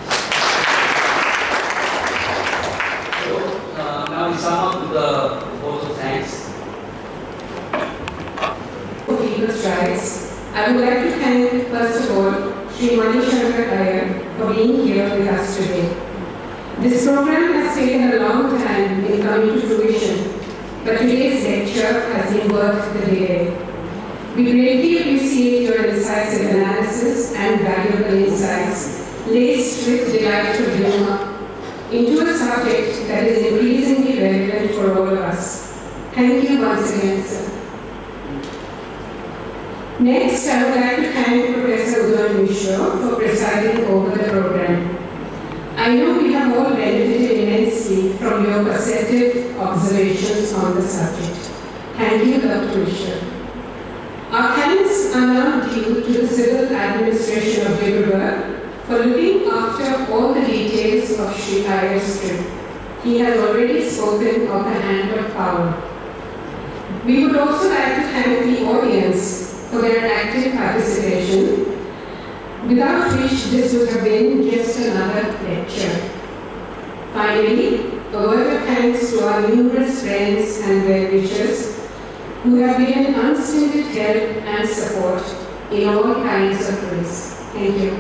So now we sum up with the vote of thanks. For people's rights, I would like to thank, first of all, Shri Mani Shankar Iyer for being here with us today. This program has taken a long time in coming to fruition, but today's lecture has been worth the delay. We greatly appreciate your incisive analysis and valuable insights, laced with delightful humor, into a subject that is increasingly relevant for all of us. Thank you once again, sir. Next, I would like to thank Professor Udon Mishra for presiding over the program. I know we have all benefited immensely from your perceptive observations on the subject. Thank you, Dr. Mishra. Our thanks are now due to the civil administration of Dibrugarh for looking after all the details of Sri Iyer's trip. He has already spoken of the hand of power. We would also like to thank the audience for their active participation, without which this would have been just another lecture. Finally, a word of thanks to our numerous friends and well-wishers who have given unstinted help and support in all kinds of ways. Thank you.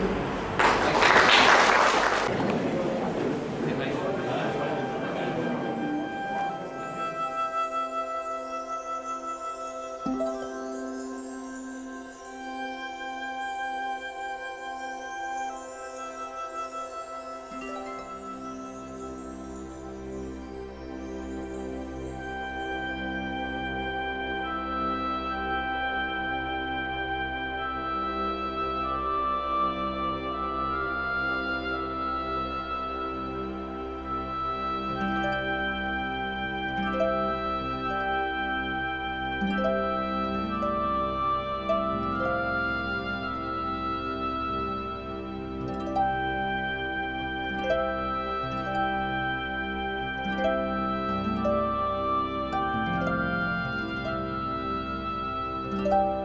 you.